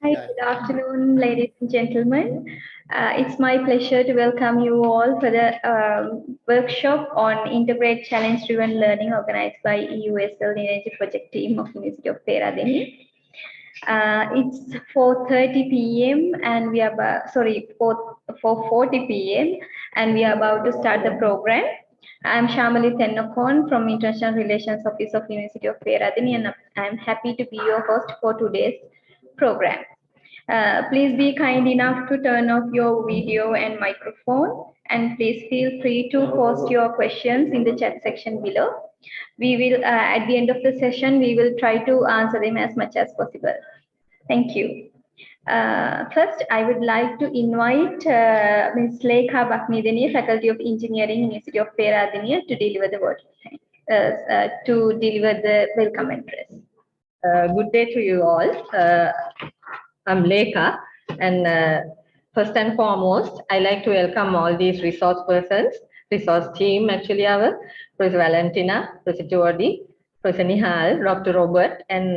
Hi, good afternoon, ladies and gentlemen. It's my pleasure to welcome you all for the workshop on Integrate Challenge-Driven Learning organized by OUSL Energy Project Team of University of Mälardalen. It's 4:30 p.m. and we are 4:40 p.m. and we are about to start the program. I'm Shamali Tennokon from International Relations Office of University of Mälardalen, and I'm happy to be your host for today's program. Please be kind enough to turn off your video and microphone, and please feel free to post your questions in the chat section below. We will, at the end of the session, we will try to answer them as much as possible. Thank you. First, I would like to invite Ms. Lekha Baknideni, Faculty of Engineering, University of Mälardalen, to deliver the word, to deliver the welcome address. Good day to you all. I'm Lekha, and first and foremost, I like to welcome all these resource persons, resource team actually our, Professor Valentina, Professor Jordi, Professor Nihal, Dr. Robert, and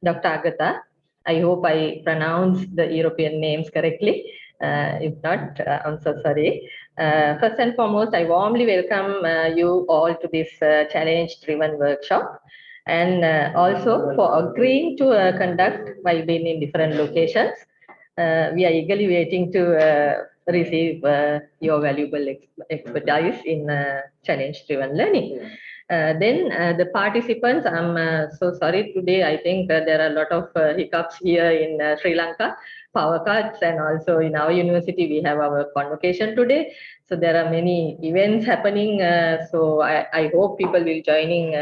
Dr. Agatha. I hope I pronounced the European names correctly. If not, I'm so sorry. First and foremost, I warmly welcome you all to this challenge-driven workshop, and also for agreeing to conduct while being in different locations. We are eagerly waiting to receive your valuable expertise in challenge-driven learning. Then the participants, I'm so sorry today, I think there are a lot of hiccups here in Sri Lanka, power cuts, and also in our university we have our convocation today. So there are many events happening, so I hope people will joining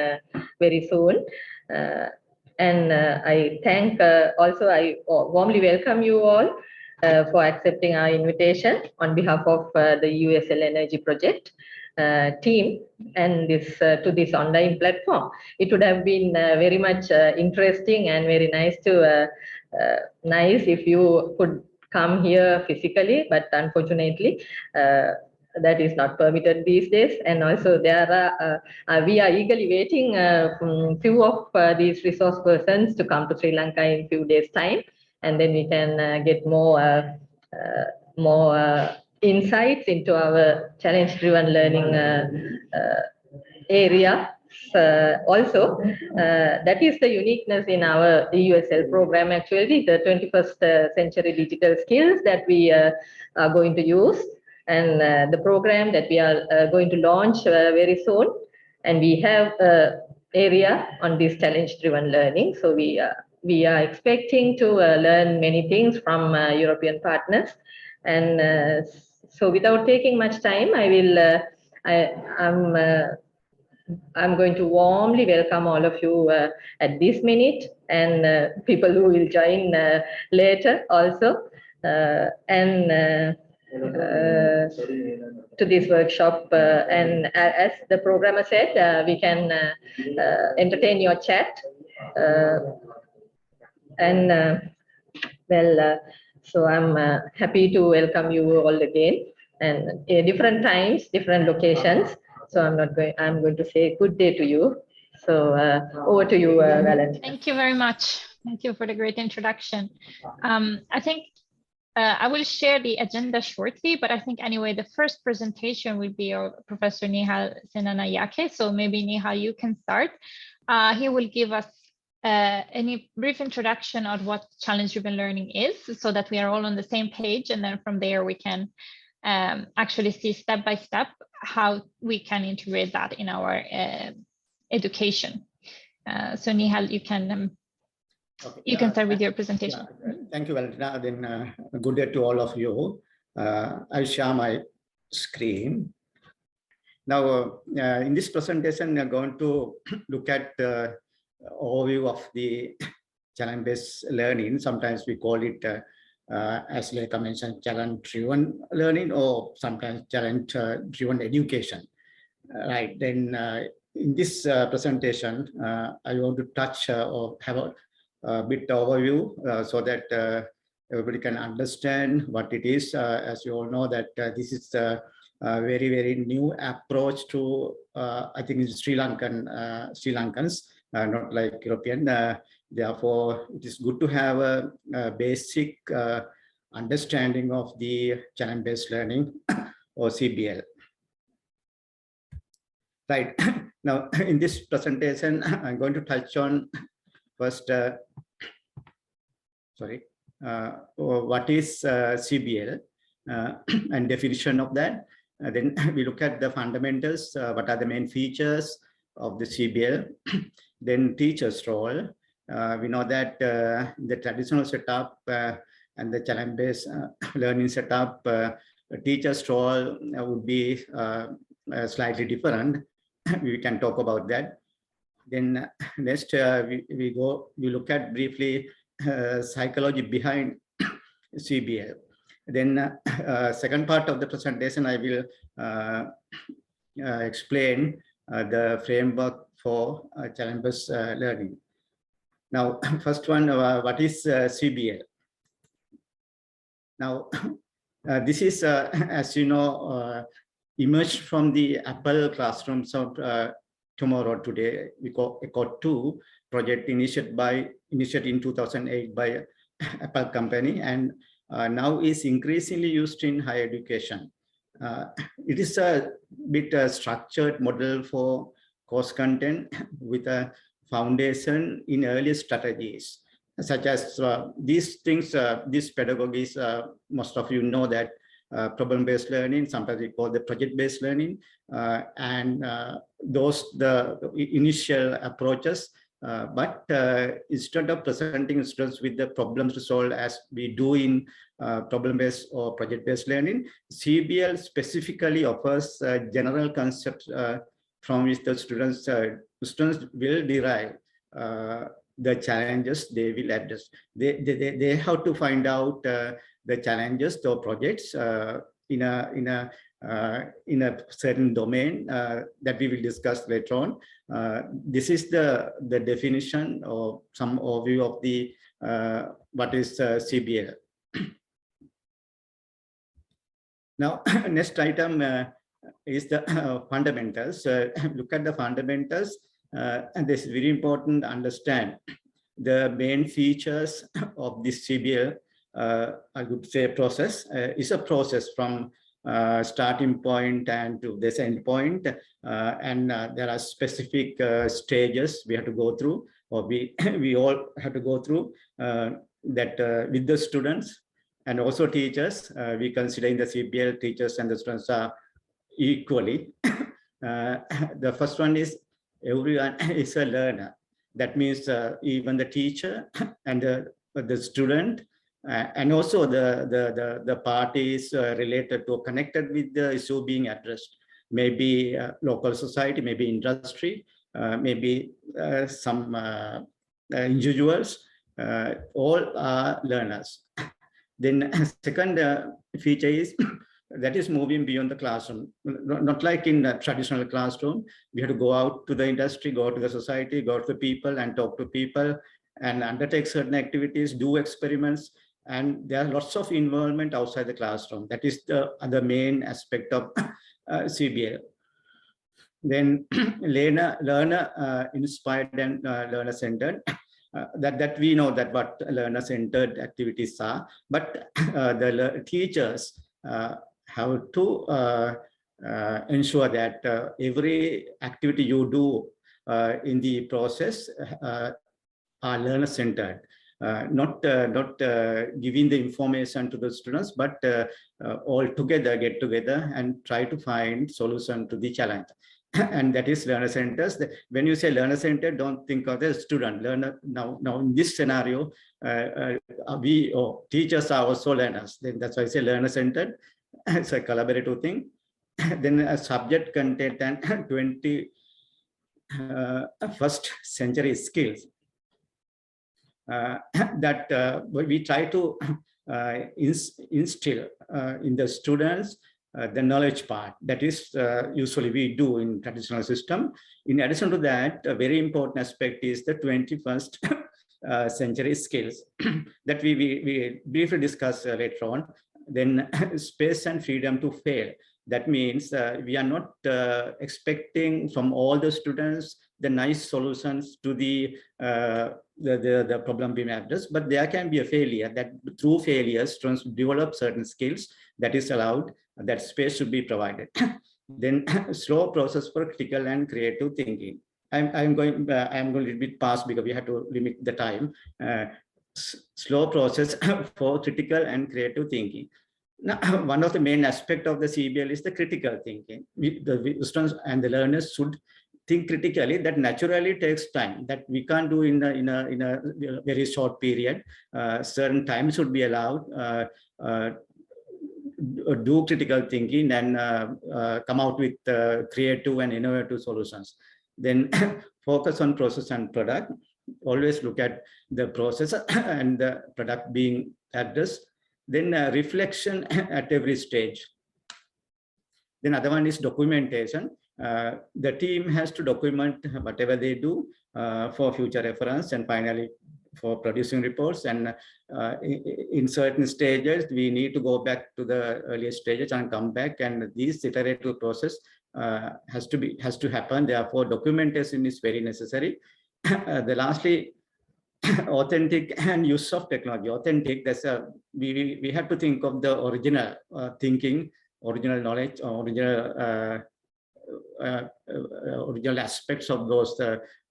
very soon. And I thank, also I warmly welcome you all for accepting our invitation on behalf of the OUSL Energy Project team and this to this online platform. It would have been very much interesting and very nice to nice if you could come here physically, but unfortunately that is not permitted these days. And also there are we are eagerly waiting few of these resource persons to come to Sri Lanka in few days time, and then we can get more insights into our challenge-driven learning area. Also, that is the uniqueness in our OUSL program, actually, the 21st century digital skills that we are going to use, and the program that we are going to launch very soon. And we have area on this challenge-driven learning. So we are expecting to learn many things from European partners. And so without taking much time, I'm going to warmly welcome all of you at this minute, and people who will join later also, and to this workshop. And as the programmer said, we can entertain your chat. So I'm happy to welcome you all again, and different times, different locations. So I'm going to say good day to you. So over to you, Valentina. Thank you very much. Thank you for the great introduction. I think I will share the agenda shortly, but I think anyway, the first presentation will be our Professor Nihal Senanayake. So maybe Nihal, you can start. He will give us any brief introduction on what challenge-driven learning is, so that we are all on the same page, and then from there we can actually see step by step how we can integrate that in our education. So Nihal, you can start with your presentation. Yeah. Thank you, Valentina. Then good day to all of you. I'll share my screen. Now, in this presentation, we are going to look at the overview of the challenge-based learning. Sometimes we call it, as Lekha mentioned, challenge-driven learning, or sometimes challenge-driven education. Right. Then in this presentation, I want to touch or have a bit overview so that everybody can understand what it is. As you all know, that this is a very, very new approach to, I think, Sri Lankans, not like European. Therefore, it is good to have a basic understanding of the challenge-based learning or Cbl. Right. Now, in this presentation, I'm going to touch on first, what is Cbl and definition of that. Then we look at the fundamentals, what are the main features of the Cbl. Then teacher's role. We know that the traditional setup and the challenge-based learning setup, teacher's role would be slightly different. We can talk about that. Then next, we look at briefly psychology behind Cbl. Then second part of the presentation, I will explain the framework for challenge-based learning. Now, first one, what is Cbl? Now, this is, as you know, emerged from the Apple classrooms of tomorrow today. We call ECHO 2 project initiated in 2008 by Apple company, and now is increasingly used in higher education. It is a bit structured model for course content with a foundation in early strategies, such as these things, these pedagogies, most of you know that problem-based learning, sometimes we call the project-based learning, and the initial approaches. But instead of presenting students with the problems to solve as we do in problem-based or project-based learning, Cbl specifically offers general concepts from which the students will derive the challenges they will address. They have to find out the challenges or projects in a certain domain that we will discuss later on. This is the definition or some overview of the what is Cbl. Now, next item is the fundamentals. Look at the fundamentals, and this is very important to understand the main features of this Cbl. I would say process is a process from starting point and to this end point, and there are specific stages we have to go through, or we all have to go through that with the students and also teachers. We consider in the Cbl teachers and the students are equally. The first one is everyone is a learner. That means even the teacher and the student, and also the parties related to, connected with the issue being addressed. Maybe local society, maybe industry, maybe some individuals, all are learners. Then second feature is that is moving beyond the classroom. Not like in the traditional classroom, we have to go out to the industry, go to the society, go to the people and talk to people and undertake certain activities, do experiments. And there are lots of involvement outside the classroom. That is the other main aspect of Cbl. Then learner inspired and learner centered. That we know that what learner centered activities are, but the teachers have to ensure that every activity you do in the process are learner centered. Not giving the information to the students, but all together get together and try to find solution to the challenge. And that is learner centers. When you say learner centered, don't think of the student learner. Now in this scenario, teachers are also learners. Then that's why I say learner centered. It's a collaborative thing. Then a subject content and 21st century skills. That we try to instill in the students the knowledge part. That is usually we do in traditional system. In addition to that, a very important aspect is the 21st century skills that we briefly discuss later on. Then space and freedom to fail. That means we are not expecting from all the students the nice solutions to the problem being addressed, but there can be a failure that through failures, students develop certain skills that is allowed, that space should be provided. Then slow process for critical and creative thinking. I'm going a little bit past because we have to limit the time. Slow process for critical and creative thinking. Now, one of the main aspects of the Cbl is the critical thinking. The students and the learners should think critically. That naturally takes time. That we can't do in a very short period. Certain time should be allowed. Do critical thinking and come out with creative and innovative solutions. Then focus on process and product. Always look at the process and the product being addressed. Then reflection at every stage. Then other one is documentation. The team has to document whatever they do for future reference, and finally for producing reports. And in certain stages, we need to go back to the earlier stages and come back, and this iterative process has to happen. Therefore, documentation is very necessary. The lastly, authentic and use of technology. Authentic, that's we have to think of the original thinking, original knowledge, original aspects of those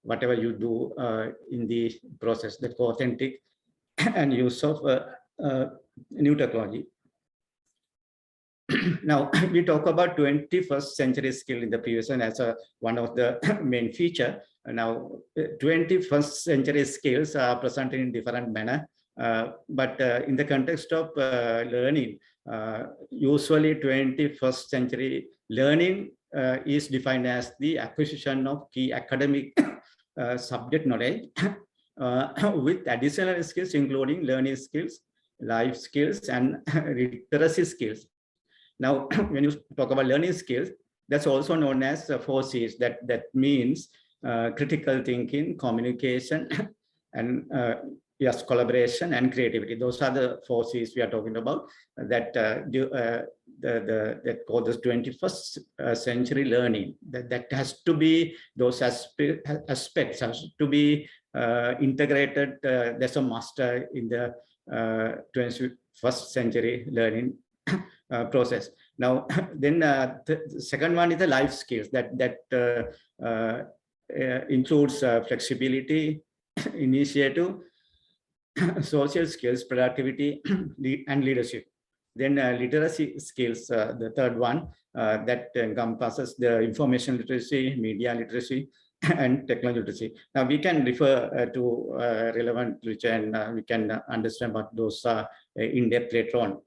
whatever you do in the process. That's authentic and use of new technology. Now we talk about 21st century skill in the previous one as one of the main feature. Now 21st century skills are presented in different manner, but in the context of learning, usually 21st century learning is defined as the acquisition of key academic subject knowledge with additional skills including learning skills, life skills, and literacy skills. Now, when you talk about learning skills, that's also known as 4 C's. That means critical thinking, communication, and yes, collaboration and creativity. Those are the 4 C's we are talking about. That that called the 21st century learning. That has to be, those aspects has to be integrated. That's a master in the 21st century learning process. Now, then the second one is the life skills that includes flexibility, initiative, social skills, productivity, and leadership. Then literacy skills, the third one, that encompasses the information literacy, media literacy, and technology literacy. Now we can refer to relevant literature, and we can understand what those are in depth later on.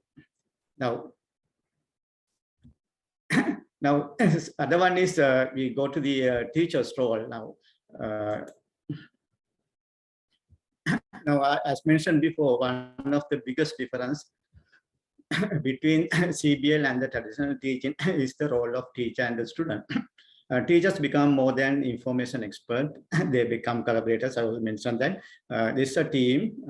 Now, other one is we go to the teacher's role now. Now, as mentioned before, one of the biggest difference between Cbl and the traditional teaching is the role of teacher and the student. Teachers become more than information expert; they become collaborators. I will mention that this is a team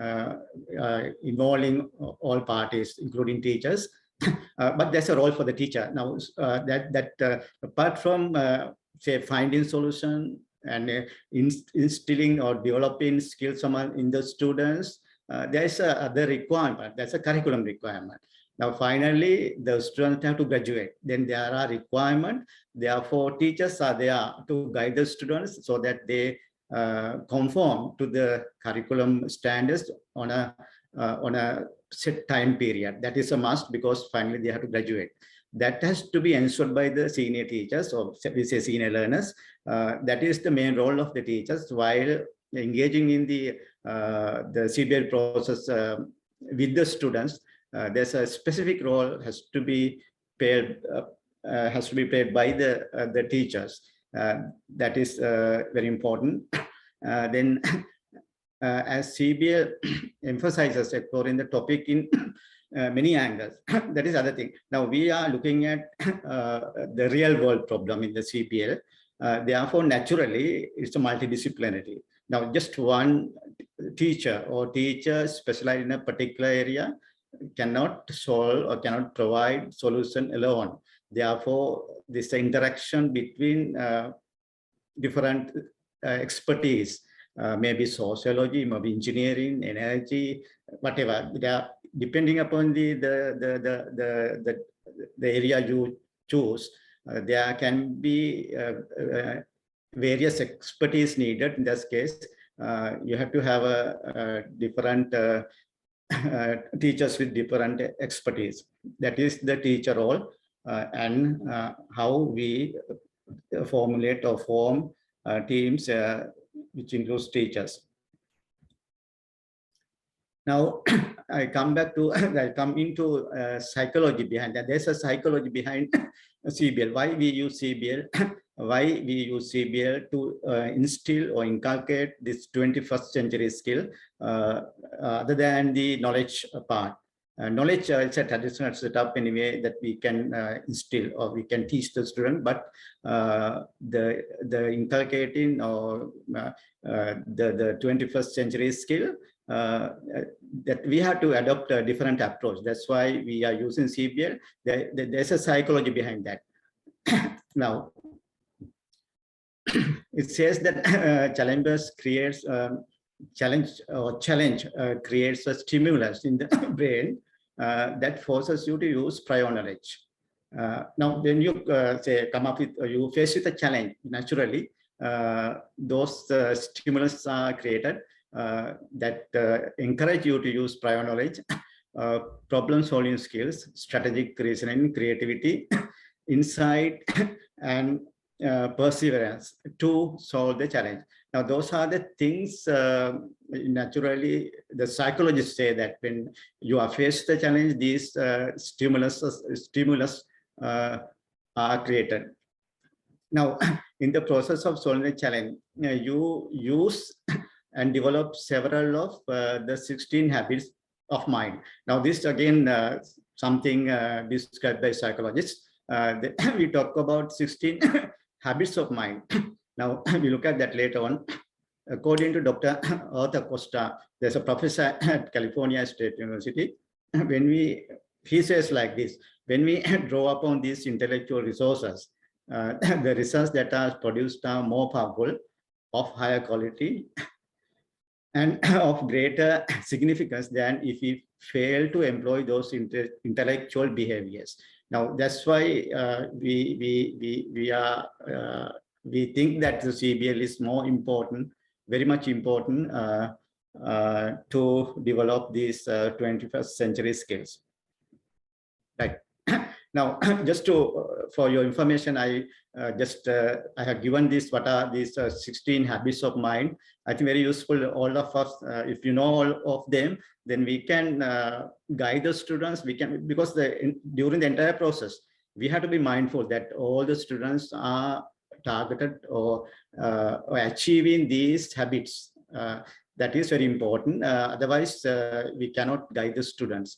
involving all parties, including teachers. But there's a role for the teacher now. Apart from say finding solution and instilling or developing skills in the students, there is other requirement. That's a curriculum requirement. Now, finally, the students have to graduate. Then there are requirements. Therefore, teachers are there to guide the students so that they conform to the curriculum standards on a set time period. That is a must because finally they have to graduate. That has to be ensured by the senior teachers, or we say senior learners. That is the main role of the teachers while engaging in the Cbl process with the students. There's a specific role has to be played by the teachers. That is very important. Then, as Cbl emphasizes exploring the topic in many angles, that is other thing. Now we are looking at the real world problem in the Cbl. Therefore, naturally, it's a multidisciplinary. Now, just one teacher or teacher specialized in a particular area cannot solve or cannot provide solution alone. Therefore, this interaction between different expertise, maybe sociology, maybe engineering, energy, whatever. Depending upon the area you choose, there can be various expertise needed. In this case, you have to have a different teachers with different expertise. That is the teacher role, and how we formulate or form teams which includes teachers. Now, I come into psychology behind that. There's a psychology behind Cbl. Why we use Cbl? Why we use Cbl to instill or inculcate this 21st century skill other than the knowledge part. Knowledge is a traditional setup anyway that we can instill or we can teach the student, but the inculcating or the 21st century skill, that we have to adopt a different approach. That's why we are using Cbl. There's a psychology behind that. Now, it says that challenge creates a stimulus in the brain that forces you to use prior knowledge. Now, when you you face with a challenge, naturally, those stimulus are created that encourage you to use prior knowledge, problem-solving skills, strategic reasoning, creativity, insight, and perseverance to solve the challenge. Now, those are the things naturally the psychologists say that when you are faced with the challenge, these stimulus are created. Now, in the process of solving the challenge, you use and develop several of the 16 habits of mind. Now, this again something described by psychologists. We talk about 16 habits of mind. Now, we look at that later on. According to Dr. Arthur Costa, there's a professor at California State University. He says like this: when we draw upon these intellectual resources, the results that are produced are more powerful, of higher quality, and of greater significance than if we fail to employ those intellectual behaviors. Now, that's why we think that the Cbl is more important, very much important to develop these 21st century skills. Right. Now, just for your information, I have given this, what are these 16 habits of mind. I think very useful, all of us, if you know all of them, then we can guide the students. We can, because during the entire process, we have to be mindful that all the students are targeted or achieving these habits. That is very important. Otherwise, we cannot guide the students.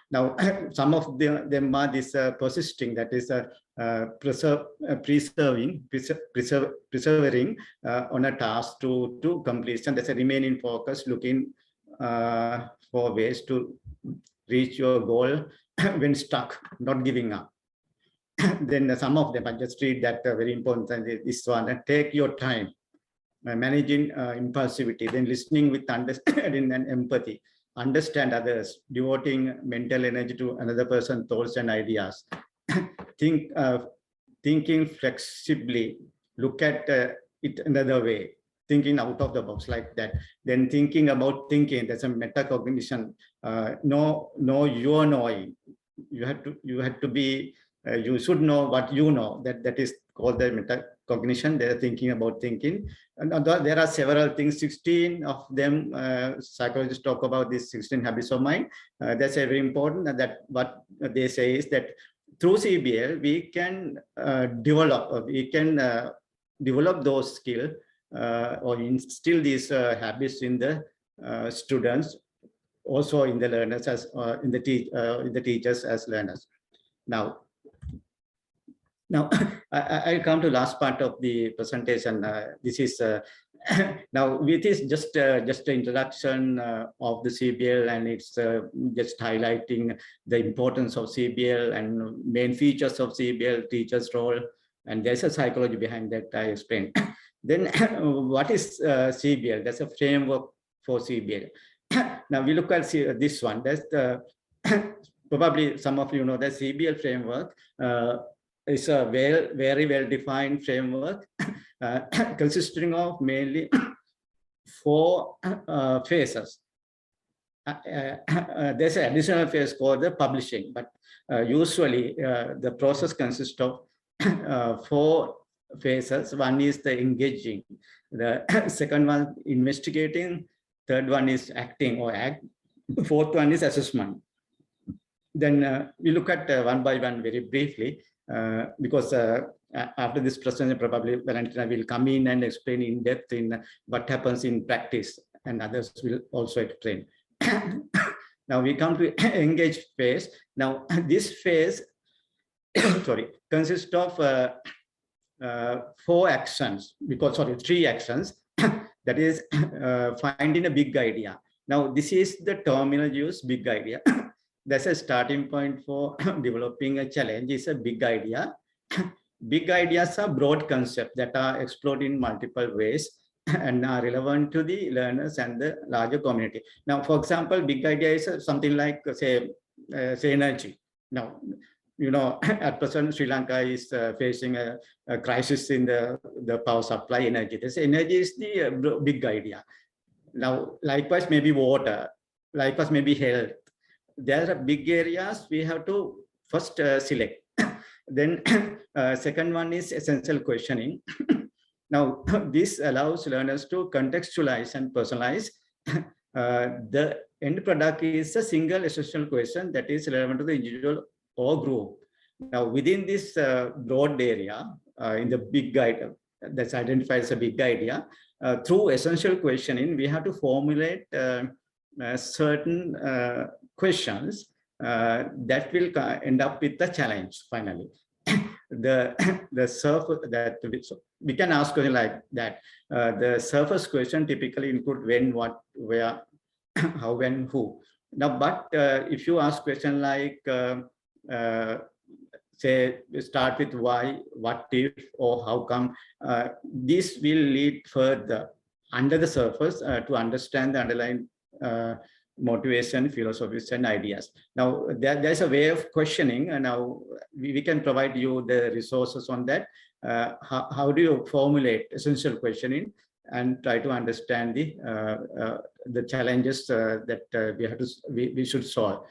Now, some of them are this persisting, that is persevering on a task to completion. That's a remaining focus, looking for ways to reach your goal when stuck, not giving up. Then some of them, I just read that very important, this one, take your time, managing impulsivity, then listening with understanding and empathy, understand others, devoting mental energy to another person's thoughts and ideas, thinking flexibly, look at it another way, thinking out of the box like that, then thinking about thinking, that's a metacognition, know your knowing. You have to be, you should know what you know, that is called the metacognition. They're thinking about thinking. And there are several things, 16 of them, psychologists talk about these 16 habits of mind. That's very important, that what they say is that through Cbl, we can develop those skills or instill these habits in the students, also in the learners, as in the teachers as learners. Now, I'll come to last part of the presentation. This is now it is just an introduction of the Cbl, and it's just highlighting the importance of Cbl and main features of Cbl, teacher's role, and there's a psychology behind that I explained. Then what is Cbl? That's a framework for Cbl. Now we look at this one. That's the probably some of you know the Cbl framework is a very well-defined framework consisting of mainly 4 phases. There's an additional phase called the publishing, but usually the process consists of 4 phases. One is the engaging, the second one investigating, third one is acting or act, fourth one is assessment. Then we look at one by one very briefly because after this presentation probably Valentina will come in and explain in depth in what happens in practice, and others will also explain. Now we come to engage phase. Now this phase consists of 4 actions, because 3 actions. That is finding a big idea. Now this is the terminal use, big idea. That's a starting point for developing a challenge. Is a big idea. Big ideas are broad concepts that are explored in multiple ways and are relevant to the learners and the larger community. Now, for example, big idea is something like say energy. Now, you know, at present Sri Lanka is facing a crisis in the power supply energy. This energy is the big idea. Now, likewise, maybe water, likewise, maybe health. There are big areas we have to first select. Then second one is essential questioning. Now, this allows learners to contextualize and personalize. The end product is a single essential question that is relevant to the individual or group. Now, within this broad area, in the big idea, that's identified as a big idea, through essential questioning, we have to formulate certain questions that will end up with the challenge finally. The surface that we can ask question like that. The surface question typically include when, what, where, how, when, who. Now, but if you ask question like say start with why, what if, or how come, this will lead further under the surface to understand the underlying motivation, philosophies, and ideas. Now, there's a way of questioning, and now we can provide you the resources on that. How do you formulate essential questioning and try to understand the challenges that we should solve?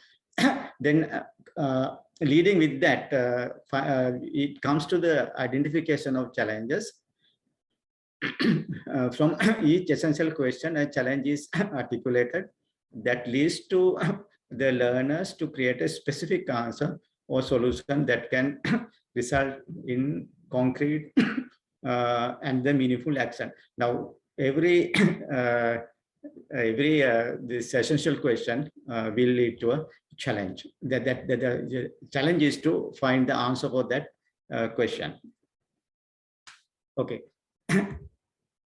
Then, leading with that, it comes to the identification of challenges. From each essential question, a challenge is articulated that leads to the learners to create a specific answer or solution that can result in concrete and the meaningful action. Now, every this essential question will lead to a challenge. The challenge is to find the answer for that question. Okay.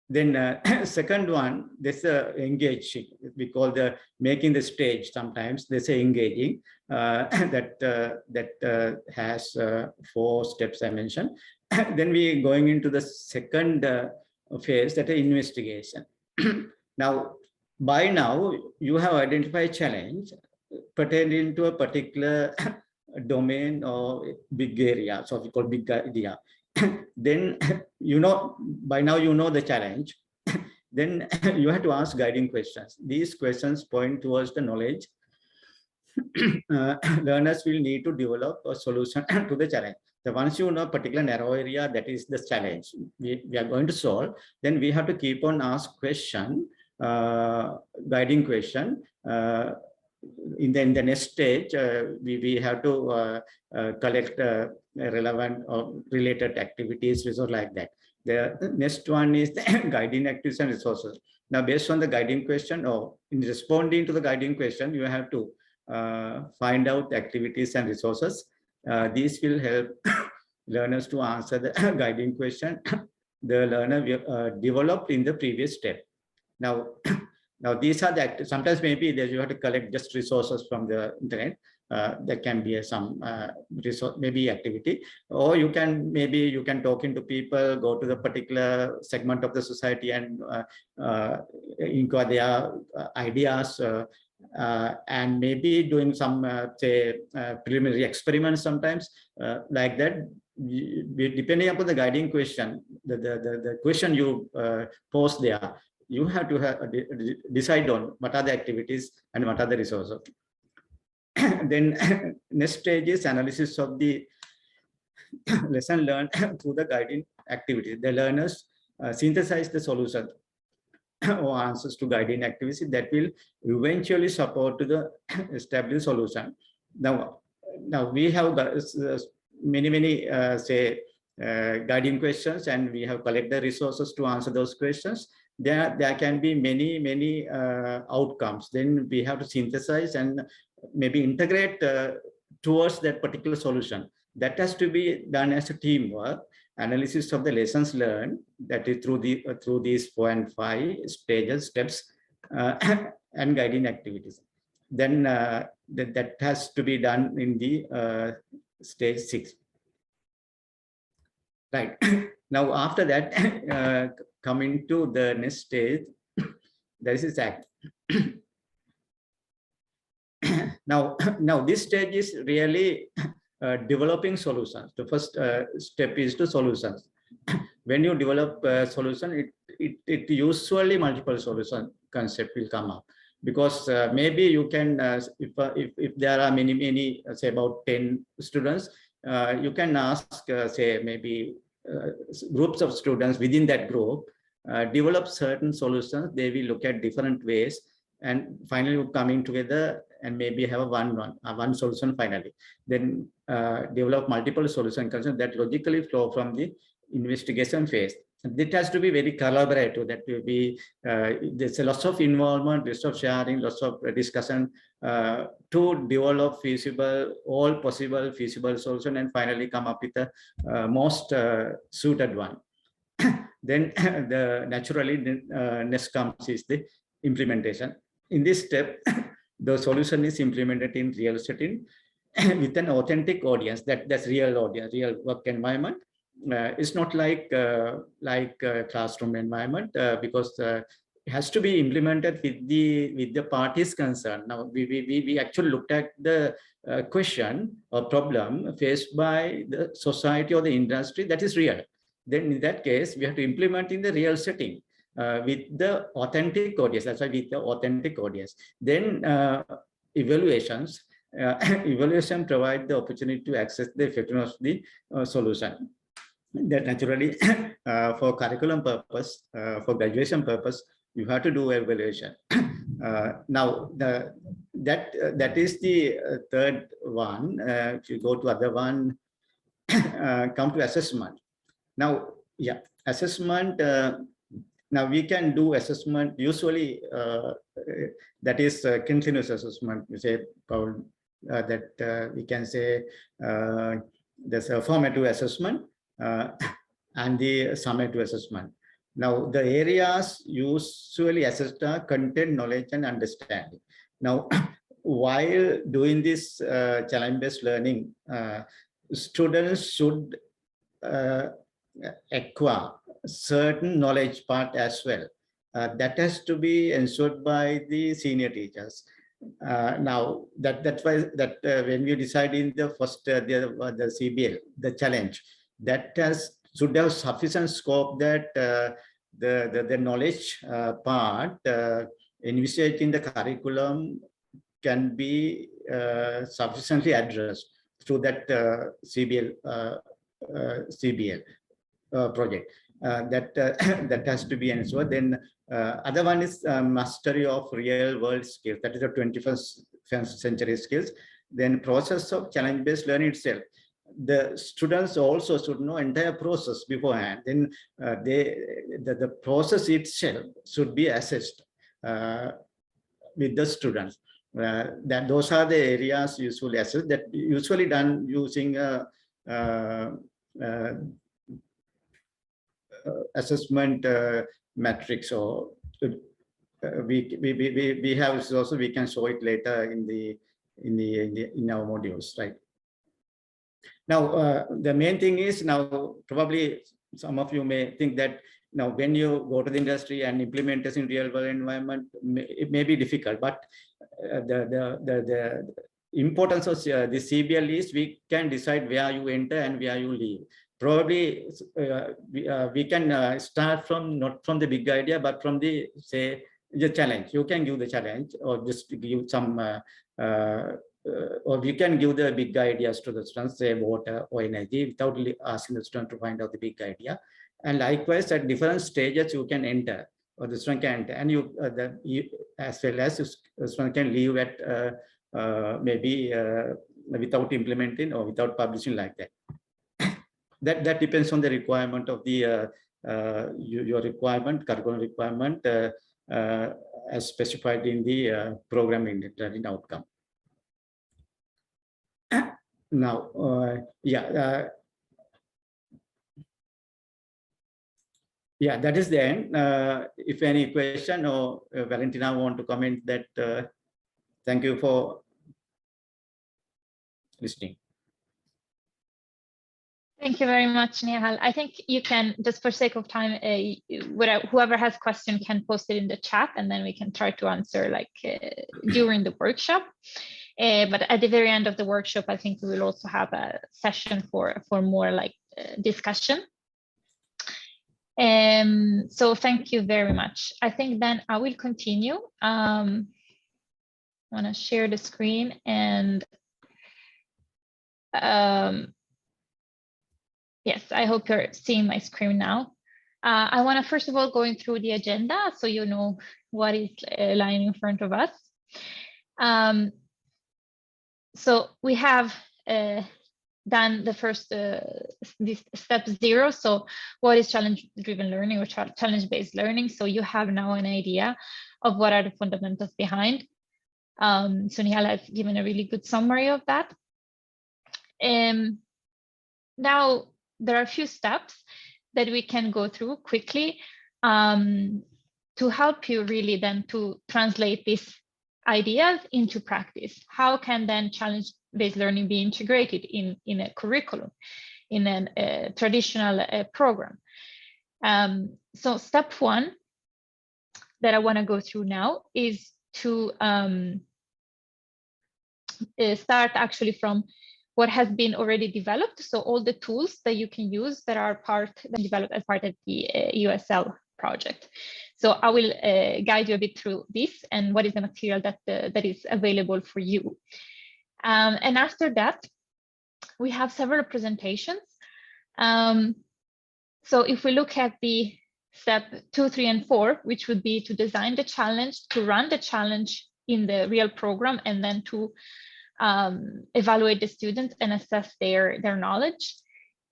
Then second one, there's engaging. We call the making the stage. Sometimes they say engaging. That has 4 steps I mentioned. Then we going into the second phase, that is investigation. Now, by now you have identified challenge pertaining to a particular domain or big area, so we call big idea. Then you know, by now you know the challenge. Then you have to ask guiding questions. These questions point towards the knowledge learners will need to develop a solution to the challenge. So once you know a particular narrow area that is the challenge we are going to solve, then we have to keep on ask question, guiding question. In the next stage, we have to collect relevant or related activities, resource like that. The next one is the guiding activities and resources. Now, based on the guiding question or in responding to the guiding question, you have to find out activities and resources. These will help learners to answer the guiding question the learner developed in the previous step. Now, Now, these are the sometimes maybe you have to collect just resources from the internet. There can be some resource, maybe activity, or you can talk into people, go to the particular segment of the society and inquire their ideas, and maybe doing some preliminary experiments sometimes like that. Depending upon the guiding question, the question you pose there, you have to decide on what are the activities and what are the resources. Then next stage is analysis of the lesson learned through the guiding activities. The learners synthesize the solution or answers to guiding activities that will eventually support to the established solution. Now we have many guiding questions, and we have collected resources to answer those questions. There can be many outcomes. Then we have to synthesize and maybe integrate towards that particular solution. That has to be done as a teamwork. Analysis of the lessons learned, that is through these 4 and 5 steps, and guiding activities. Then that has to be done in the stage 6. Right. Now after that, coming to the next stage, that is act. Now this stage is really developing solutions. The first step is to solutions. When you develop a solution, it usually multiple solution concept will come up, because maybe you can if there are many say about 10 students, you can ask say maybe groups of students within that group develop certain solutions. They will look at different ways, and finally coming together and maybe have one solution finally. Then develop multiple solution concepts that logically flow from the investigation phase. It has to be very collaborative. That will be there's a lots of involvement, lots of sharing, lots of discussion to develop all possible feasible solution, and finally come up with the most suited one. Then naturally next comes is the implementation. In this step, the solution is implemented in real setting with an authentic audience. That's real audience, real work environment. It's not like classroom environment, because it has to be implemented with the parties concerned. Now we actually looked at the question or problem faced by the society or the industry that is real. Then in that case, we have to implement in the real setting with the authentic audience. That's why with the authentic audience. Then evaluations. Evaluation provide the opportunity to access the effectiveness of the solution. That naturally for curriculum purpose, for graduation purpose, you have to do evaluation. Now that is the third one. If you go to other one, come to assessment. Now assessment. Now we can do assessment usually. That is continuous assessment. We say that we can say there's a formative assessment and the summative assessment. Now the areas usually assessed are content, knowledge, and understanding. Now while doing this challenge-based learning, students should acquire certain knowledge part as well. That has to be ensured by the senior teachers. Now that's why when we decide in the first the Cbl, the challenge, that should have sufficient scope that the knowledge part envisaged in the curriculum can be sufficiently addressed through that Cbl project. That has to be ensured. Then other one is mastery of real world skills. That is the 21st century skills. Then process of challenge-based learning itself. The students also should know entire process beforehand. Then the process itself should be assessed with the students. Those are the areas usually assessed, that usually done using assessment matrix or we have also, we can show it later in our modules, right? Now, the main thing is, now probably some of you may think that now when you go to the industry and implement this in real world environment, it may be difficult, but the importance of the Cbl is we can decide where you enter and where you leave. Probably we can start from not from the big idea, but from the, say, the challenge. You can give the challenge, or just give some or we can give the big ideas to the students, say water or energy, without asking the student to find out the big idea. And likewise, at different stages you can enter, or the student can enter, and as well as the student can leave at maybe without implementing or without publishing, like that. That depends on the requirement of the your requirement, curriculum requirement, as specified in the program in outcome. Now, yeah, that is the end. If any question, or Valentina want to comment that, thank you for listening. Thank you very much, Nihal. I think you can, just for sake of time, whoever has question can post it in the chat, and then we can try to answer like during the workshop. But at the very end of the workshop, I think we will also have a session for more like discussion. So thank you very much. I think then I will continue. I want to share the screen, and yes, I hope you're seeing my screen now. I want to first of all going through the agenda so you know what is lying in front of us. So we have done the first this step 0. So what is challenge-driven learning or challenge-based learning? So you have now an idea of what are the fundamentals behind. So Nihal has given a really good summary of that. Now there are a few steps that we can go through quickly to help you really then to translate these ideas into practice. How can then challenge-based learning be integrated in a curriculum, in a traditional program? So step 1 that I want to go through now is to start actually from what has been already developed. So all the tools that you can use that are developed as part of the OUSL project. So I will guide you a bit through this and what is the material that is available for you. And after that, we have several presentations. So if we look at the step 2, 3, and 4, which would be to design the challenge, to run the challenge in the real program, and then to evaluate the students and assess their knowledge.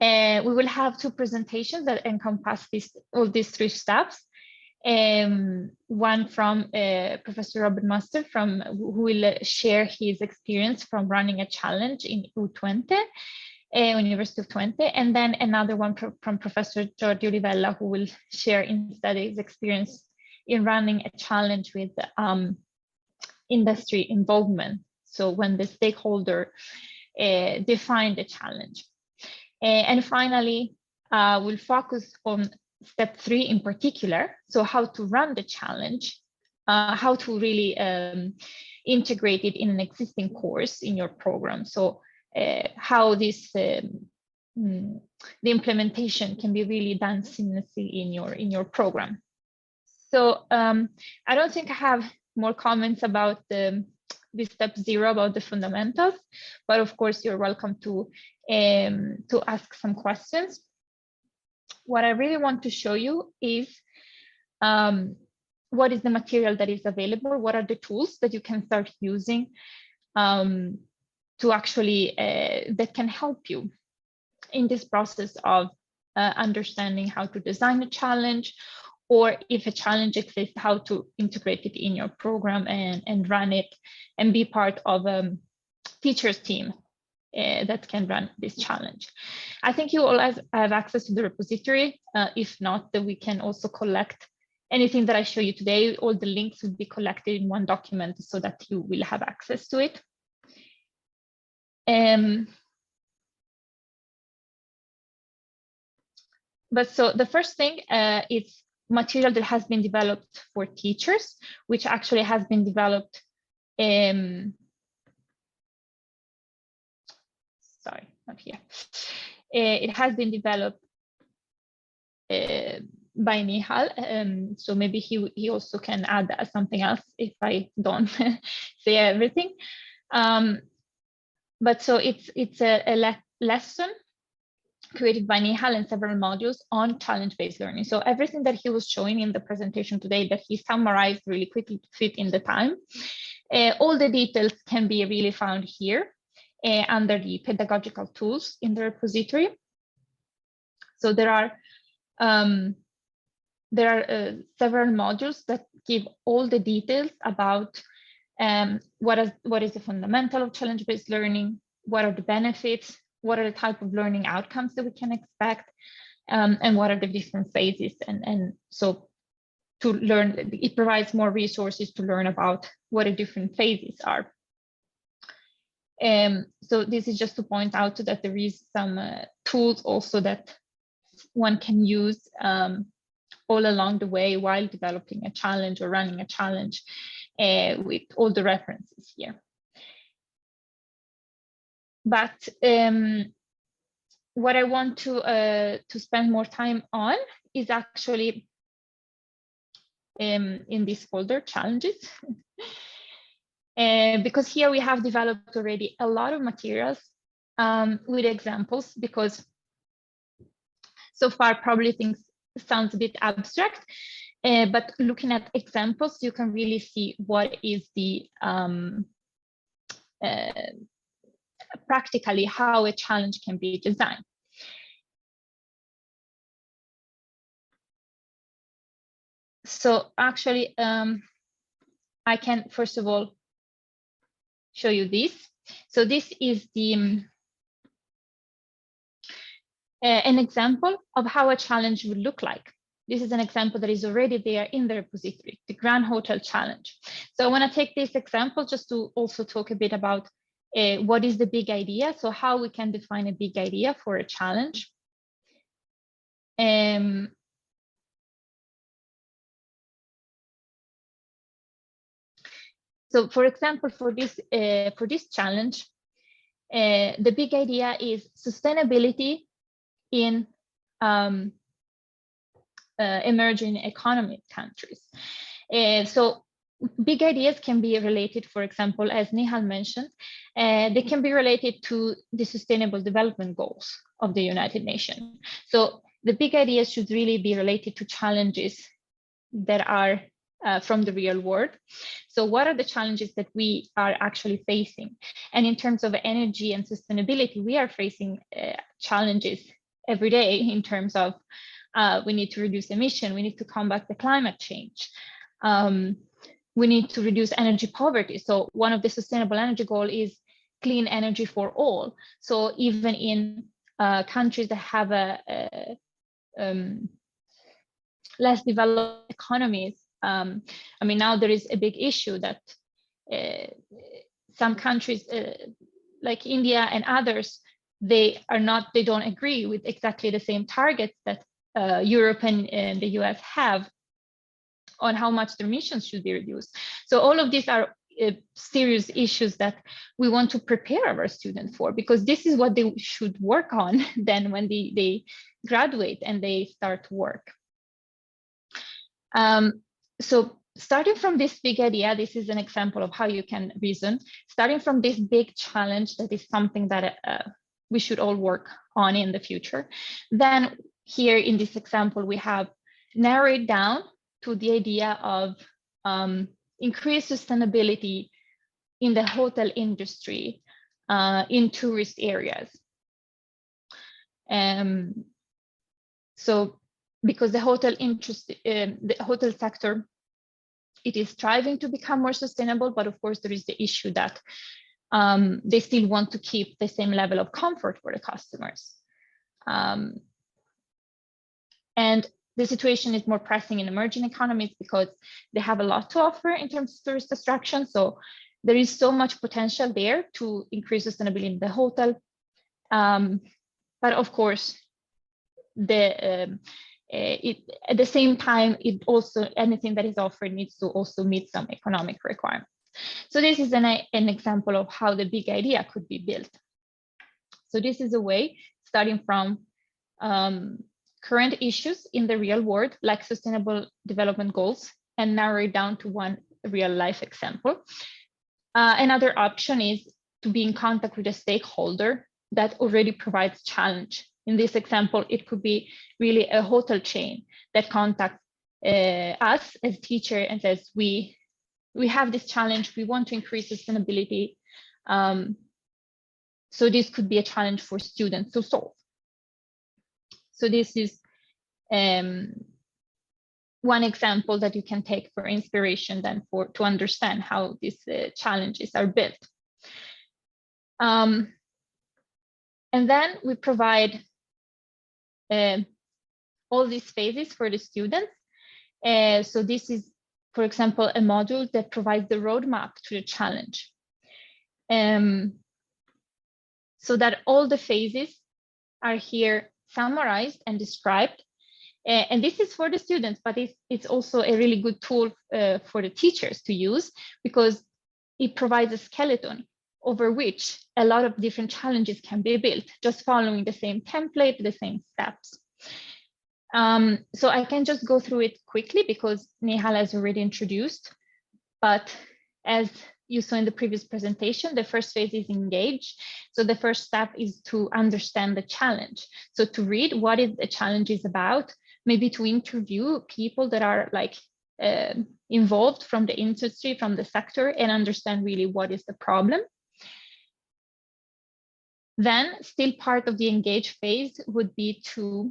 We will have 2 presentations that encompass all these 3 steps. One from Professor Robert Master, who will share his experience from running a challenge in Twente, University of Twente, and then another one from Professor Jordi Olivella, who will share instead his experience in running a challenge with industry involvement. So when the stakeholder define the challenge. And finally, we'll focus on step 3 in particular. So how to run the challenge, how to really integrate it in an existing course in your program. So how this the implementation can be really done seamlessly in your program. So I don't think I have more comments about this step 0 about the fundamentals, but of course you're welcome to ask some questions. What I really want to show you is what is the material that is available, what are the tools that you can start using to actually that can help you in this process of understanding how to design a challenge, or if a challenge exists, how to integrate it in your program and run it and be part of a teacher's team that can run this challenge. I think you all have access to the repository. If not, then we can also collect anything that I show you today, all the links will be collected in one document so that you will have access to it. But so the first thing is material that has been developed for teachers, which actually has been developed. Sorry, not here. It has been developed by Nihal, so maybe he also can add something else if I don't say everything. But so it's a lesson created by Nihal and several modules on challenge-based learning. So everything that he was showing in the presentation today that he summarized really quickly to fit in the time, all the details can be really found here under the pedagogical tools in the repository. So there are several modules that give all the details about what is the fundamental of challenge-based learning, what are the benefits, what are the type of learning outcomes that we can expect, and what are the different phases. And so to learn, it provides more resources to learn about what the different phases are. So this is just to point out that there is some tools also that one can use all along the way while developing a challenge or running a challenge with all the references here. But what I want to spend more time on is actually in this folder, challenges. Because here we have developed already a lot of materials with examples, because so far probably things sounds a bit abstract, but looking at examples, you can really see what is the practically how a challenge can be designed. So actually, I can first of all show you this. So this is the an example of how a challenge would look like. This is an example that is already there in the repository, the Grand Hotel Challenge. So I want to take this example just to also talk a bit about what is the big idea, so how we can define a big idea for a challenge. So for example, for this challenge, the big idea is sustainability in emerging economy countries. So big ideas can be related, for example, as Nihal mentioned, they can be related to the Sustainable Development Goals of the United Nations. So the big ideas should really be related to challenges that are from the real world. So what are the challenges that we are actually facing? And in terms of energy and sustainability, we are facing challenges every day in terms of we need to reduce emission, we need to combat the climate change. We need to reduce energy poverty. So one of the sustainable energy goals is clean energy for all. So even in countries that have less developed economies, I mean, now there is a big issue that some countries like India and others, they don't agree with exactly the same targets that Europe and the US have on how much their emissions should be reduced. So all of these are serious issues that we want to prepare our students for, because this is what they should work on then when they graduate and they start to work. So starting from this big idea, this is an example of how you can reason. Starting from this big challenge, that is something that we should all work on in the future. Then here in this example, we have narrowed down to the idea of increased sustainability in the hotel industry in tourist areas. So because the hotel sector, it is striving to become more sustainable, but of course there is the issue that they still want to keep the same level of comfort for the customers. And the situation is more pressing in emerging economies because they have a lot to offer in terms of tourist attraction. So there is so much potential there to increase sustainability in the hotel. But of course, at the same time, it also, anything that is offered needs to also meet some economic requirements. So this is an example of how the big idea could be built. So this is a way, starting from current issues in the real world, like sustainable development goals, and narrow it down to one real life example. Another option is to be in contact with a stakeholder that already provides challenge. In this example, it could be really a hotel chain that contacts us as teacher and says, we have this challenge, we want to increase sustainability. So this could be a challenge for students to solve. So this is one example that you can take for inspiration then to understand how these challenges are built. And then we provide all these phases for the students. So this is, for example, a module that provides the roadmap to the challenge. So that all the phases are here summarized and described. And this is for the students, but it's also a really good tool for the teachers to use, because it provides a skeleton over which a lot of different challenges can be built, just following the same template, the same steps. So I can just go through it quickly because Nihal has already introduced, but as you saw in the previous presentation, the first phase is engage. So the first step is to understand the challenge. So to read what is the challenge is about, maybe to interview people that are like involved from the industry, from the sector, and understand really what is the problem. Then still part of the engage phase would be to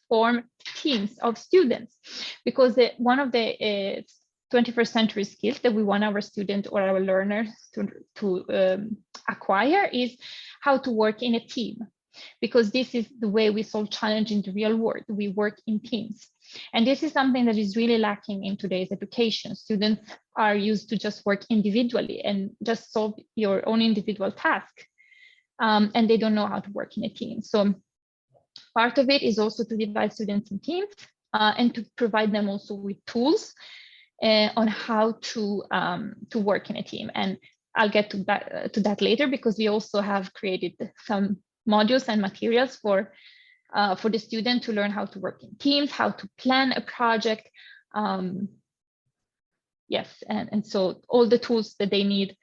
form teams of students, because one of the 21st century skills that we want our students or our learners to acquire is how to work in a team, because this is the way we solve challenges in the real world. We work in teams. And this is something that is really lacking in today's education. Students are used to just work individually and just solve your own individual task. And they don't know how to work in a team. So part of it is also to divide students in teams and to provide them also with tools on how to work in a team. And I'll get to that later, because we also have created some modules and materials for the student to learn how to work in teams, how to plan a project. Yes, and so all the tools that they need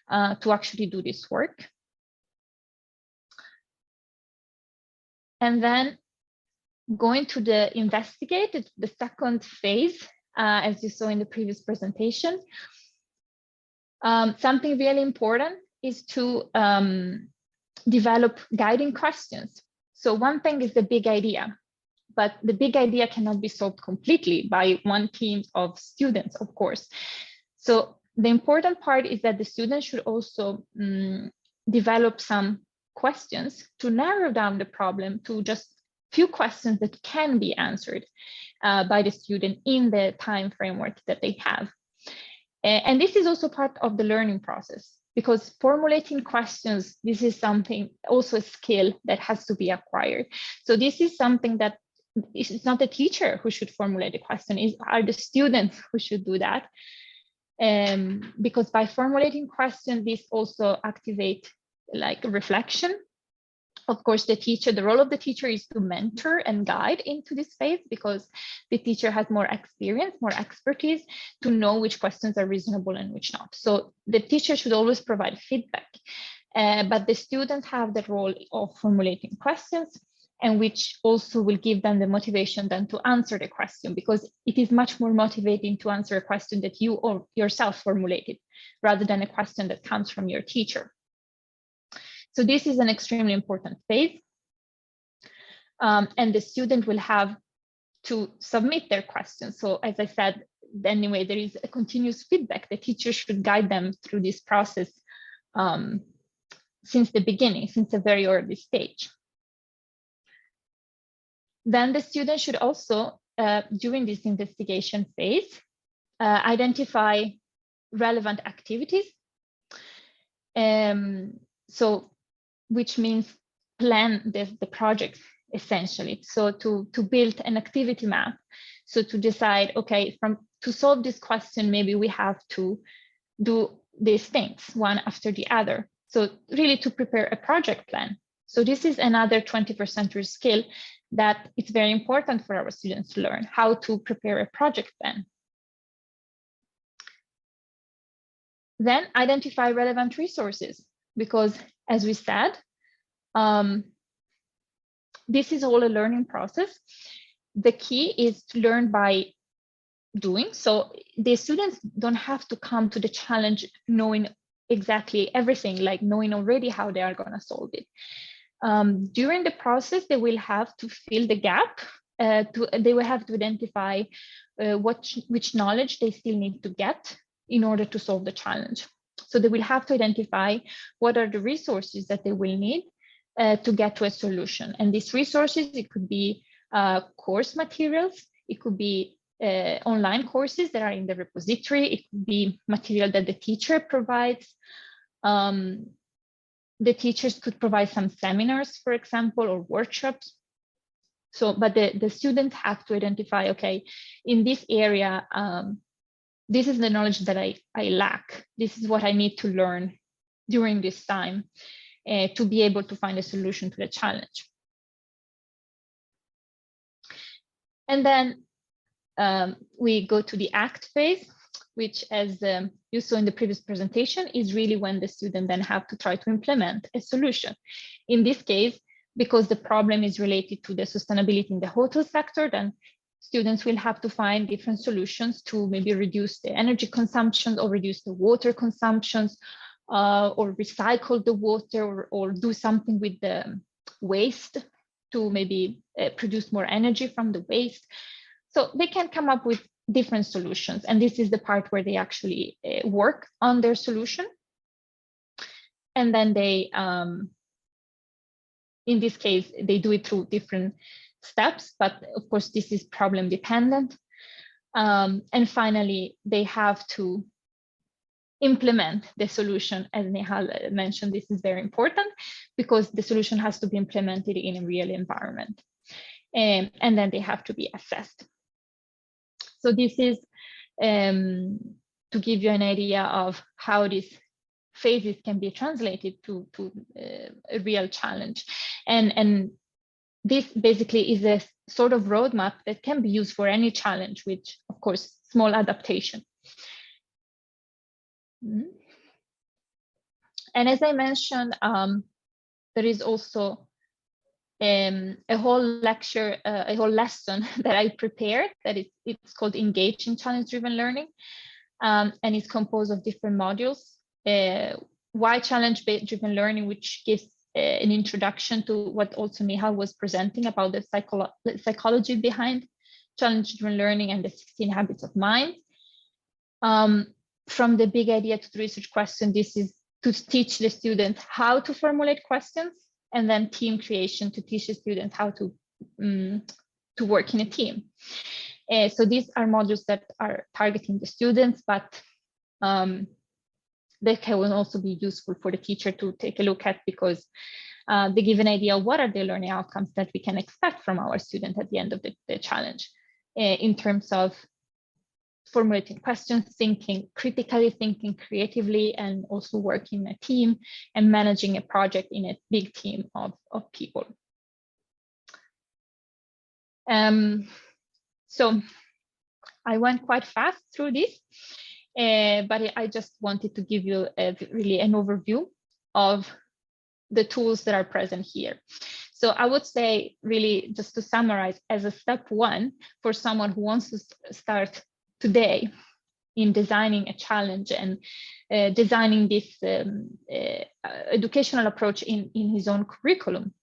to actually do this work. And then going to the investigate, the second phase, as you saw in the previous presentation. Something really important is to develop guiding questions. So one thing is the big idea, but the big idea cannot be solved completely by one team of students, of course. So the important part is that the students should also develop some questions to narrow down the problem to just few questions that can be answered by the student in the time framework that they have. And this is also part of the learning process, because formulating questions, this is something, also a skill that has to be acquired. So this is something that it's not the teacher who should formulate the question, are the students who should do that. Because by formulating questions, this also activates like a reflection. Of course, the role of the teacher is to mentor and guide into this phase, because the teacher has more experience, more expertise to know which questions are reasonable and which not. So the teacher should always provide feedback, but the students have the role of formulating questions, and which also will give them the motivation then to answer the question, because it is much more motivating to answer a question that you or yourself formulated rather than a question that comes from your teacher. So this is an extremely important phase. And the student will have to submit their questions. So as I said, anyway, there is a continuous feedback. The teacher should guide them through this process since the beginning, since a very early stage. Then the student should also, during this investigation phase, identify relevant activities. So, which means plan the project essentially. So to build an activity map. So to decide, okay, to solve this question, maybe we have to do these things one after the other. So really to prepare a project plan. So this is another 21st century skill that it's very important for our students to learn, how to prepare a project plan. Then identify relevant resources, because as we said, this is all a learning process. The key is to learn by doing. So the students don't have to come to the challenge knowing exactly everything, like knowing already how they are going to solve it. During the process, they will have to fill the gap. They will have to identify which knowledge they still need to get in order to solve the challenge. So they will have to identify what are the resources that they will need to get to a solution. And these resources, it could be course materials, it could be online courses that are in the repository, it could be material that the teacher provides. The teachers could provide some seminars, for example, or workshops. So, but the students have to identify, okay, in this area, this is the knowledge that I lack. This is what I need to learn during this time to be able to find a solution to the challenge. And then we go to the act phase, which, as you saw in the previous presentation, is really when the student then have to try to implement a solution. In this case, because the problem is related to the sustainability in the hotel sector, then students will have to find different solutions to maybe reduce the energy consumption or reduce the water consumptions, or recycle the water, or do something with the waste to maybe produce more energy from the waste. So they can come up with different solutions. And this is the part where they actually work on their solution. And then they, in this case, they do it through different steps, but of course, this is problem dependent. And finally, they have to implement the solution. As Nihal mentioned, this is very important because the solution has to be implemented in a real environment. And then they have to be assessed. So this is to give you an idea of how these phases can be translated to a real challenge. And this basically is a sort of roadmap that can be used for any challenge, which of course, small adaptation. And as I mentioned, there is also a whole lecture, a whole lesson that I prepared that it's called Engage in Challenge-Driven Learning. And it's composed of different modules. Why challenge-driven learning, which gives an introduction to what also Nihal was presenting about the psychology behind challenge-driven learning and the 16 habits of mind. From the big idea to the research question, this is to teach the students how to formulate questions, and then team creation to teach the students how to work in a team. So these are modules that are targeting the students, but they can also be useful for the teacher to take a look at, because they give an idea of what are the learning outcomes that we can expect from our student at the end of the challenge in terms of formulating questions, thinking critically, thinking creatively, and also working in a team and managing a project in a big team of people. So I went quite fast through this, but I just wanted to give you really an overview of the tools that are present here. So I would say, really, just to summarize, as a step one for someone who wants to start today in designing a challenge and designing this educational approach in his own curriculum.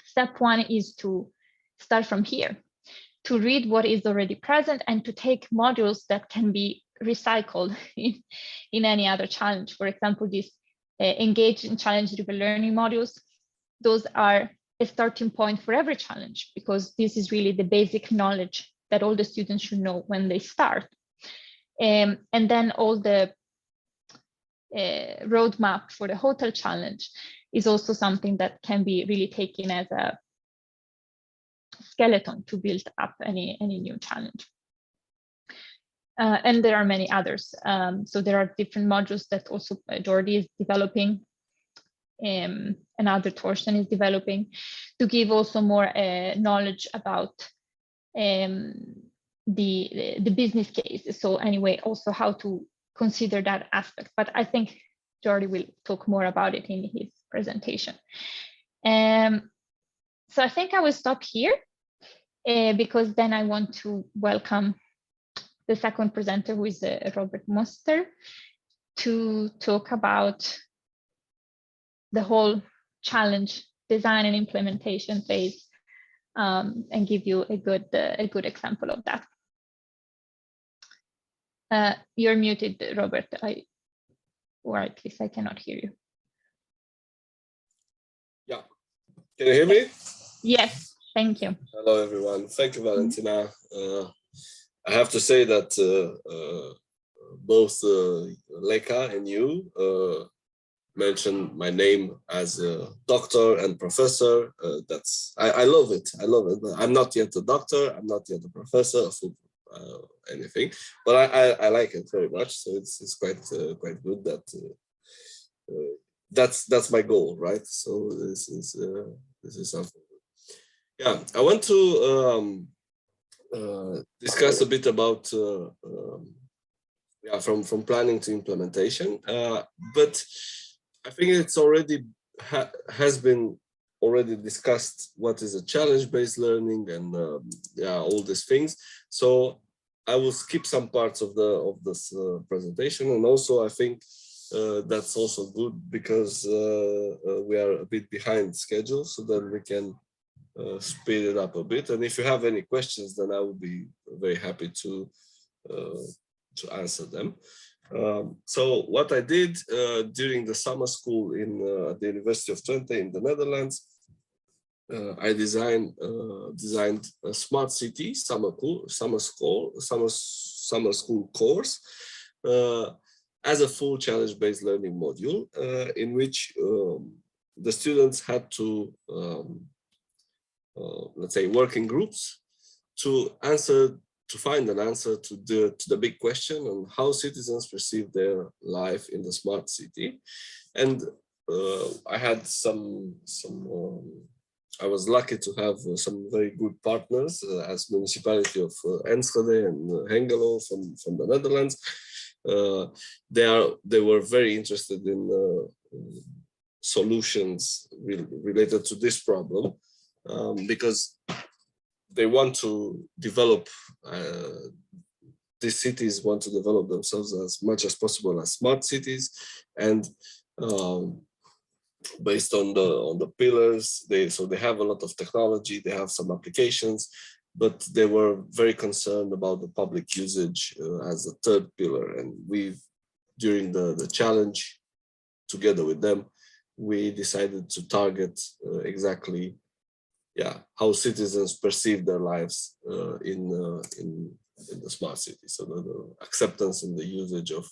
Step one is to start from here, to read what is already present and to take modules that can be recycled in any other challenge. For example, these Engage in Challenge-Driven Learning modules, those are a starting point for every challenge, because this is really the basic knowledge that all the students should know when they start. And then all the roadmap for the hotel challenge is also something that can be really taken as a skeleton to build up any new challenge. And there are many others. So there are different modules that also Jordi is developing, another Torsten is developing, to give also more knowledge about the business case. So anyway, also how to consider that aspect. But I think Jordi will talk more about it in his presentation. So I think I will stop here because then I want to welcome the second presenter, who is Robert Moster, to talk about the whole challenge design and implementation phase, and give you a good example of that. You're muted, Robert, or at least I cannot hear you. Yeah, can you hear me? Yes, thank you. Hello, everyone. Thank you, Valentina. I have to say that both Leka and you mentioned my name as a doctor and professor. I love it. I love it. I'm not yet a doctor. I'm not yet a professor of anything, but I like it very much. So it's quite good that that's my goal, right? So this is something. Yeah, I want to discuss a bit about from planning to implementation, but I think it's already has been already discussed what is a challenge-based learning and all these things. So I will skip some parts of this presentation, and also I think that's also good because we are a bit behind schedule, so then we can speed it up a bit. And if you have any questions, then I will be very happy to answer them. So what I did during the summer school in the University of Twente in the Netherlands, I designed a smart city summer school course as a full challenge-based learning module, in which the students had to let's say work in groups to find an answer to the big question on how citizens perceive their life in the smart city. And I had I was lucky to have some very good partners as municipality of Enschede and Hengelo from the Netherlands. They were very interested in solutions related to this problem, because they want to develop, these cities want to develop themselves as much as possible as smart cities, and based on the pillars, they have a lot of technology, they have some applications, but they were very concerned about the public usage as a third pillar. And during the challenge, together with them, we decided to target exactly how citizens perceive their lives in the smart city. So the acceptance and the usage of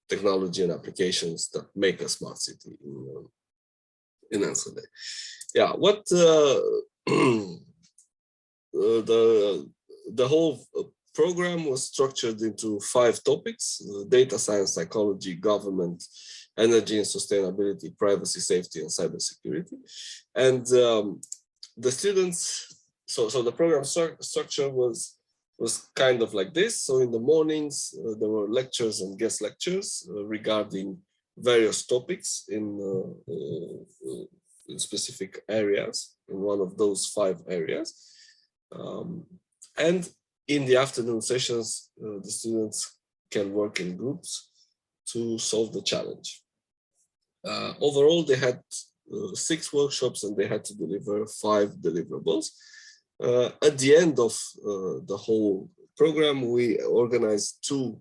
technology and applications that make a smart city in Enschede. Yeah, what the whole program was structured into 5 topics: data science, psychology, government, energy and sustainability, privacy, safety, and cybersecurity. And the students, so the program structure was kind of like this. So in the mornings, there were lectures and guest lectures regarding various topics in specific areas, in one of those 5 areas. And in the afternoon sessions, the students can work in groups to solve the challenge. Overall, they had 6 workshops and they had to deliver 5 deliverables. At the end of the whole program, we organized 2,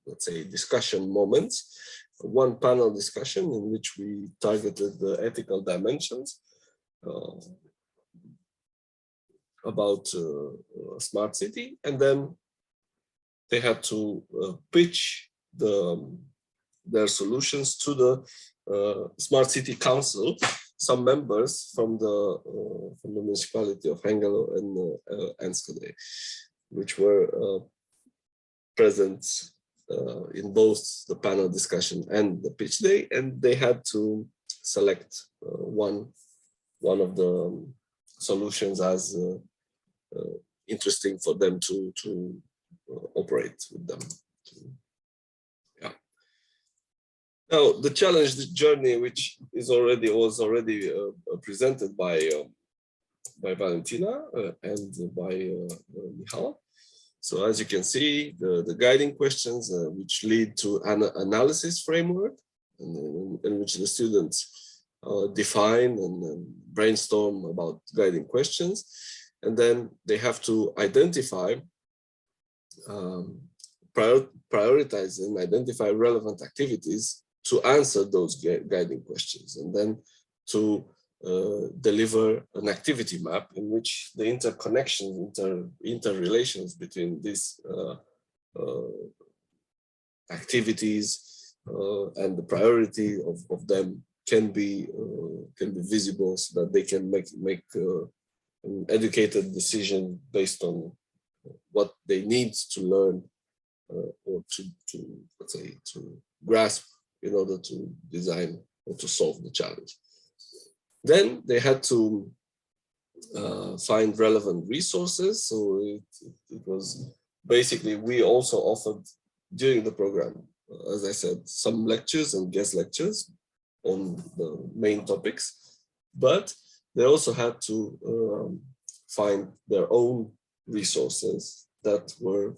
let's say, discussion moments. One panel discussion in which we targeted the ethical dimensions about smart city, and then they had to pitch their solutions to the smart city council. Some members from the municipality of Hengelo and Enschede, which were present in both the panel discussion and the pitch day, and they had to select one of the solutions as interesting for them to operate with them. Yeah. Now the challenge, the journey, which was already presented by Valentina and by Nihal. So as you can see, the guiding questions which lead to an analysis framework, in which the students define and brainstorm about guiding questions, and then they have to identify, prioritize and identify relevant activities to answer those guiding questions, and then to deliver an activity map in which the interconnections, interrelations between these activities and the priority of them can be visible, so that they can make an educated decision based on what they need to learn or to let's say to grasp in order to design or to solve the challenge. Then they had to find relevant resources. So it was basically, we also offered during the program, as I said, some lectures and guest lectures on the main topics, but they also had to find their own resources that were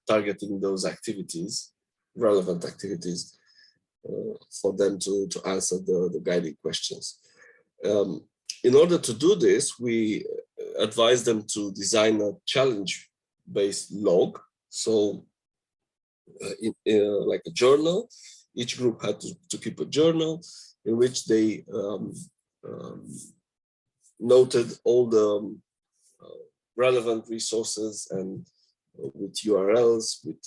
targeting those activities, relevant activities, for them to answer the guiding questions. In order to do this, we advised them to design a challenge-based log. So like a journal, each group had to keep a journal in which they noted all the relevant resources and with URLs, with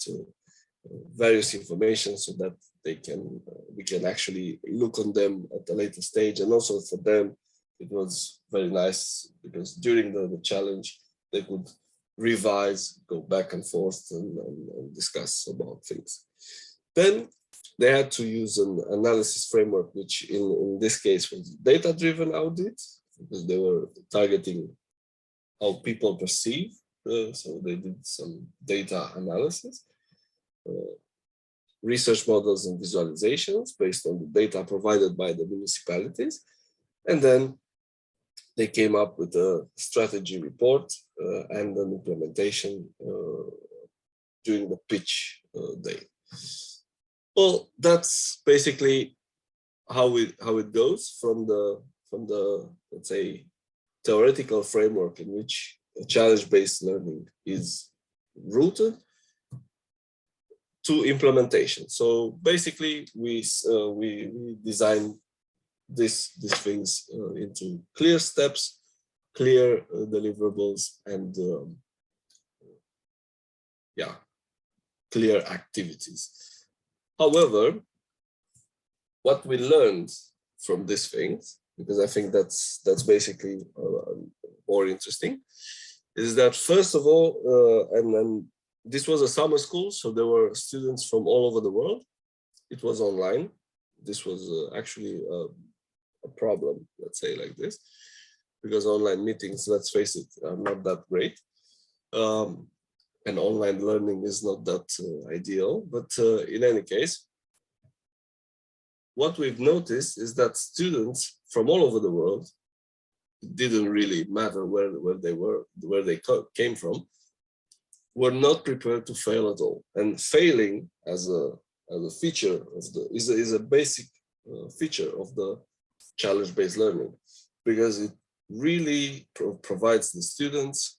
various information, so that we can actually look on them at a later stage. And also for them, it was very nice because during the challenge, they could revise, go back and forth and discuss about things. Then they had to use an analysis framework, which in this case was data-driven audit, because they were targeting how people perceive. So they did some data analysis. Research models and visualizations based on the data provided by the municipalities. And then they came up with a strategy report and an implementation during the pitch day. Well, that's basically how it goes from the let's say theoretical framework in which challenge-based learning is rooted to implementation. So basically, we design these things into clear steps, clear deliverables, and yeah, clear activities. However, what we learned from these things, because I think that's basically more interesting, is that first of all, and this was a summer school, so there were students from all over the world. It was online. This was actually a problem, let's say like this, because online meetings, let's face it, are not that great. And online learning is not that ideal, but in any case, what we've noticed is that students from all over the world, it didn't really matter where they were, where they came from, were not prepared to fail at all. And failing as a feature of is a basic feature of the challenge-based learning, because it really provides the students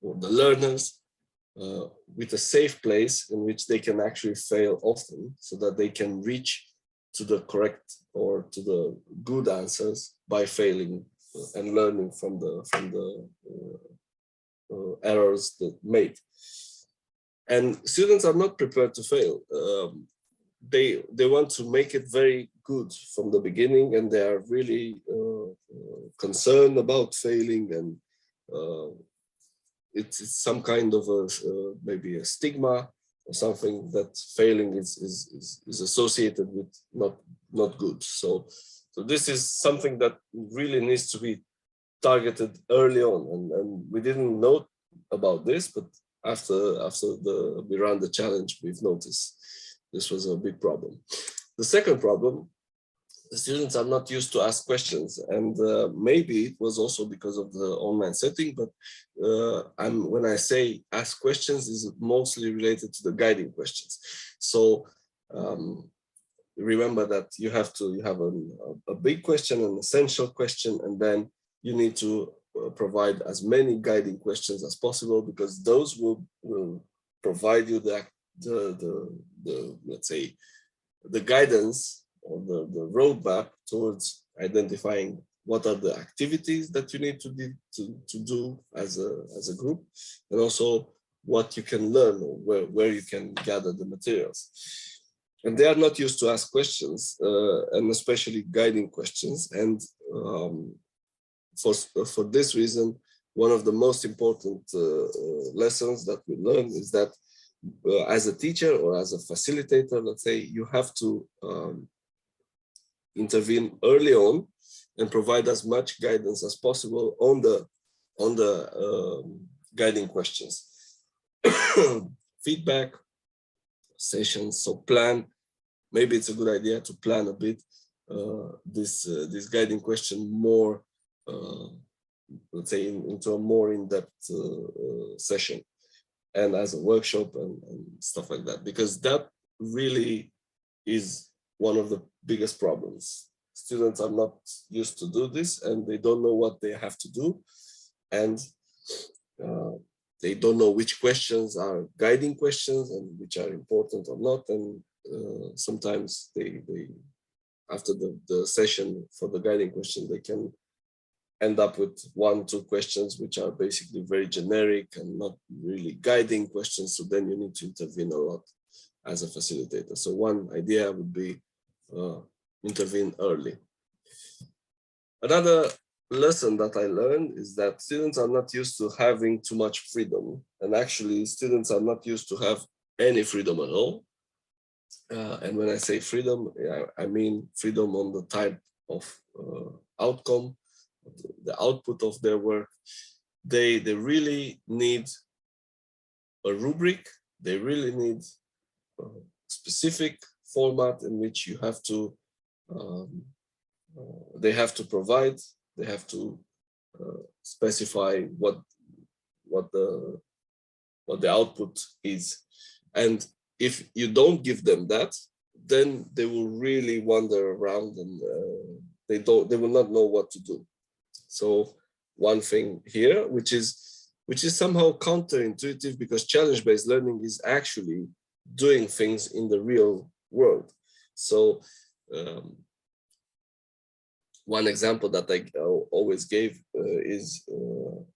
or the learners with a safe place in which they can actually fail often, so that they can reach to the correct or to the good answers by failing and learning from the errors that made. And students are not prepared to fail. They want to make it very good from the beginning, and they are really concerned about failing, and it's some kind of maybe a stigma or something that failing is associated with not good. So this is something that really needs to be targeted early on, and we didn't know about this, but after we ran the challenge, we've noticed this was a big problem. The second problem, the students are not used to ask questions, and maybe it was also because of the online setting, but when I say ask questions, is mostly related to the guiding questions. So remember that you have a big question, an essential question, and then you need to provide as many guiding questions as possible, because those will provide you the let's say the guidance or the roadmap towards identifying what are the activities that you need to do as a group, and also what you can learn, or where you can gather the materials. And they are not used to ask questions, and especially guiding questions. And for this reason, one of the most important lessons that we learn is that as a teacher or as a facilitator, let's say, you have to intervene early on and provide as much guidance as possible on the guiding questions. Feedback sessions, so plan. Maybe it's a good idea to plan a bit this guiding question more, let's say, into a more in-depth session, and as a workshop and stuff like that, because that really is one of the biggest problems. Students are not used to do this, and they don't know what they have to do, and they don't know which questions are guiding questions and which are important or not. And sometimes they after the session for the guiding question, they can end up with 1-2 questions which are basically very generic and not really guiding questions. So then you need to intervene a lot as a facilitator. So one idea would be intervene early. Another lesson that I learned is that students are not used to having too much freedom, and actually students are not used to have any freedom at all. And when I say freedom, I mean freedom on the type of outcome, the output of their work. They really need a rubric. They really need a specific format in which you have to they have to provide. They have to specify what the output is. And if you don't give them that, then they will really wander around, and they will not know what to do. So one thing here, which is somehow counterintuitive, because challenge-based learning is actually doing things in the real world. So one example that I always gave is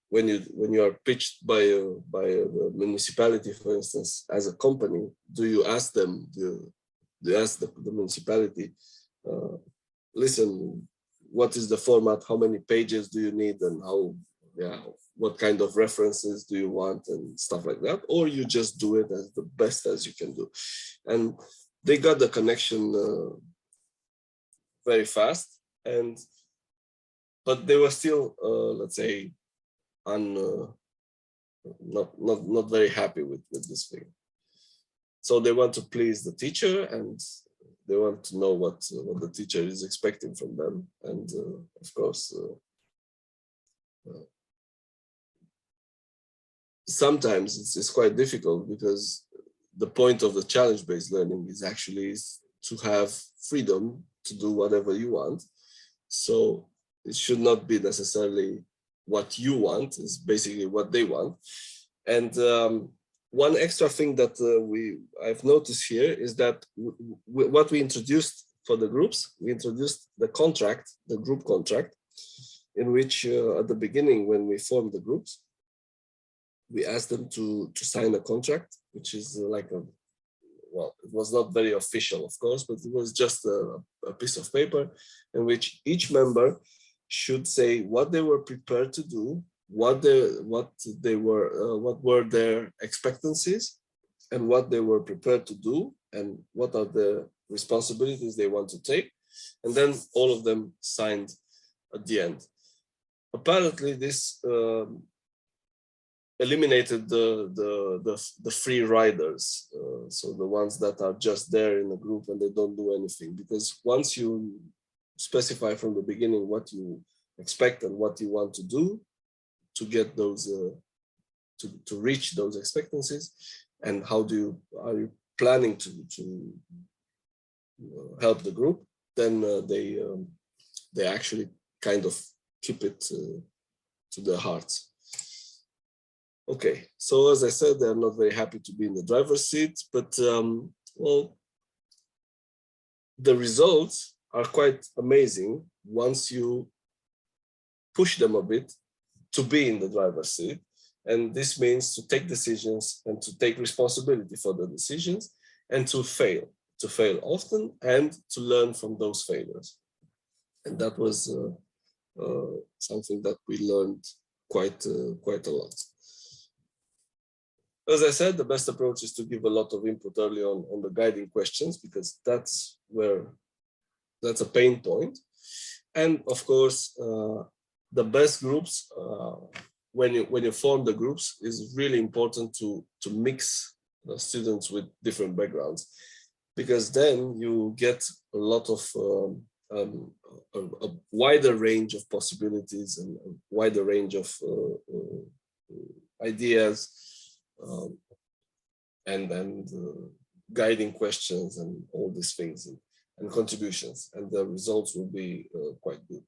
when you are pitched by a municipality, for instance, as a company, do you ask them? Do you ask the municipality, listen, what is the format? How many pages do you need, and what kind of references do you want, and stuff like that? Or you just do it as the best as you can do? And they got the connection very fast, but they were still, let's say, not very happy with this thing. So they want to please the teacher, and they want to know what the teacher is expecting from them. And of course, sometimes it's quite difficult, because the point of the challenge-based learning is actually to have freedom to do whatever you want. So it should not be necessarily what you want, it's basically what they want. And one extra thing that I've noticed here is that what we introduced for the groups, we introduced the contract, the group contract, in which at the beginning, when we formed the groups, we asked them to sign a contract, which is like a, well, it was not very official, of course, but it was just a piece of paper in which each member should say what they were prepared to do, what were their expectancies, and what they were prepared to do, and what are the responsibilities they want to take. And then all of them signed at the end. Apparently, this eliminated the free riders, so the ones that are just there in a group and they don't do anything. Because once you specify from the beginning what you expect and what you want to do to get those, to reach those expectancies, and how are you planning to help the group, then they actually kind of keep it to their hearts. Okay, so as I said, they're not very happy to be in the driver's seat, but well, the results are quite amazing once you push them a bit to be in the driver's seat. And this means to take decisions and to take responsibility for the decisions and to fail often and to learn from those failures. And that was something that we learned quite a lot. As I said, the best approach is to give a lot of input early on the guiding questions, because that's a pain point. And of course, the best groups, when you form the groups, is really important to mix the students with different backgrounds, because then you get a lot of a wider range of possibilities and a wider range of ideas. And guiding questions and all these things and contributions, and the results will be quite good.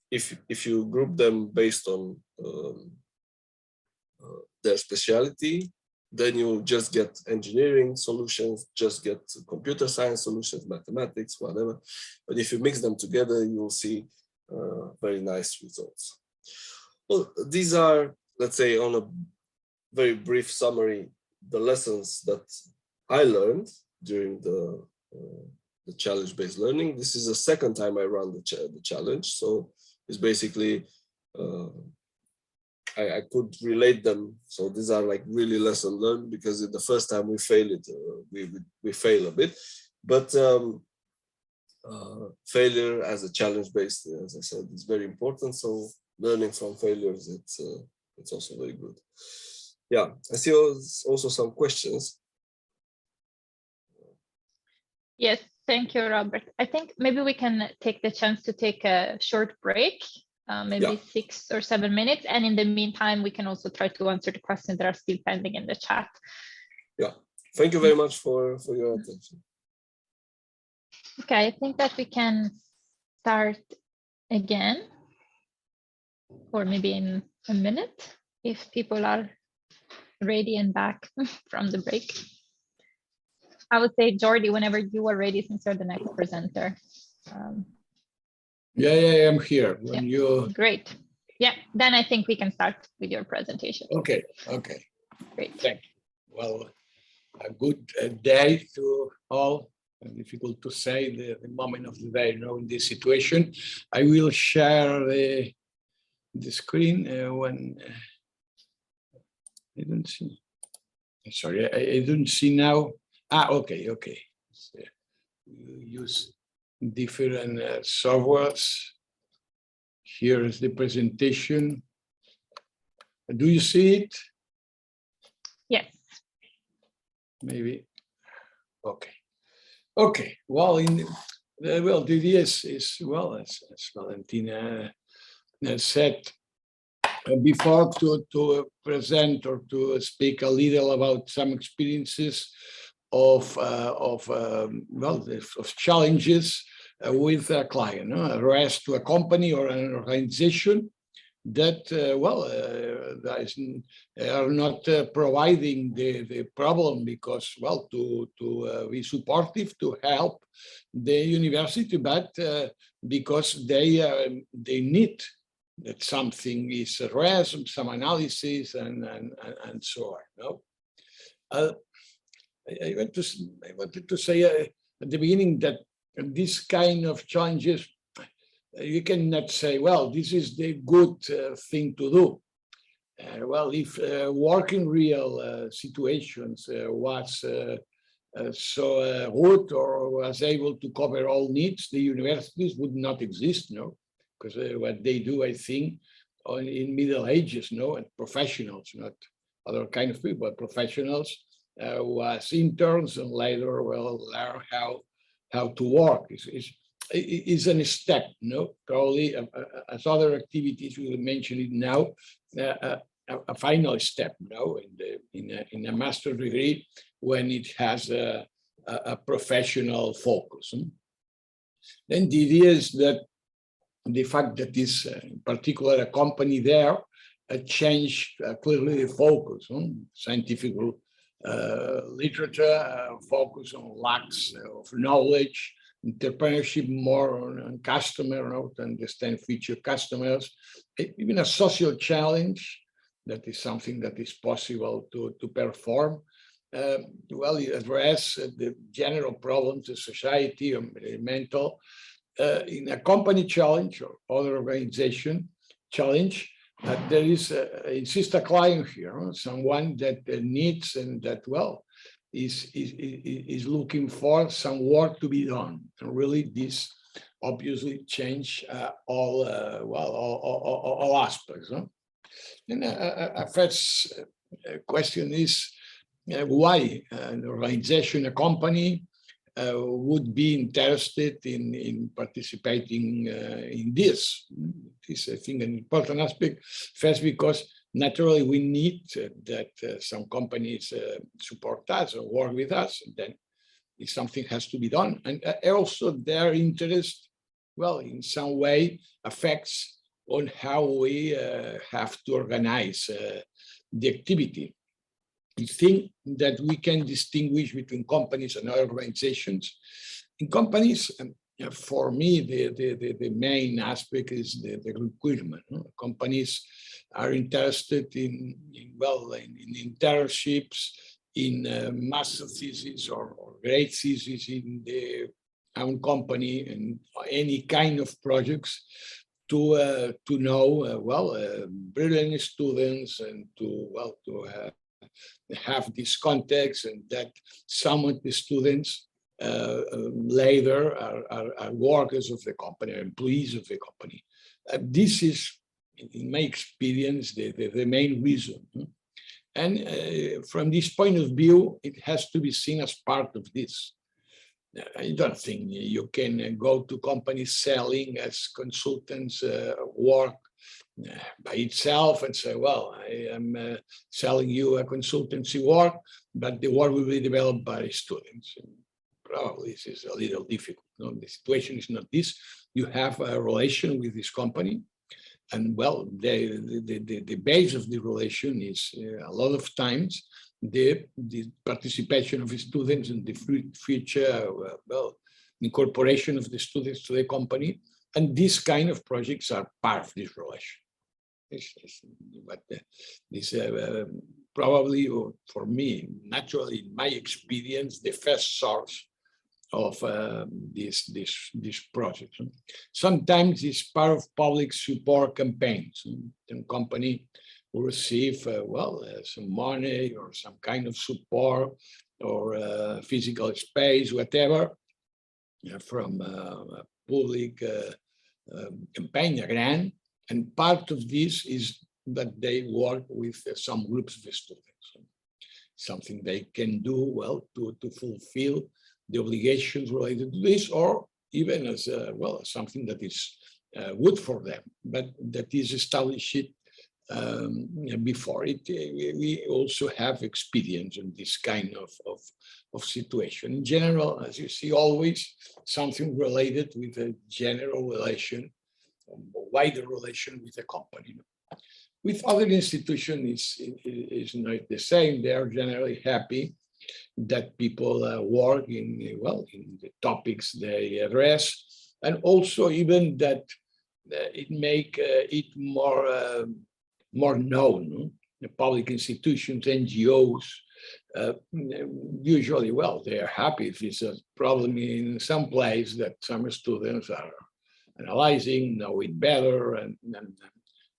If you group them based on their specialty, then you just get engineering solutions, just get computer science solutions, mathematics, whatever. But if you mix them together, you will see very nice results. Well, these are, let's say, on a very brief summary, the lessons that I learned during the challenge-based learning. This is the second time I run the challenge, so it's basically I could relate them. So these are like really lesson learned, because the first time we fail it, we fail a bit, but failure as a challenge-based, as I said, is very important. So learning from failures, it's also very good. Yeah, I see also some questions. Yes, thank you, Robert. I think maybe we can take the chance to take a short break, maybe 6 or 7 minutes. And in the meantime, we can also try to answer the questions that are still pending in the chat. Yeah, thank you very much for your attention. Okay, I think that we can start again, or maybe in a minute, if people are ready and back from the break. I would say, Jordi, whenever you are ready, since you're the next presenter. Yeah, I'm here. When you... Great. Yeah, then I think we can start with your presentation. Okay. Great. Thank you. Well, a good day to all. Difficult to say the moment of the day, in this situation. I will share the screen when I don't see. Sorry, I don't see now. Okay. So, use different softwares. Here is the presentation. Do you see it? Yes. Maybe. Okay. Well, the idea is well, as Valentina said before, to present or to speak a little about some experiences of challenges with a client, a REST to a company or an organization that are not providing the problem, because to be supportive, to help the university, but because they need that something is addressed, some analysis, and so on. No? I wanted to say at the beginning that this kind of challenges, you cannot say, well, this is the good thing to do. Well, if working real situations was so good or was able to cover all needs, the universities would not exist, no? Because what they do, I think, in Middle Ages, no, and professionals, not other kind of people, but professionals, was interns and later will learn how to work. Is a step, no? Probably as other activities we will mention it now, a final step, no, in a master's degree when it has a professional focus. Then the idea is that the fact that this, in particular, a company there, changed clearly the focus on scientific literature, focus on lacks of knowledge, entrepreneurship more on customer, to understand future customers, even a social challenge that is something that is possible to perform. Well, you address the general problems of society or mental in a company challenge or other organization challenge. There is, insist a client here, someone that needs and that, well, is looking for some work to be done. And really this obviously change all aspects. Huh? And a first question is why an organization, a company would be interested in participating in this. This, I think, an important aspect. First, because naturally we need that some companies support us or work with us, and then if something has to be done. And also their interest, well, in some way affects on how we have to organize the activity. I think that we can distinguish between companies and other organizations. In companies, for me, the main aspect is the recruitment. Companies are interested in internships, in master thesis or great thesis in their own company, and any kind of projects to know brilliant students and to have this context, and that some of the students later are workers of the company, are employees of the company. This is, in my experience, the main reason. And from this point of view, it has to be seen as part of this. I don't think you can go to companies selling as consultants work by itself and say, well, I am selling you a consultancy work, but the work will be developed by students. And probably this is a little difficult. No? The situation is not this. You have a relation with this company, and well, the base of the relation is a lot of times the participation of the students and the future incorporation of the students to the company, and these kind of projects are part of this relation. This probably, for me, naturally, in my experience, the first source of this project. Sometimes it's part of public support campaigns. The company will receive some money or some kind of support or physical space, whatever, from a public campaign, a grant. And part of this is that they work with some groups of students. Something they can do to fulfill the obligations related to this, or even as something that is good for them, but that is established before it. We also have experience in this kind of situation. In general, as you see, always something related with a general relation, a wider relation with the company. With other institutions, is not the same. They are generally happy that people work in the topics they address, and also even that it make it more known. The public institutions, NGOs, usually, well, they are happy if it's a problem in some place that some students are analyzing, know it better, and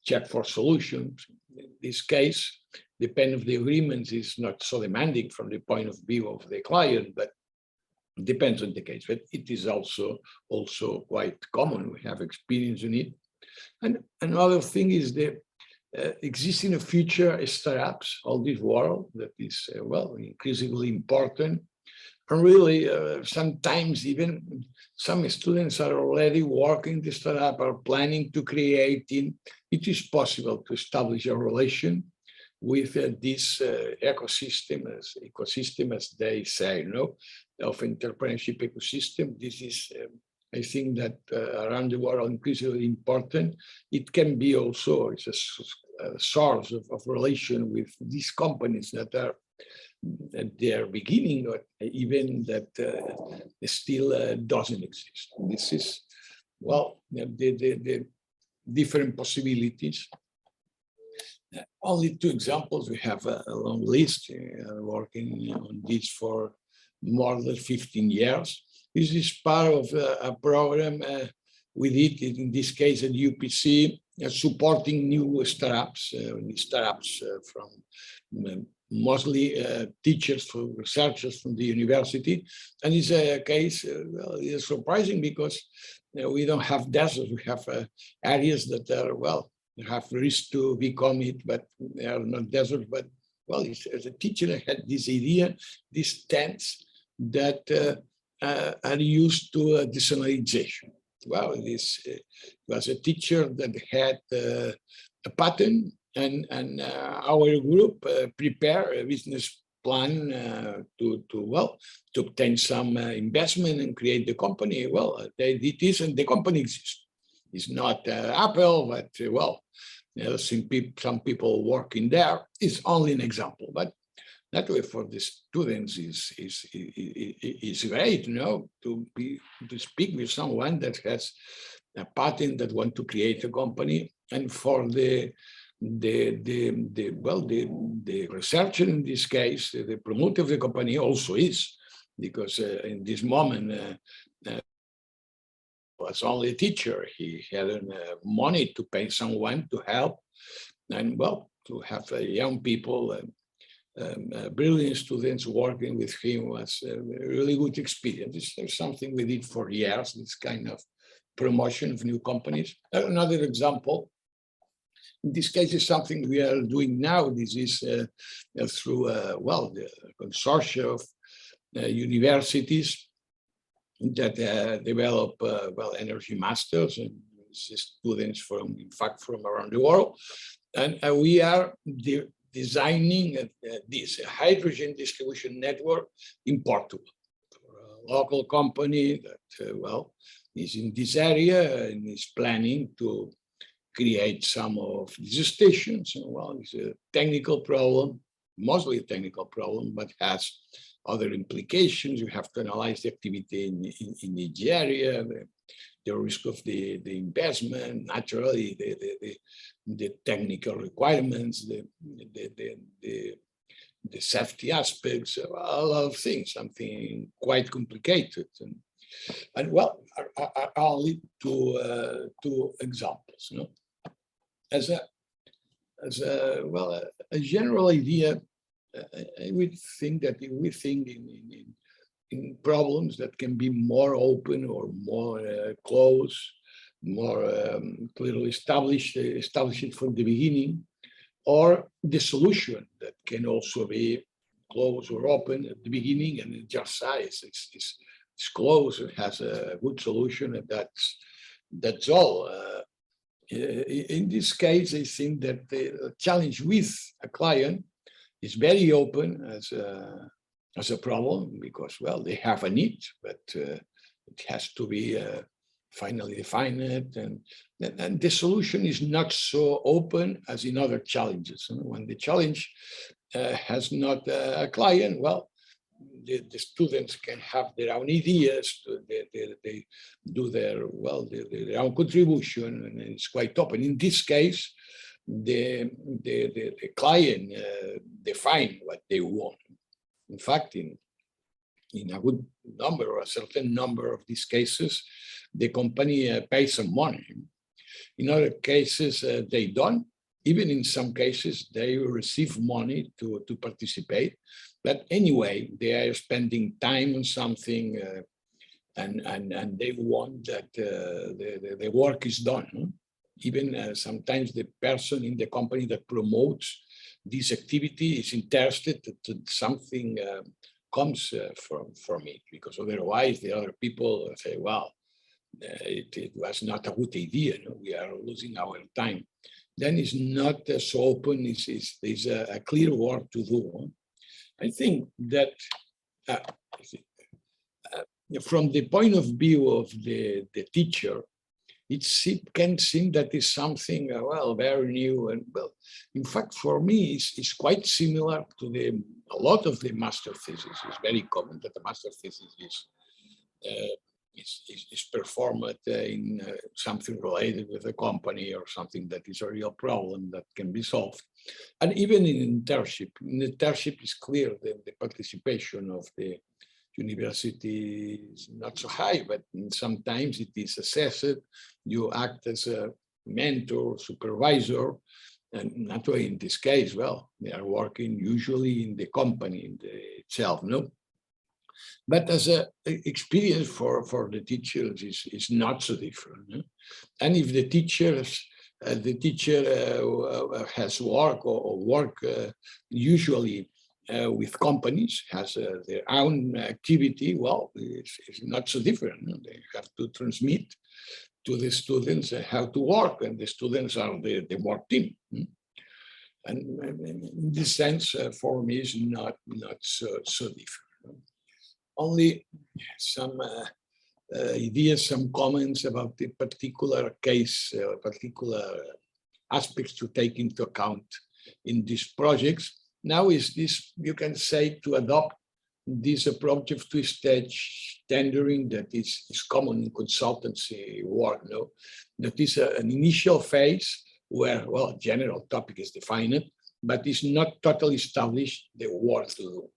check for solutions. In this case, the pen of the agreement is not so demanding from the point of view of the client, but it depends on the case. But it is also quite common. We have experience in it. And another thing is the existing future startups, all this world that is, well, increasingly important. And really, sometimes even some students are already working the startup, are planning to create it. It is possible to establish a relation with this ecosystem, as they say, of entrepreneurship ecosystem. This is, I think, that around the world increasingly important. It can be also it's a source of relation with these companies that are at their beginning, or even that still doesn't exist. This is, well, the different possibilities. Only two examples. We have a long list. Working on this for more than 15 years. This is part of a program we did, in this case at UPC, supporting new startups, from mostly teachers, researchers from the university. And it's a case, well, it's surprising because we don't have deserts. We have areas that are, well, have risk to become it, but they are not deserts. But, well, as a teacher, I had this idea, these tents that are used to desalinization. Well, this was a teacher that had a patent, and our group prepared a business plan to obtain some investment and create the company. Well, they did this, and the company exists. It's not Apple, but well, some people working there. It's only an example, but that way for the students is great, to speak with someone that has a patent, that want to create a company, and for the researcher in this case, the promoter of the company also is, because in this moment was only a teacher. He had money to pay someone to help, and well, to have young people. Brilliant students working with him was a really good experience. It's something we did for years, this kind of promotion of new companies. Another example, in this case, is something we are doing now. This is through, the consortium of universities that develop, energy masters and students from around the world. And we are designing this hydrogen distribution network in Portugal for a local company that, is in this area and is planning to create some of these stations. Well, it's a technical problem, mostly a technical problem, but has other implications. You have to analyze the activity in each area, the risk of the investment, naturally, the technical requirements, the safety aspects, a lot of things, something quite complicated. And well, only two examples. As a general idea, I would think that if we think in problems that can be more open or more close, more clearly established it from the beginning, or the solution that can also be close or open at the beginning, and it just size it's close, it has a good solution, and that's all. In this case, I think that the challenge with a client is very open as a problem, because, well, they have a need, but it has to be finally defined, and the solution is not so open as in other challenges. When the challenge has not a client, well, the students can have their own ideas, they do their own contribution, and it's quite open. In this case, the client define what they want. In fact, in a good number or a certain number of these cases, the company pays some money. In other cases, they don't. Even in some cases, they receive money to participate. But anyway, they are spending time on something and they want that the work is done. Even sometimes the person in the company that promotes this activity is interested that something comes from it, because otherwise the other people say, well, it was not a good idea, we are losing our time. Then it's not so open, there's a clear work to do. I think that from the point of view of the teacher, it can seem that is something, well, very new. And well, in fact, for me, it's quite similar to a lot of the master thesis. It's very common that the master thesis is performed in something related with a company or something that is a real problem that can be solved. And even in internship is clear that the participation of the university is not so high, but sometimes it is assessed. You act as a mentor, supervisor, and naturally in this case, well, they are working usually in the company itself, no? But as an experience for the teachers is not so different. No? And if the teacher has work or work usually with companies, has their own activity, well, it's not so different. No? They have to transmit to the students how to work, and the students are the work team. And in this sense, for me, it's not so different. Only some ideas, some comments about the particular case, particular aspects to take into account in these projects. Now is this, you can say, to adopt this approach of two-stage tendering that is common in consultancy work, no? That is an initial phase where, well, general topic is defined, but it's not totally established the work to do.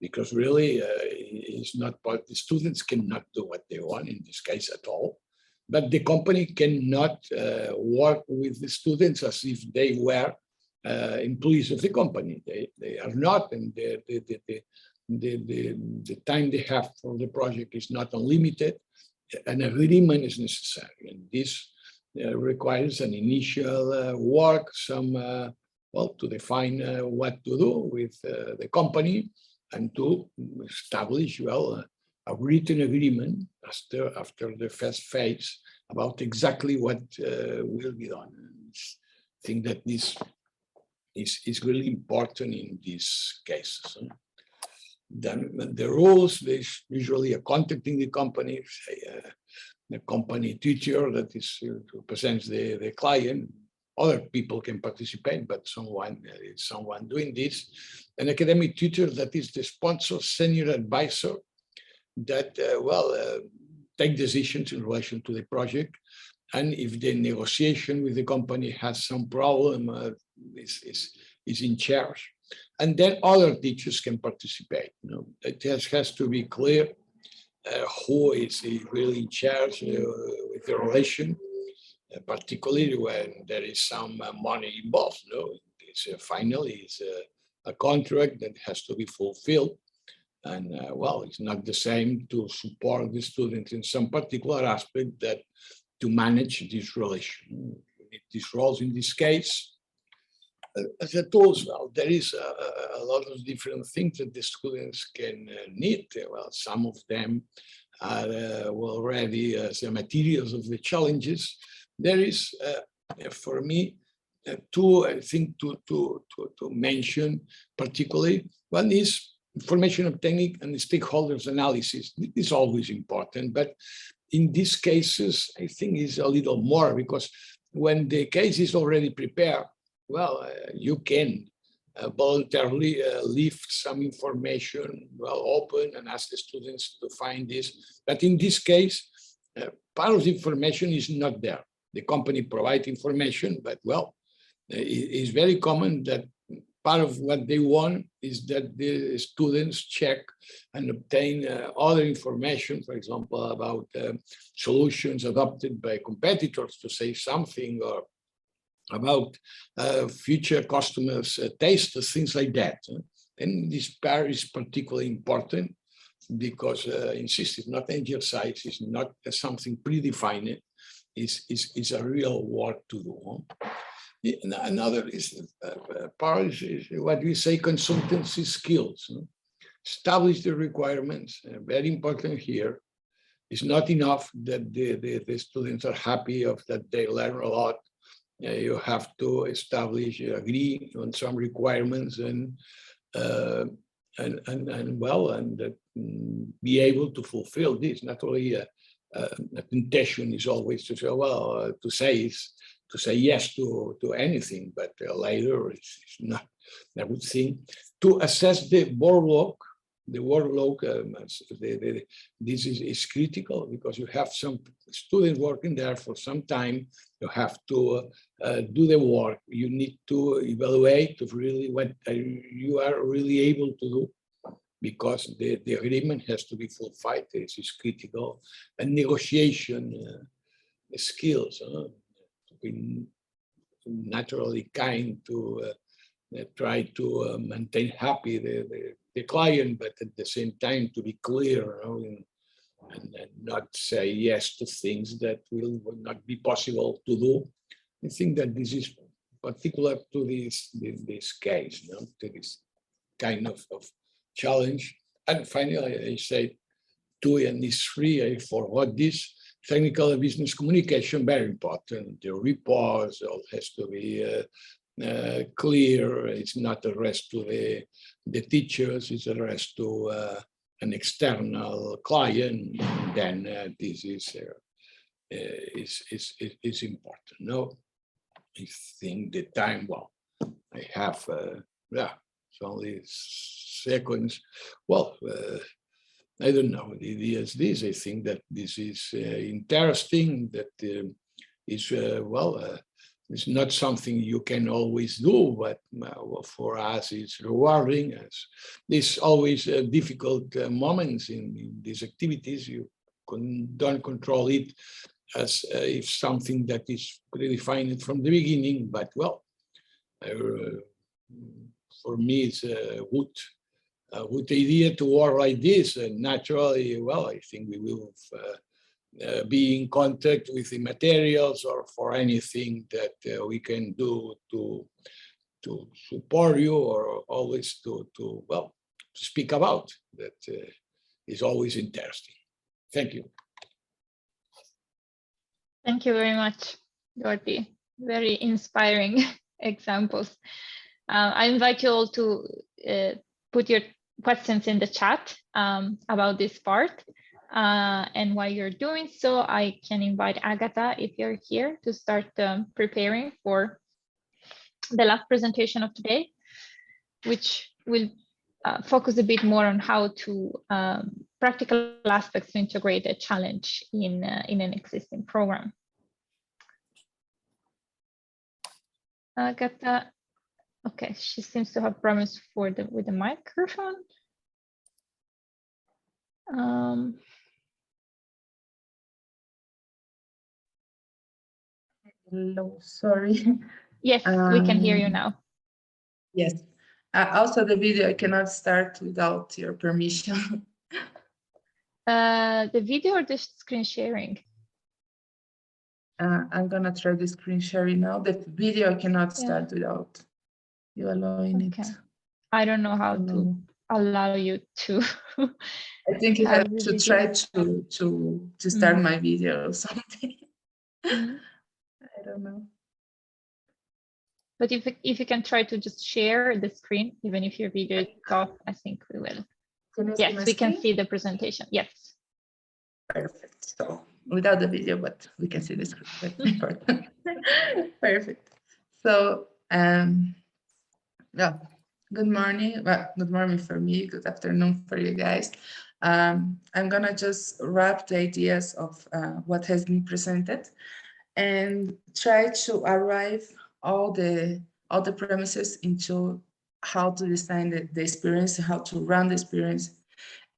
Because really, it's not part, the students cannot do what they want in this case at all. But the company cannot work with the students as if they were employees of the company. They are not, and the time they have for the project is not unlimited. An agreement is necessary, and this requires an initial work, some well, to define what to do with the company, and to establish, well, a written agreement after the first phase about exactly what will be done. I think that this is really important in these cases. Then the rules, there's usually a contacting the company, say the company teacher that is represents the client. Other people can participate, but someone doing this. An academic tutor that is the sponsor, senior advisor that, take decisions in relation to the project. And if the negotiation with the company has some problem, is in charge. And then other teachers can participate. You know, it has to be clear who is really in charge with the relation. Particularly when there is some money involved. No, it's finally it's a contract that has to be fulfilled, and well, it's not the same to support the students in some particular aspect that to manage this relation. These roles in this case, as I told you, well, there is a lot of different things that the students can need. Well, some of them are already the materials of the challenges. There is, for me, two, I think, to mention particularly. One is information obtaining and stakeholders analysis. It is always important, but in these cases, I think it's a little more, because when the case is already prepared, well, you can voluntarily leave some information well open and ask the students to find this. But in this case, part of the information is not there. The company provides information, but well, it's very common that part of what they want is that the students check and obtain other information, for example, about solutions adopted by competitors to say something, or about future customers' tastes, things like that. And this part is particularly important because, insist, it's not an exercise, it's not something predefined, it's a real work to do. Another is part is what we say consultancy skills. Establish the requirements, very important here. It's not enough that the students are happy of that they learn a lot. You have to establish, agree on some requirements and be able to fulfill this. Not only a temptation is always to say, well, to say yes to anything, but later it's not a good thing. To assess the workload, this is critical because you have some students working there for some time. You have to do the work. You need to evaluate of really what you are really able to do, because the agreement has to be fulfilled. This is critical. And negotiation skills, to be naturally kind, to try to maintain happy the client, but at the same time to be clear, and not say yes to things that will not be possible to do. I think that this is particular to this case, to this kind of challenge. And finally, I said 2 and 3, I forgot this. Technical and business communication, very important. The reports all has to be clear. It's not addressed to the teachers, it's addressed to an external client. Then this is important. No, I think the time, well, I have, it's only seconds. Well, I don't know, the idea is this. I think that this is interesting, that is, it's not something you can always do, but for us it's rewarding. There's always difficult moments in these activities. You don't control it as if something that is predefined from the beginning, but well, for me it's a good idea to work like this. And naturally, well, I think we will be in contact with the materials or for anything that we can do to support you, or always to speak about. That is always interesting. Thank you. Thank you very much, Jordi. Very inspiring examples. I invite you all to put your questions in the chat about this part. And while you're doing so, I can invite Agatha, if you're here, to start preparing for the last presentation of today, which will focus a bit more on how to practical aspects to integrate a challenge in an existing program. Agatha, okay, she seems to have problems with the microphone. Hello, sorry. Yes, we can hear you now. Yes. Also, the video I cannot start without your permission. The video or the screen sharing? I'm gonna try the screen sharing now. The video I cannot start without you allowing it. I don't know how to allow you to. I think you have to try to start my video or something. I don't know. But if you can try to just share the screen, even if your video is off, I think we will. Yes, we can see the presentation. Yes. Perfect. So without the video, but we can see the screen. That's important. Perfect. So yeah, Good morning. Well, good morning for me. Good afternoon for you guys. I'm gonna just wrap the ideas of what has been presented and try to arrive all the premises into how to design the experience, how to run the experience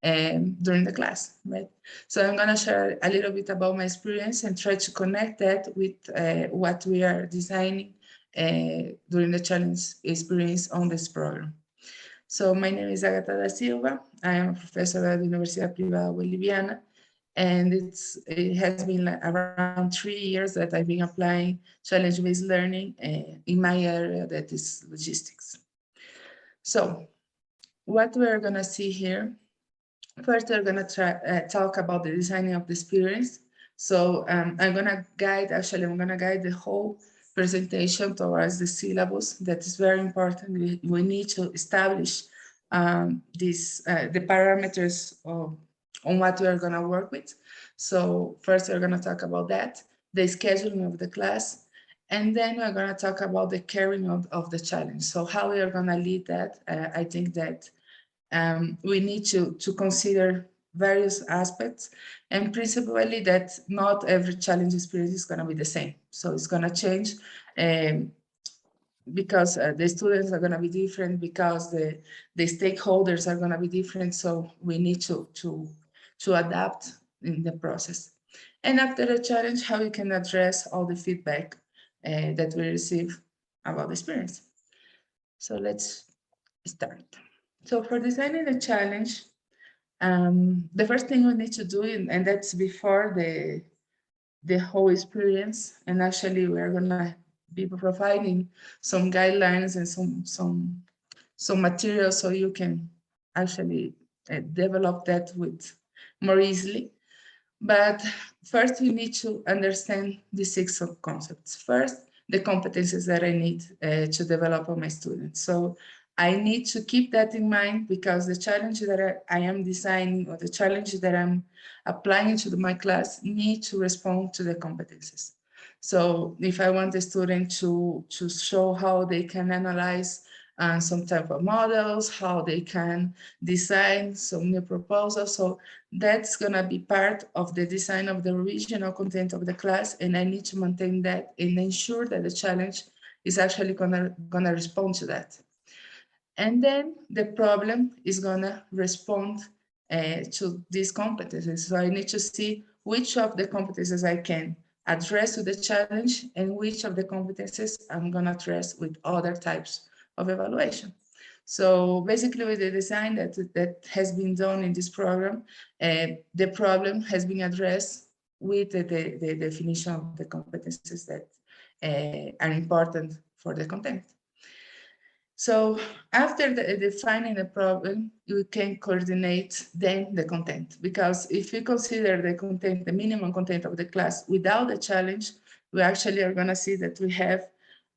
during the class, right? So I'm gonna share a little bit about my experience and try to connect that with what we are designing during the challenge experience on this program. So my name is Agatha da Silva. I am a professor at the Universidad Privada Boliviana, and it has been like around 3 years that I've been applying challenge-based learning in my area, that is logistics. So what we're gonna see here, first we're gonna talk about the designing of the experience. So I'm gonna guide the whole presentation towards the syllabus. That is very important. We need to establish the parameters on what we are gonna work with. So first we're gonna talk about that, the scheduling of the class, and then we're gonna talk about the carrying of the challenge. So how we are gonna lead that, I think that we need to consider various aspects, and principally that not every challenge experience is gonna be the same. So it's gonna change because the students are gonna be different, because the stakeholders are gonna be different. So we need to adapt in the process. And after the challenge, how we can address all the feedback that we receive about the experience. So let's start. So for designing the challenge, the first thing we need to do, and that's before the whole experience, and actually we're gonna be providing some guidelines and some materials so you can actually develop that with more easily. But first we need to understand the 6 concepts. First, the competencies that I need to develop on my students. So I need to keep that in mind, because the challenge that I am designing, or the challenge that I'm applying to my class, need to respond to the competencies. So if I want the student to show how they can analyze some type of models, how they can design some new proposals, so that's gonna be part of the design of the original content of the class, and I need to maintain that and ensure that the challenge is actually gonna respond to that. And then the problem is gonna respond to these competencies. So I need to see which of the competencies I can address with the challenge, and which of the competencies I'm gonna address with other types of evaluation. So basically with the design that has been done in this program, the problem has been addressed with the definition of the competencies that are important for the content. So after defining the problem, you can coordinate then the content, because if you consider the content, the minimum content of the class without the challenge, we actually are gonna see that we have,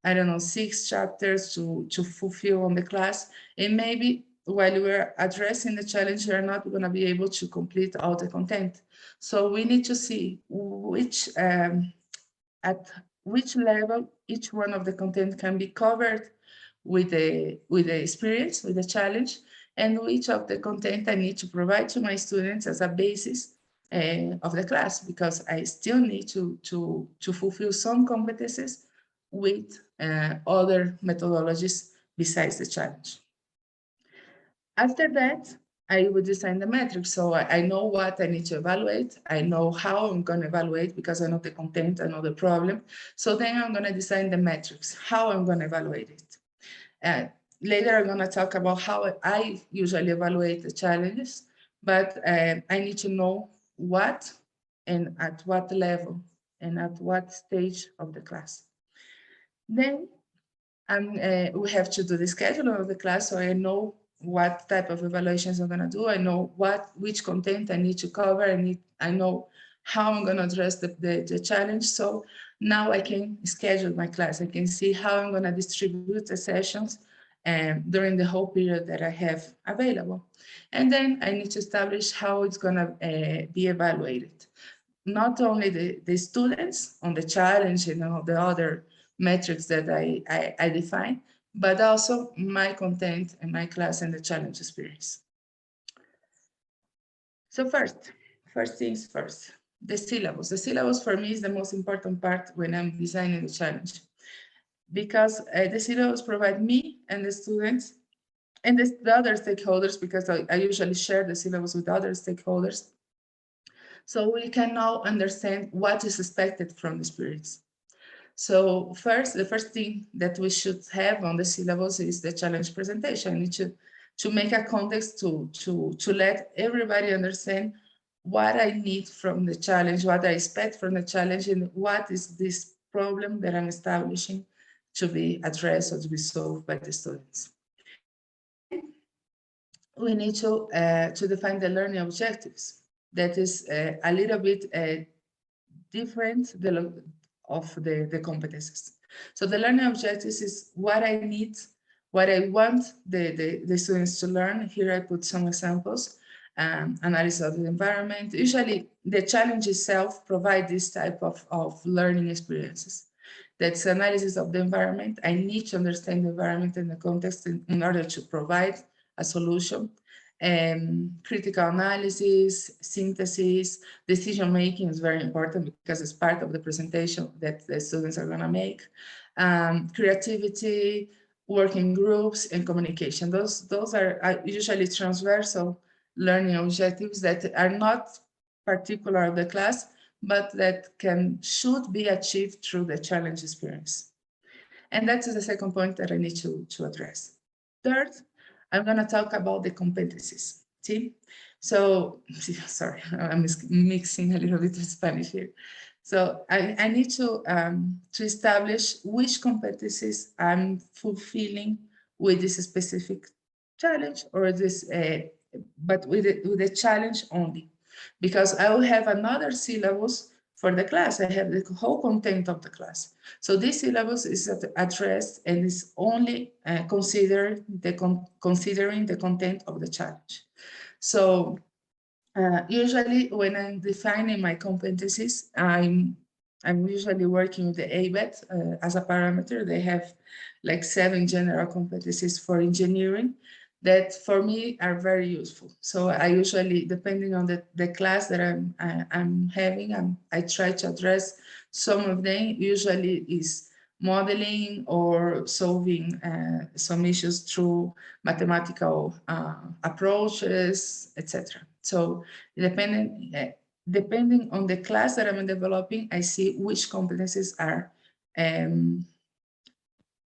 I don't know, 6 chapters to fulfill on the class. And maybe while we're addressing the challenge, we're not gonna be able to complete all the content. So we need to see which, at which level each one of the content can be covered with the experience, with the challenge, and which of the content I need to provide to my students as a basis of the class, because I still need to fulfill some competencies with other methodologies besides the challenge. After that, I would design the metrics. So I know what I need to evaluate. I know how I'm going to evaluate, because I know the content, I know the problem. So then I'm going to design the metrics, how I'm going to evaluate it. Later, I'm going to talk about how I usually evaluate the challenges, but I need to know what and at what level and at what stage of the class. Then we have to do the schedule of the class, so I know what type of evaluations I'm going to do. I know which content I need to cover. I know how I'm going to address the challenge. So now I can schedule my class. I can see how I'm going to distribute the sessions during the whole period that I have available. And then I need to establish how it's going to be evaluated. Not only the students on the challenge and all the other metrics that I define, but also my content and my class and the challenge experience. So first things first, the syllabus. The syllabus for me is the most important part when I'm designing the challenge, because the syllabus provides me and the students and the other stakeholders, because I usually share the syllabus with other stakeholders, so we can now understand what is expected from the experience. So the first thing that we should have on the syllabus is the challenge presentation. We need to make a context to let everybody understand what I need from the challenge, what I expect from the challenge, and what is this problem that I'm establishing to be addressed or to be solved by the students. Then we need to define the learning objectives. That is a little bit different of the competencies. So the learning objectives is what I need, what I want the students to learn. Here I put some examples. Analysis of the environment. Usually the challenge itself provides this type of learning experiences. That's analysis of the environment. I need to understand the environment and the context in order to provide a solution. Critical analysis, synthesis, decision-making is very important because it's part of the presentation that the students are gonna make. Creativity, working groups, and communication. Those are usually transversal learning objectives that are not particular of the class, but that should be achieved through the challenge experience. And that's the second point that I need to address. Third, I'm going to talk about the competencies. See? So, sorry, I'm mixing a little bit of Spanish here. So I need to establish which competencies I'm fulfilling with this specific challenge, or this, but with the challenge only, because I will have another syllabus for the class. I have the whole content of the class. So this syllabus is addressed and is only considering the content of the challenge. So usually when I'm defining my competencies, I'm usually working with the ABET as a parameter. They have like 7 general competencies for engineering that for me are very useful. So I usually, depending on the class that I'm having, I try to address some of them. Usually is modeling or solving some issues through mathematical approaches, etc. So depending on the class that I'm developing, I see which competencies are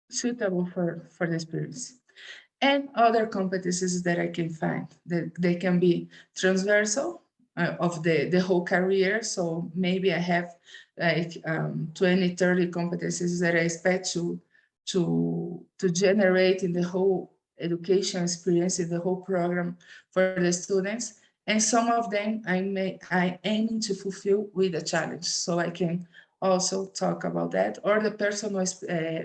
suitable for the experience. And other competencies that I can find, that they can be transversal of the whole career. So maybe I have like 20, 30 competencies that I expect to generate in the whole education experience, in the whole program for the students. And some of them I aim to fulfill with a challenge. So I can also talk about that, or the personal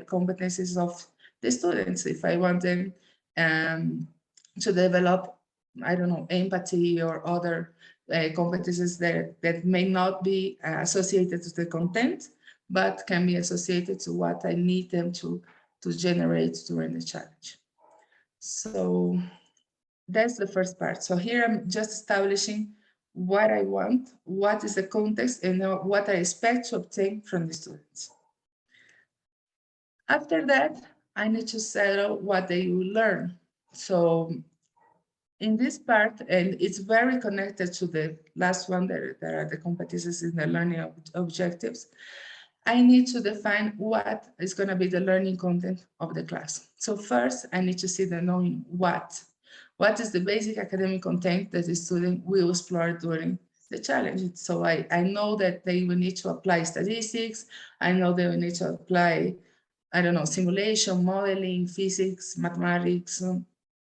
competencies of the students. If I want them to develop, I don't know, empathy or other competencies that may not be associated to the content, but can be associated to what I need them to generate during the challenge. So that's the first part. So here I'm just establishing what I want, what is the context, and what I expect to obtain from the students. After that, I need to settle what they will learn. So in this part, and it's very connected to the last one, there are the competencies in the learning objectives, I need to define what is going to be the learning content of the class. So first, I need to see the knowing what. What is the basic academic content that the student will explore during the challenge? So I know that they will need to apply statistics. I know they will need to apply, I don't know, simulation, modeling, physics, mathematics,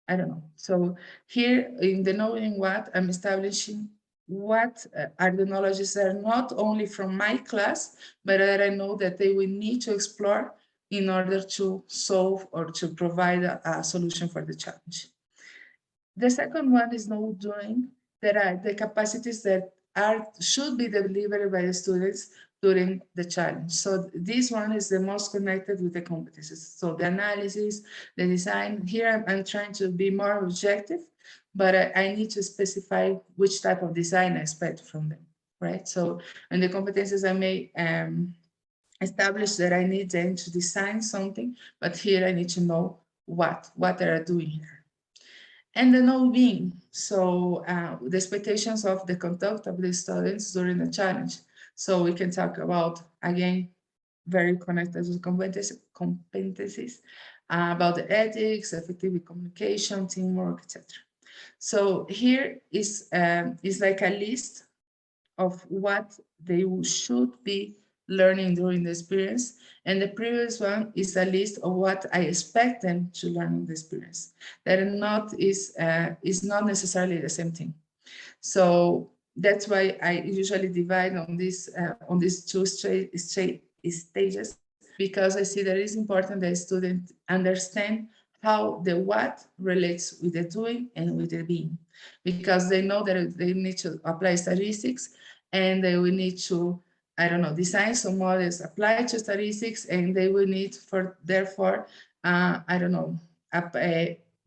I don't know. So here in the knowing what, I'm establishing what are the knowledges that are not only from my class, but that I know that they will need to explore in order to solve or to provide a solution for the challenge. The second one is know doing. There are the capacities that should be delivered by the students during the challenge. So this one is the most connected with the competencies. So the analysis, the design, here I'm trying to be more objective, but I need to specify which type of design I expect from them, right? So in the competencies I may establish that I need them to design something, but here I need to know what they are doing here. And the know-being, so the expectations of the conduct of the students during the challenge. So we can talk about, again, very connected to competencies, about the ethics, effective communication, teamwork, etc. So here is like a list of what they should be learning during the experience. And the previous one is a list of what I expect them to learn in the experience. That is not necessarily the same thing. So that's why I usually divide on these two stages, because I see that it's important that students understand how the what relates with the doing and with the being, because they know that they need to apply statistics and they will need to, I don't know, design some models applied to statistics, and they will need therefore, I don't know,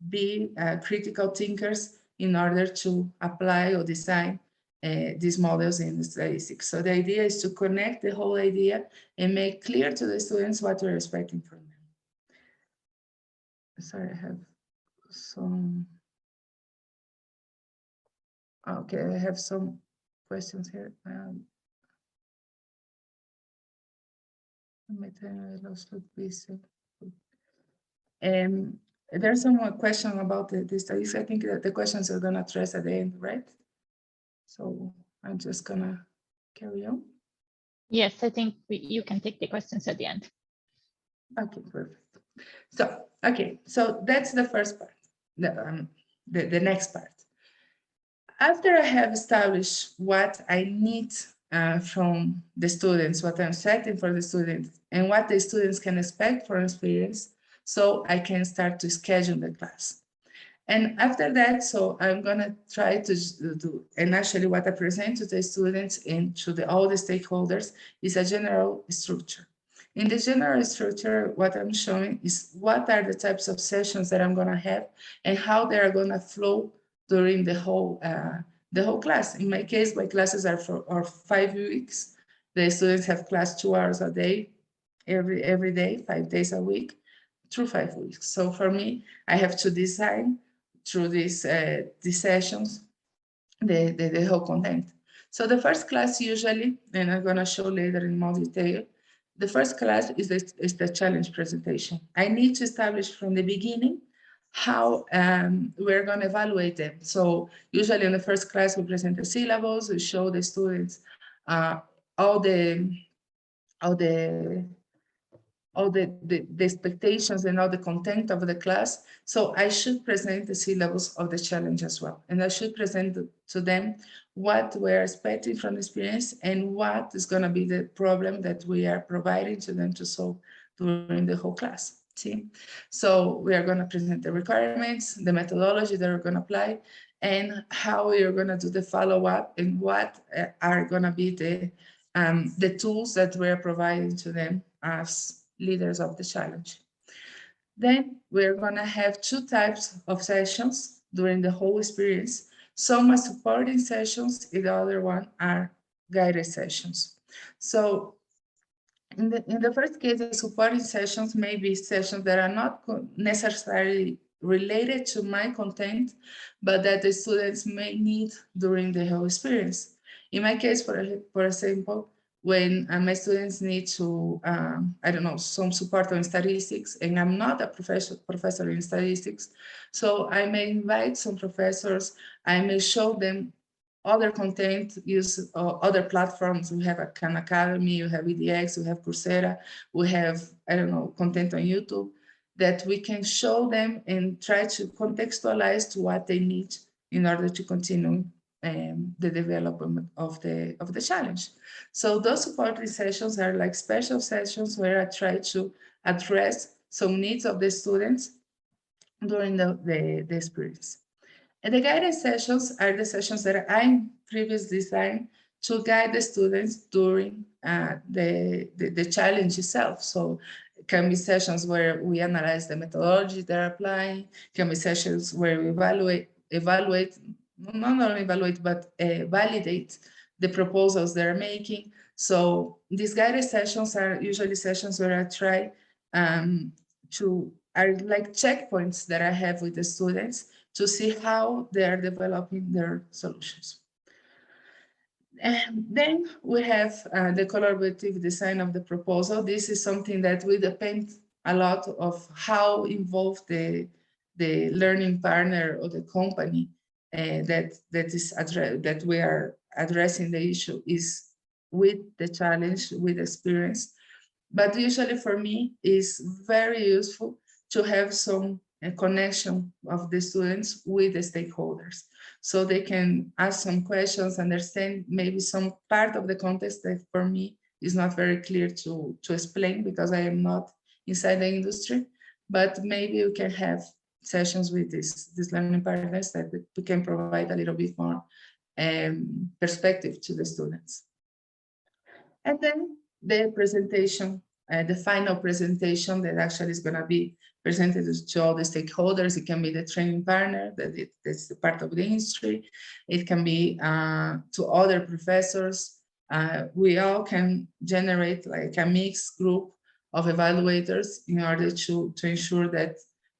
be critical thinkers in order to apply or design these models in the statistics. So the idea is to connect the whole idea and make clear to the students what we're expecting from them. Sorry, I have some. Okay, I have some questions here. There's some more question about the studies. I think that the questions are going to address at the end, right? So I'm just going to carry on. Yes, I think you can take the questions at the end. Okay, perfect. So, okay, so that's the first part, the next part. After I have established what I need from the students, what I'm setting for the students, and what the students can expect from experience, so I can start to schedule the class. And after that, so I'm gonna try to do, and actually what I present to the students and to all the stakeholders is a general structure. In the general structure, what I'm showing is what are the types of sessions that I'm gonna have and how they are gonna flow during the whole class. In my case, my classes are for 5 weeks. The students have class 2 hours a day, every day, 5 days a week, through 5 weeks. So for me, I have to design through these sessions the whole content. So the first class usually, and I'm gonna show later in more detail, the first class is the challenge presentation. I need to establish from the beginning how we're going to evaluate them. So usually in the first class, we present the syllabus, we show the students all the expectations and all the content of the class. So I should present the syllabus of the challenge as well. And I should present to them what we're expecting from the experience and what is going to be the problem that we are providing to them to solve during the whole class. See? So we are going to present the requirements, the methodology that we're going to apply, and how we are going to do the follow-up, and what are going to be the tools that we're providing to them as leaders of the challenge. Then we're going to have 2 types of sessions during the whole experience. Some are supporting sessions, and the other one are guided sessions. So in the first case, the supporting sessions may be sessions that are not necessarily related to my content, but that the students may need during the whole experience. In my case, for example, when my students need to, I don't know, some support on statistics, and I'm not a professor in statistics, so I may invite some professors, I may show them other content, use other platforms. We have a Khan Academy, we have EDX, we have Coursera, we have, I don't know, content on YouTube that we can show them and try to contextualize to what they need in order to continue the development of the challenge. So those supporting sessions are like special sessions where I try to address some needs of the students during the experience. And the guided sessions are the sessions that I previously designed to guide the students during the challenge itself. So it can be sessions where we analyze the methodology they're applying, it can be sessions where we evaluate, not only evaluate, but validate the proposals they're making. So these guided sessions are usually sessions where I try are like checkpoints that I have with the students to see how they're developing their solutions. And then we have the collaborative design of the proposal. This is something that we depend a lot of how involved the learning partner or the company that we are addressing the issue is with the challenge, with experience. But usually for me, it's very useful to have some connection of the students with the stakeholders, so they can ask some questions, understand maybe some part of the context that for me is not very clear to explain because I am not inside the industry, but maybe we can have sessions with these learning partners that we can provide a little bit more perspective to the students. And then the presentation, the final presentation that actually is going to be presented to all the stakeholders. It can be the training partner, that's the part of the industry. It can be to other professors. We all can generate like a mixed group of evaluators in order to ensure that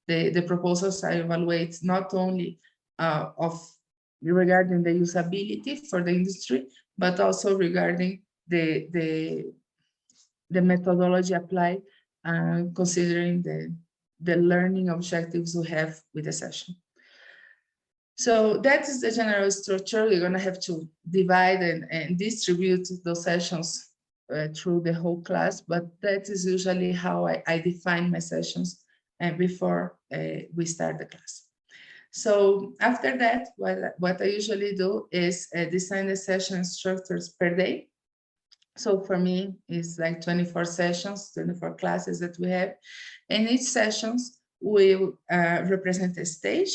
the proposals are evaluated not only regarding the usability for the industry, but also regarding the methodology applied, considering the learning objectives we have with the session. So that is the general structure. We're going to have to divide and distribute those sessions through the whole class, but that is usually how I define my sessions before we start the class. So after that, what I usually do is design the session structures per day. So for me, it's like 24 sessions, 24 classes that we have. And each sessions will represent a stage.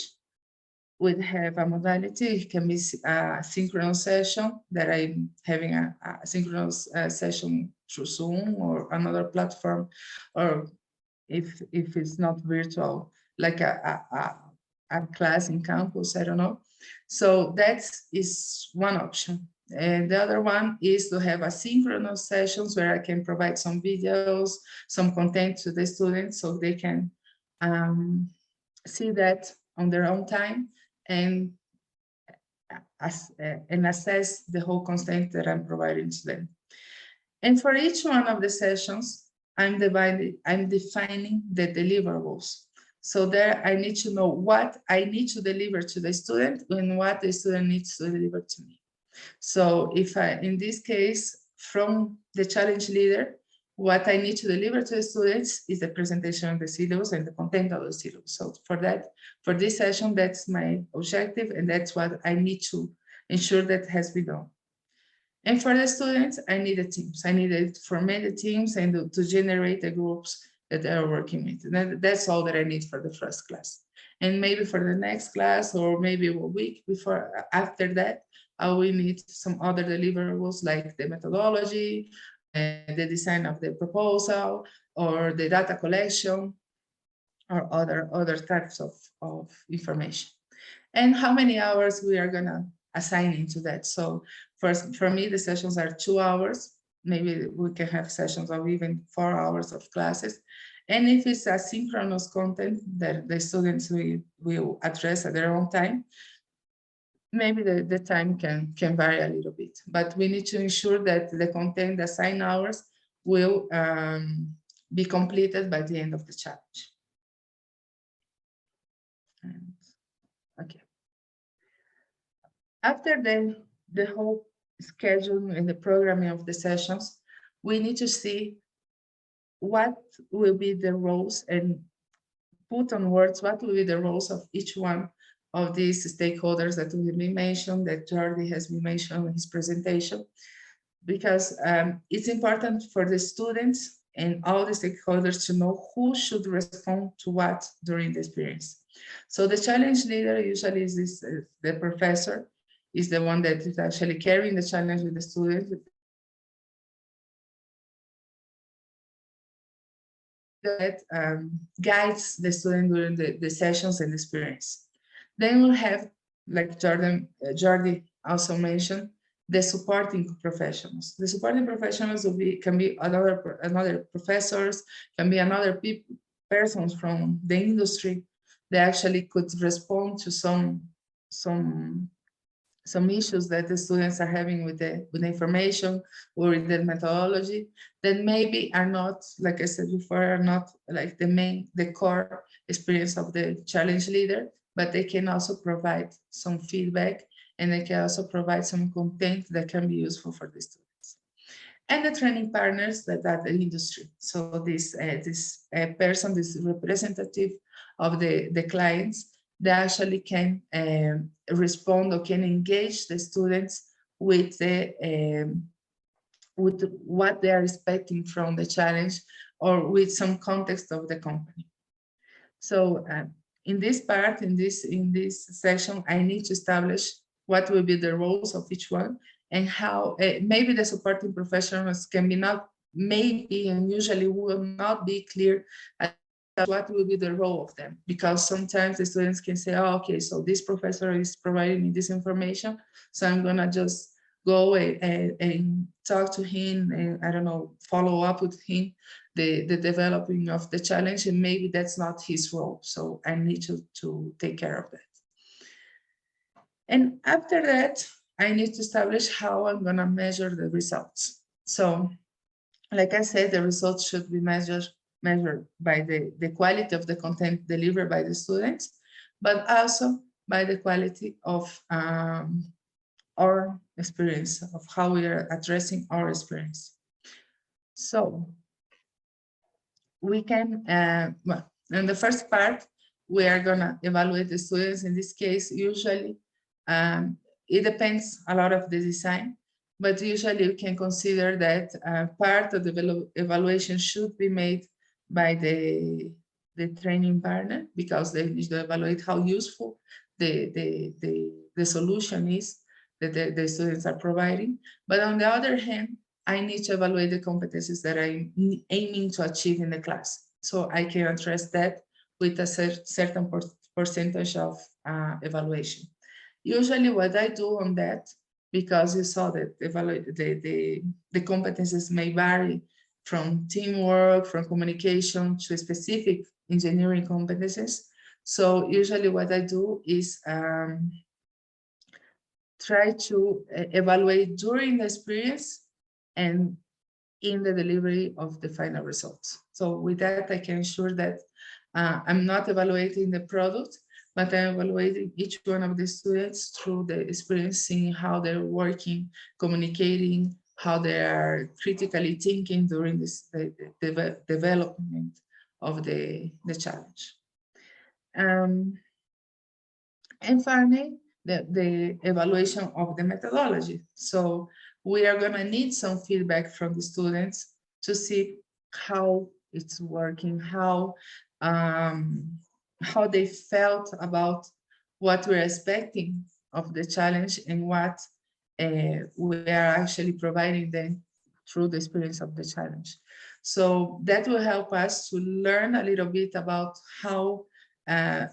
We have a modality. It can be a synchronous session that I'm having a synchronous session through Zoom or another platform, or if it's not virtual, like a class in campus, I don't know. So that is one option. And the other one is to have asynchronous sessions where I can provide some videos, some content to the students so they can see that on their own time and assess the whole content that I'm providing to them. And for each one of the sessions, I'm defining the deliverables. So there I need to know what I need to deliver to the student and what the student needs to deliver to me. So if in this case, from the challenge leader, what I need to deliver to the students is the presentation of the syllabus and the content of the syllabus. So for this session, that's my objective, and that's what I need to ensure that has been done. And for the students, I need the teams. I need to format the teams and to generate the groups that they are working with. And that's all that I need for the first class. And maybe for the next class, or maybe a week after that, I will need some other deliverables like the methodology, the design of the proposal, or the data collection, or other types of information. And how many hours we are gonna assign into that. So for me, the sessions are 2 hours. Maybe we can have sessions of even 4 hours of classes. And if it's asynchronous content that the students will address at their own time, maybe the time can vary a little bit, but we need to ensure that the content assigned hours will be completed by the end of the challenge. Okay. After the whole schedule and the programming of the sessions, we need to see what will be the roles and put on words what will be the roles of each one of these stakeholders that will be mentioned, that Jordi has been mentioned in his presentation, because it's important for the students and all the stakeholders to know who should respond to what during the experience. So the challenge leader usually is the professor, is the one that is actually carrying the challenge with the students. That guides the student during the sessions and experience. Then we'll have, like Jordi also mentioned, the supporting professionals. The supporting professionals can be another professors, can be another persons from the industry that actually could respond to some issues that the students are having with the information or with the methodology that maybe are not, like I said before, are not like the core experience of the challenge leader, but they can also provide some feedback, and they can also provide some content that can be useful for the students. And the training partners that are the industry. So this person, this representative of the clients, they actually can respond or can engage the students with what they are expecting from the challenge or with some context of the company. So in this part, in this section, I need to establish what will be the roles of each one and how maybe the supporting professionals can be not, maybe and usually will not be clear as what will be the role of them, because sometimes the students can say, oh, okay, so this professor is providing me this information, so I'm gonna just go and talk to him and, I don't know, follow up with him the developing of the challenge, and maybe that's not his role, so I need to take care of that. And after that, I need to establish how I'm gonna measure the results. So, like I said, the results should be measured by the quality of the content delivered by the students, but also by the quality of our experience, of how we are addressing our experience. So we can, well, in the first part, we are gonna evaluate the students. In this case, usually, it depends a lot of the design, but usually you can consider that part of the evaluation should be made by the training partner, because they need to evaluate how useful the solution is that the students are providing. But on the other hand, I need to evaluate the competencies that I'm aiming to achieve in the class. So I can address that with a certain percentage of evaluation. Usually what I do on that, because you saw that the competencies may vary from teamwork, from communication to specific engineering competencies. So usually what I do is try to evaluate during the experience and in the delivery of the final results. So with that, I can ensure that I'm not evaluating the product, but I'm evaluating each one of the students through the experience, seeing how they're working, communicating, how they are critically thinking during this the development of the challenge. And finally, the evaluation of the methodology. So we are going to need some feedback from the students to see how it's working, how they felt about what we're expecting of the challenge and what we are actually providing them through the experience of the challenge. So that will help us to learn a little bit about how the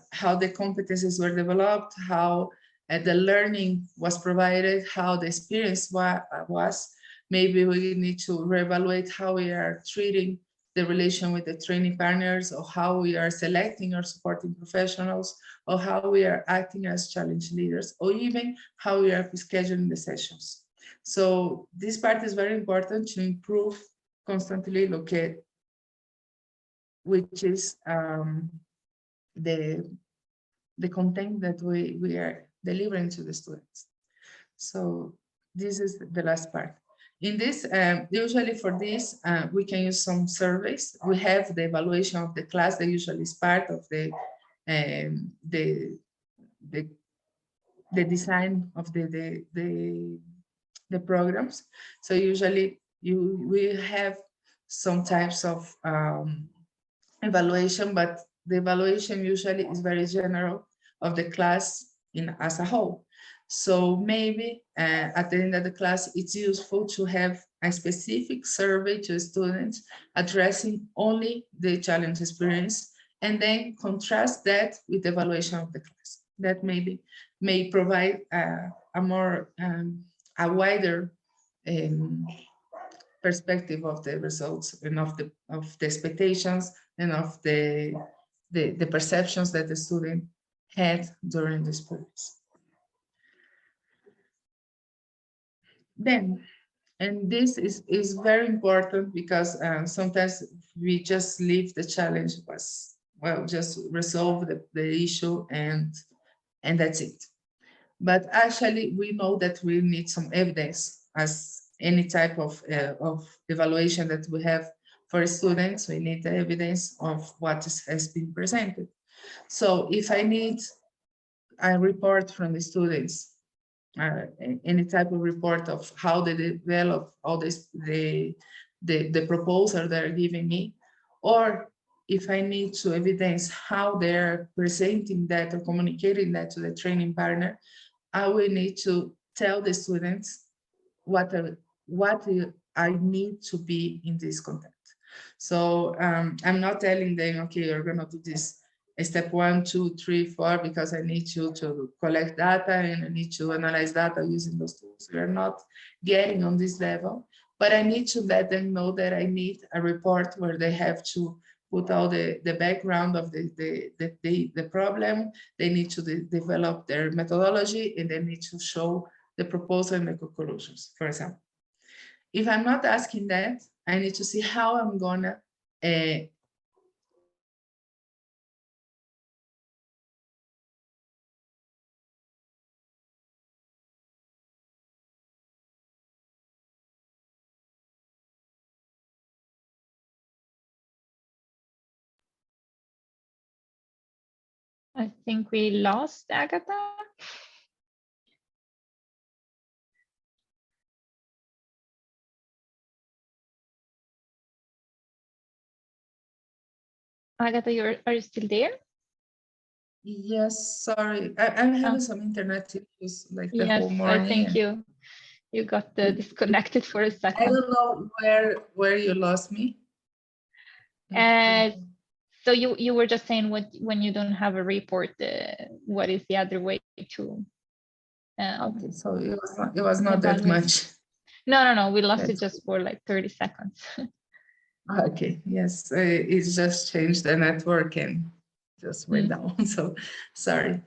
competencies were developed, how the learning was provided, how the experience was. Maybe we need to reevaluate how we are treating the relation with the training partners, or how we are selecting our supporting professionals, or how we are acting as challenge leaders, or even how we are scheduling the sessions. So this part is very important to improve constantly, look at, which is the content that we are delivering to the students. So this is the last part. In this, usually for this, we can use some surveys. We have the evaluation of the class that usually is part of the design of the programs. So usually we have some types of evaluation, but the evaluation usually is very general of the class as a whole. So maybe at the end of the class, it's useful to have a specific survey to students addressing only the challenge experience, and then contrast that with the evaluation of the class. That maybe may provide a more, a wider perspective of the results and of the expectations and of the perceptions that the student had during this process. Then, and this is very important because sometimes we just leave the challenge was, well, just resolve the issue and that's it. But actually, we know that we need some evidence as any type of evaluation that we have for students. We need the evidence of what has been presented. So if I need a report from the students, any type of report of how they develop all this, the proposal they're giving me, or if I need to evidence how they're presenting that or communicating that to the training partner, I will need to tell the students what I need to be in this content. So I'm not telling them, okay, you're gonna do this step 1, 2, 3, 4, because I need you to collect data and I need to analyze data using those tools. We're not getting on this level, but I need to let them know that I need a report where they have to put all the background of the problem. They need to develop their methodology, and they need to show the proposal and the conclusions, for example. If I'm not asking that, I need to see how I'm gonna I think we lost Agatha. Agatha, are you still there? Yes, sorry. I'm having some internet issues like the whole morning. I think you got disconnected for a second. I don't know where you lost me. So you were just saying when you don't have a report, what is the other way to? Okay, so it was not that much. No, we lost it just for like 30 seconds. Okay, yes, it's just changed the network and just went down. So sorry.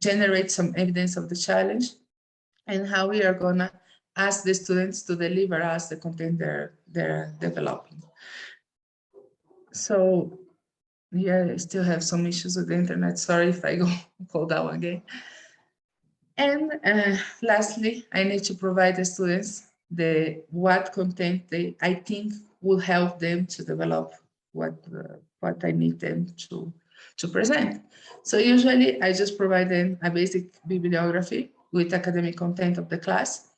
Generate some evidence of the challenge and how we are gonna ask the students to deliver us the content they're developing. So yeah, I still have some issues with the internet. Sorry if I go down again. And lastly, I need to provide the students what content I think will help them to develop what I need them to present. So usually I just provide them a basic bibliography with academic content of the class,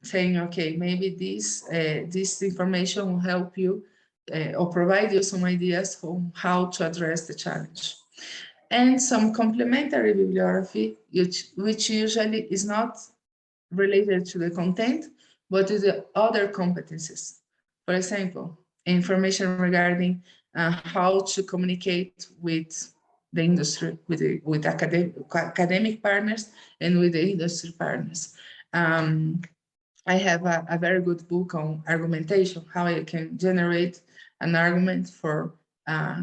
saying, okay, maybe this information will help you or provide you some ideas on how to address the challenge. And some complementary bibliography, which usually is not related to the content, but to the other competencies. For example, information regarding how to communicate with the industry, with academic partners and with the industry partners. I have a very good book on argumentation, how I can generate an argument for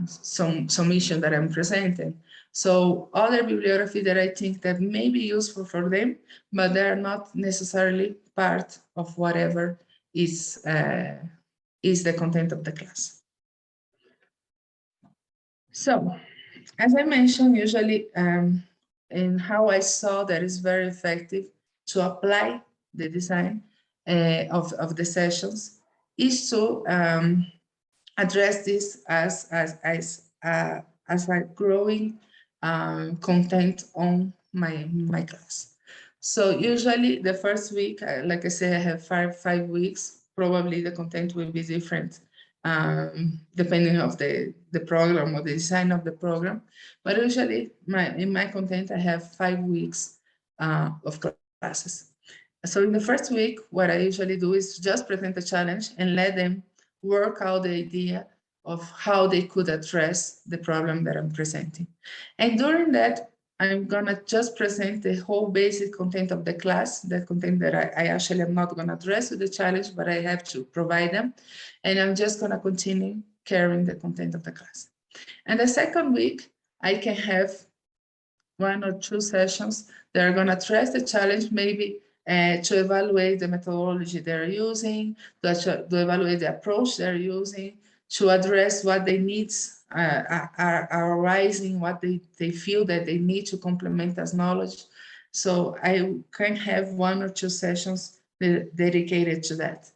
some issue that I'm presenting. So other bibliography that I think that may be useful for them, but they're not necessarily part of whatever is the content of the class. So, as I mentioned, usually in how I saw that is very effective to apply the design of the sessions is to address this as a growing content on my class. So usually the first week, like I say, I have five weeks. Probably the content will be different depending of the program or the design of the program. But usually in my content, I have 5 weeks of classes. So in the first week, what I usually do is just present a challenge and let them work out the idea of how they could address the problem that I'm presenting. And during that, I'm gonna just present the whole basic content of the class, the content that I actually am not gonna address with the challenge, but I have to provide them. And I'm just gonna continue carrying the content of the class. And the second week, I can have 1 or 2 sessions that are gonna address the challenge, maybe to evaluate the methodology they're using, to evaluate the approach they're using, to address what their needs are arising, what they feel that they need to complement as knowledge. So I can have 1 or 2 sessions dedicated to that.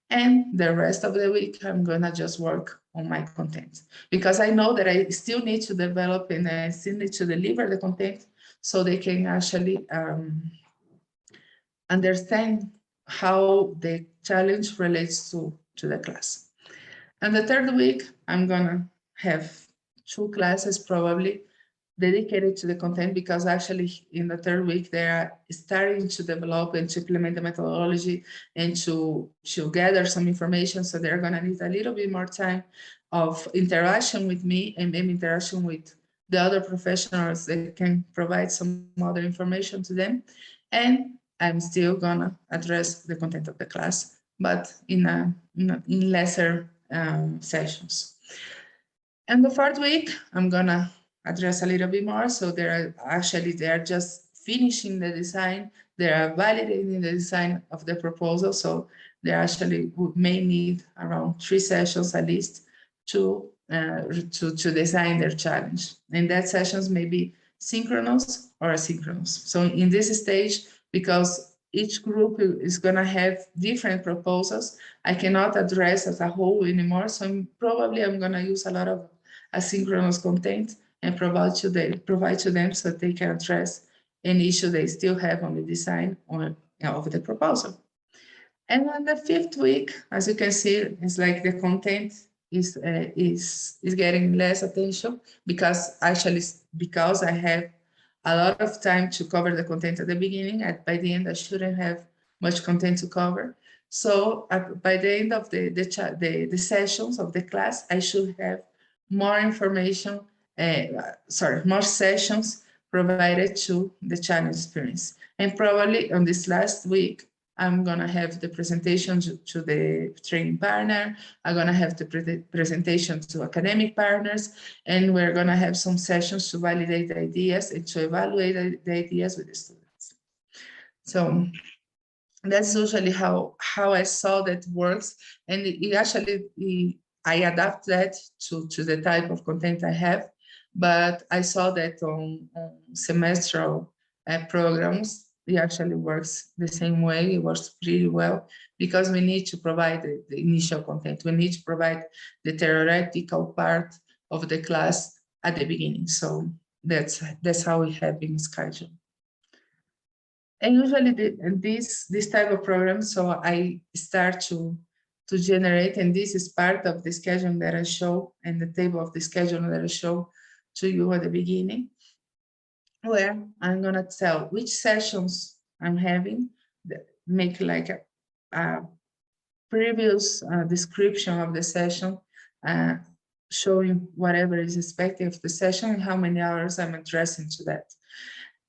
And the rest of the week, I'm gonna just work on my content, because I know that I still need to develop and I still need to deliver the content so they can actually understand how the challenge relates to the class. And the third week, I'm gonna have 2 classes probably dedicated to the content, because actually in the third week, they are starting to develop and to implement the methodology and to gather some information. So they're gonna need a little bit more time of interaction with me and maybe interaction with the other professionals that can provide some other information to them. And I'm still gonna address the content of the class, but in lesser sessions. And the fourth week, I'm gonna address a little bit more. So they're just finishing the design. They are validating the design of the proposal. So they actually may need around 3 sessions at least to design their challenge. And that sessions may be synchronous or asynchronous. So in this stage, because each group is gonna have different proposals, I cannot address as a whole anymore. So I'm gonna use a lot of asynchronous content and provide to them so they can address any issue they still have on the design of the proposal. And on the 5th week, as you can see, it's like the content is getting less attention, because I have a lot of time to cover the content at the beginning. By the end, I shouldn't have much content to cover. So by the end of the sessions of the class, I should have more information, more sessions provided to the challenge experience. And probably on this last week, I'm gonna have the presentation to the training partner. I'm gonna have the presentation to academic partners, and we're gonna have some sessions to validate the ideas and to evaluate the ideas with the students. So that's usually how I saw that works. And I adapt that to the type of content I have, but I saw that on semestral programs, it actually works the same way. It works pretty well, because we need to provide the initial content. We need to provide the theoretical part of the class at the beginning. So that's how we have been scheduled. And usually this type of program, so I start to generate, and this is part of the schedule that I show, and the table of the schedule that I show to you at the beginning, where I'm gonna tell which sessions I'm having, make like a previous description of the session, showing whatever is expected of the session and how many hours I'm addressing to that.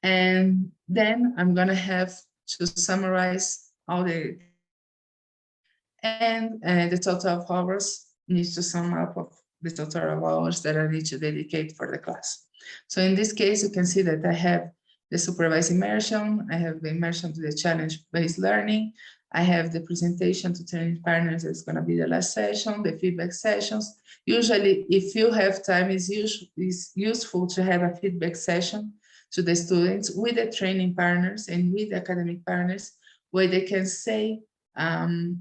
And then I'm gonna have to summarize all the total of hours needs to sum up of the total of hours that I need to dedicate for the class. So in this case, you can see that I have the supervised immersion, I have the immersion to the challenge-based learning, I have the presentation to training partners, it's gonna be the last session, the feedback sessions. Usually, if you have time, it's useful to have a feedback session to the students with the training partners and with the academic partners, where they can say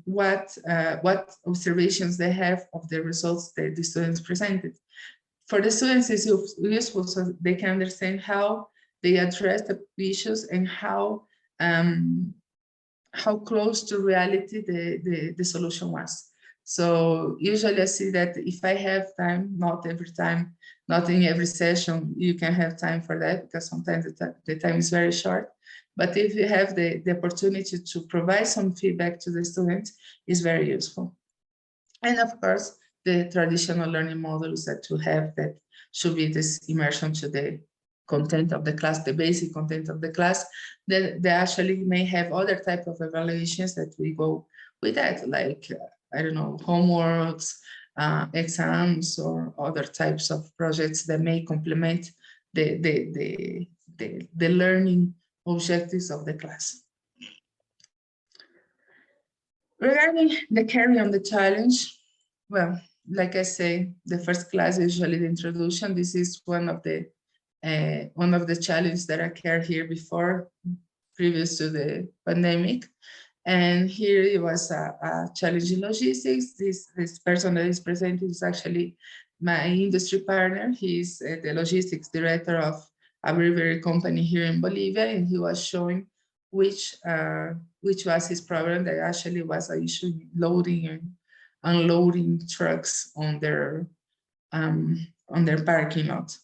what observations they have of the results that the students presented. For the students, it's useful so they can understand how they address the issues and how close to reality the solution was. So usually I see that if I have time, not every time, not in every session, you can have time for that because sometimes the time is very short. But if you have the opportunity to provide some feedback to the students, it's very useful. And of course, the traditional learning models that you have that should be this immersion to the content of the class, the basic content of the class, that they actually may have other type of evaluations that we go with that, like, I don't know, homeworks, exams, or other types of projects that may complement the learning objectives of the class. Regarding the carry on the challenge, well, like I say, the first class is usually the introduction. This is one of the challenges that I carried here before, previous to the pandemic. And here it was a challenge in logistics. This person that is presenting is actually my industry partner. He's the logistics director of a brewery company here in Bolivia, and he was showing which was his problem. That actually was an issue loading and unloading trucks on their parking lot.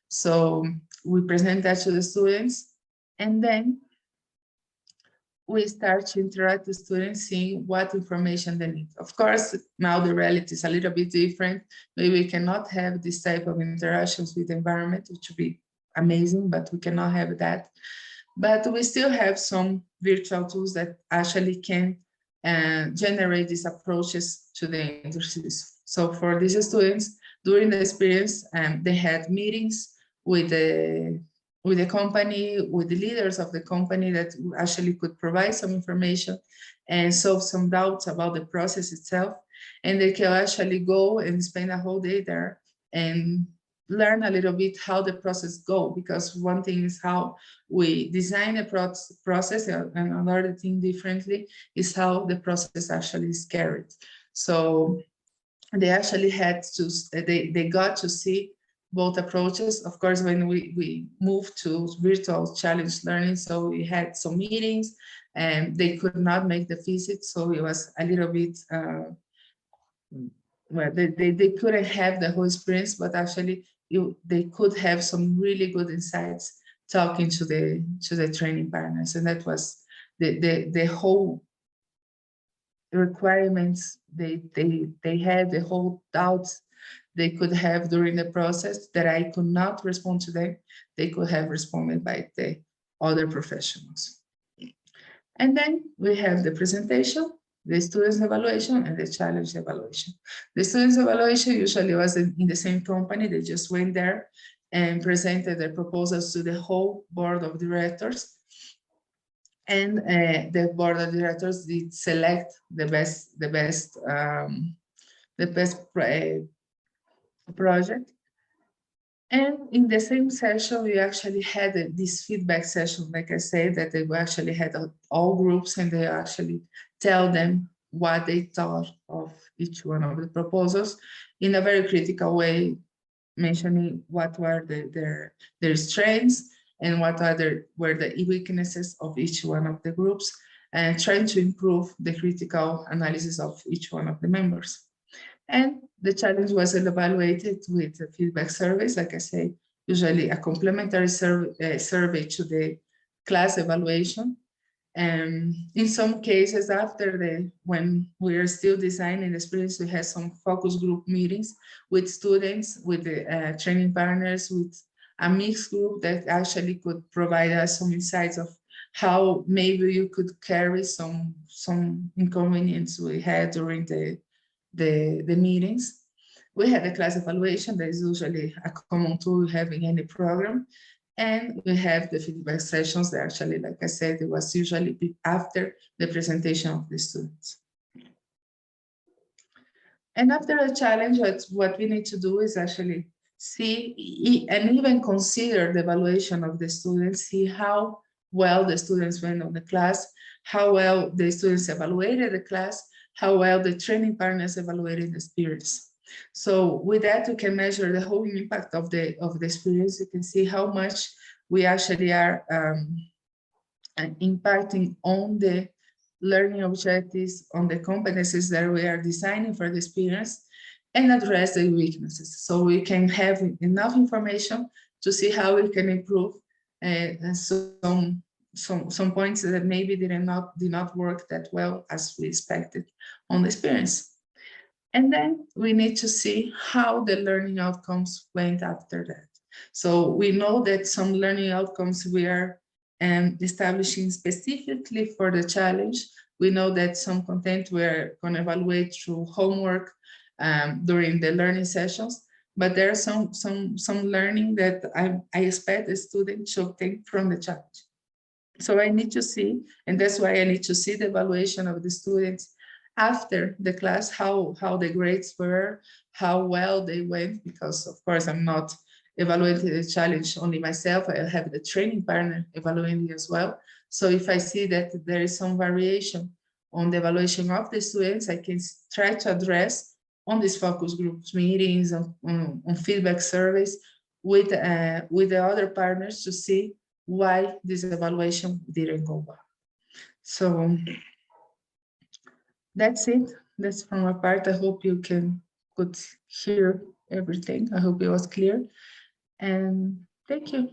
So we present that to the students, and then we start to interact with students, seeing what information they need. Of course, now the reality is a little bit different. Maybe we cannot have this type of interactions with the environment, which would be amazing, but we cannot have that. But we still have some virtual tools that actually can generate these approaches to the industries. So for these students, during the experience, they had meetings with the company, with the leaders of the company that actually could provide some information and solve some doubts about the process itself. And they can actually go and spend a whole day there and learn a little bit how the process goes, because one thing is how we design a process, and another thing differently is how the process actually is carried. So they actually had to, they got to see both approaches. Of course, when we moved to virtual challenge learning, so we had some meetings and they could not make the visit. So it was a little bit, well, they couldn't have the whole experience, but actually they could have some really good insights talking to the training partners. And that was the whole requirements they had, the whole doubts they could have during the process that I could not respond to them, they could have responded by the other professionals. And then we have the presentation, the students' evaluation, and the challenge evaluation. The students' evaluation usually was in the same company. They just went there and presented their proposals to the whole board of directors. And the board of directors did select the best project. And in the same session, we actually had this feedback session, like I said, that they actually had all groups, and they actually tell them what they thought of each one of the proposals in a very critical way, mentioning what were their strengths and what were the weaknesses of each one of the groups, and trying to improve the critical analysis of each one of the members. And the challenge was evaluated with feedback surveys, like I say, usually a complementary survey to the class evaluation. And in some cases, when we are still designing the experience, we had some focus group meetings with students, with the training partners, with a mixed group that actually could provide us some insights of how maybe you could carry some inconvenience we had during the meetings. We had a class evaluation that is usually a common tool we have in any program. And we have the feedback sessions that actually, like I said, it was usually after the presentation of the students. And after a challenge, what we need to do is actually see and even consider the evaluation of the students, see how well the students went on the class, how well the students evaluated the class, how well the training partners evaluated the experience. So with that, we can measure the whole impact of the experience. You can see how much we actually are impacting on the learning objectives on the competencies that we are designing for the experience, and address the weaknesses. So we can have enough information to see how we can improve some points that maybe did not work that well as we expected on the experience. And then we need to see how the learning outcomes went after that. So we know that some learning outcomes we are establishing specifically for the challenge. We know that some content we're going to evaluate through homework during the learning sessions, but there are some learning that I expect the student should take from the challenge. So I need to see, and that's why I need to see the evaluation of the students after the class, how the grades were, how well they went, because of course I'm not evaluating the challenge only myself, I have the training partner evaluating as well. So if I see that there is some variation on the evaluation of the students, I can try to address on these focus groups meetings, on feedback surveys with the other partners to see why this evaluation didn't go well. So that's it. That's from my part. I hope you could hear everything. I hope it was clear. And thank you.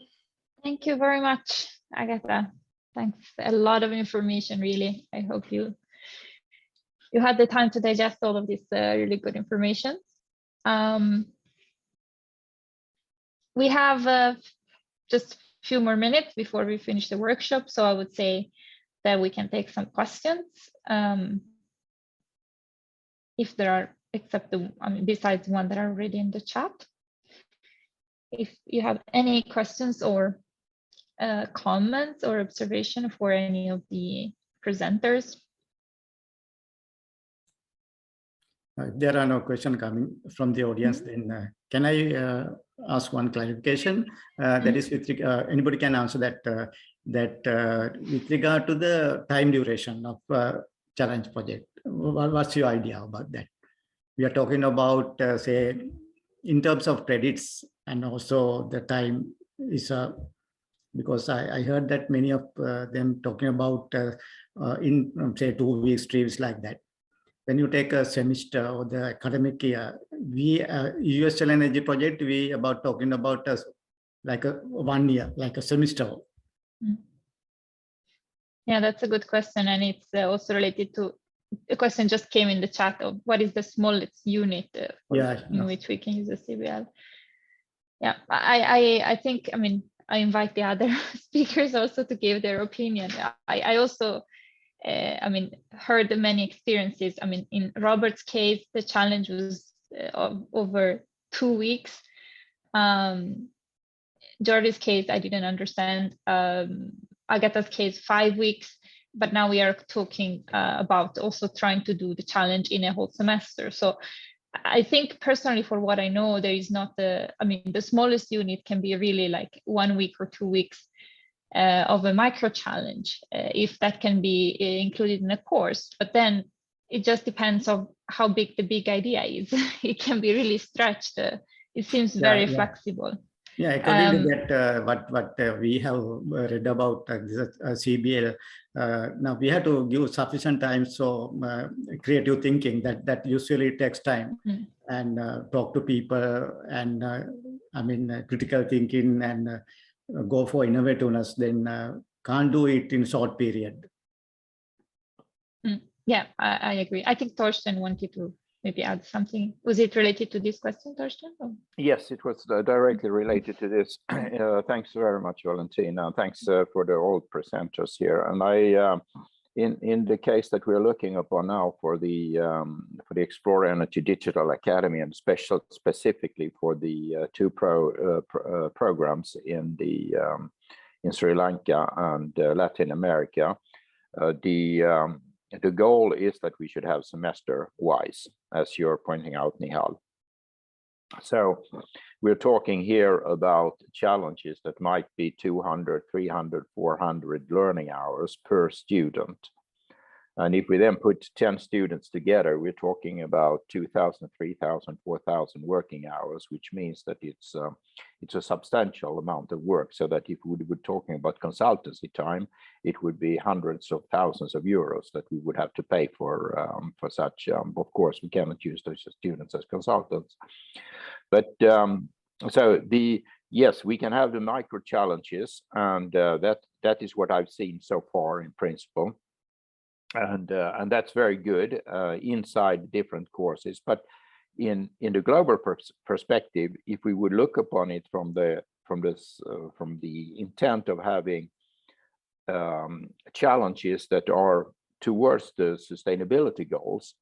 Thank you very much, Agatha. Thanks. A lot of information, really. I hope you had the time to digest all of this really good information. We have just a few more minutes before we finish the workshop, so I would say that we can take some questions. If there are, except besides one that are already in the chat. If you have any questions or comments or observation for any of the presenters. There are no questions coming from the audience. Then can I ask one clarification? That is, with anybody can answer that. With regard to the time duration of challenge project, what's your idea about that? We are talking about, say, in terms of credits, and also the time is because I heard that many of them talking about in say 2 weeks, 3 weeks, like that. When you take a semester or the academic year, we USL Energy project, we about talking about like a 1 year, like a semester. Yeah, that's a good question, and it's also related to a question just came in the chat of what is the smallest unit in which we can use a Cbl. Yeah, I think, I invite the other speakers also to give their opinion. I also, heard many experiences. In Robert's case, the challenge was over 2 weeks. Jordi's case, I didn't understand. Agatha's case, 5 weeks. But now we are talking about also trying to do the challenge in a whole semester. So I think personally, for what I know, there is not the smallest unit can be really like 1 week or 2 weeks of a micro challenge, if that can be included in a course. But then it just depends on how big the big idea is. It can be really stretched. It seems very flexible. Yeah, according to that, what we have read about Cbl, now we have to give sufficient time, so creative thinking that usually takes time, and talk to people, and critical thinking, and go for innovativeness. Then can't do it in short period. Yeah, I agree. I think Torsten wanted to maybe add something. Was it related to this question, Torsten? Yes, it was directly related to this. Thanks very much, Valentina. Thanks for the old presenters here. And I, in the case that we're looking upon now for the Explore Energy Digital Academy, and specifically for the two programs in Sri Lanka and Latin America, the goal is that we should have semester-wise, as you're pointing out, Nihal. So we're talking here about challenges that might be 200, 300, 400 learning hours per student. And if we then put 10 students together, we're talking about 2,000, 3,000, 4,000 working hours, which means that it's a substantial amount of work. So that if we were talking about consultancy time, it would be hundreds of thousands of euros that we would have to pay for such. Of course, we cannot use those students as consultants. But yes, we can have the micro challenges, and that is what I've seen so far in principle. And that's very good inside different courses. But in the global perspective, if we would look upon it from the intent of having challenges that are towards the sustainability goals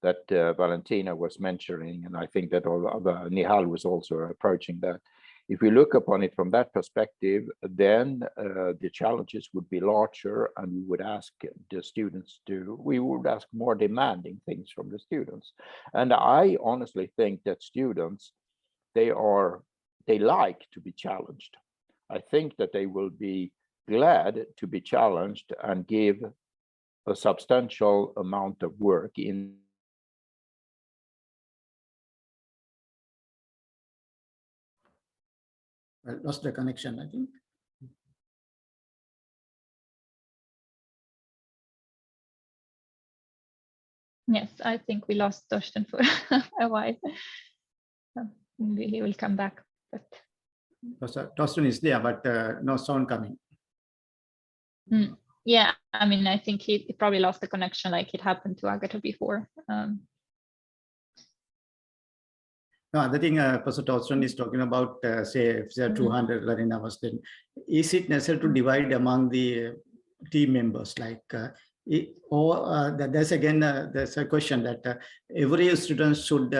that Valentina was mentioning, and I think that Nihal was also approaching that. If we look upon it from that perspective, then the challenges would be larger, and we would ask the students we would ask more demanding things from the students. And I honestly think that students, they like to be challenged. I think that they will be glad to be challenged and give a substantial amount of work in. I lost the connection, I think. Yes, I think we lost Torsten for a while. So maybe he will come back. But Torsten is there, but no sound coming. yeah, I mean, I think he probably lost the connection like it happened to Agatha before. No, the thing Professor Torsten is talking about, say, if there are 200 learning hours, then is it necessary to divide among the team members? Like, there's again, there's a question that every student should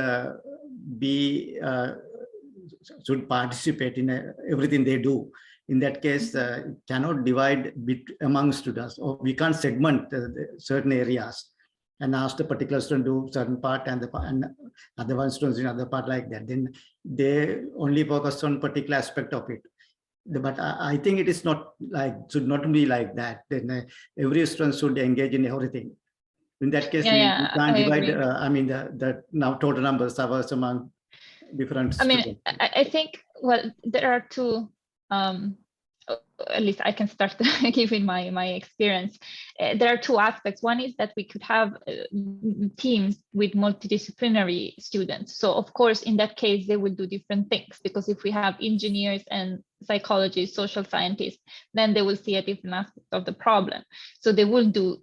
should participate in everything they do. In that case, cannot divide among students, or we can't segment certain areas and ask the particular student to do certain part and other one students in other part like that. Then they only focus on particular aspect of it. But I think it is not like, should not be like that. Then every student should engage in everything. In that case, we can't divide. I mean, the now total numbers of hours among different students. I mean, I think, well, there are two. At least I can start giving my experience. There are two aspects. One is that we could have teams with multidisciplinary students. So of course, in that case, they will do different things, because if we have engineers and psychologists, social scientists, then they will see a different aspect of the problem. So they will do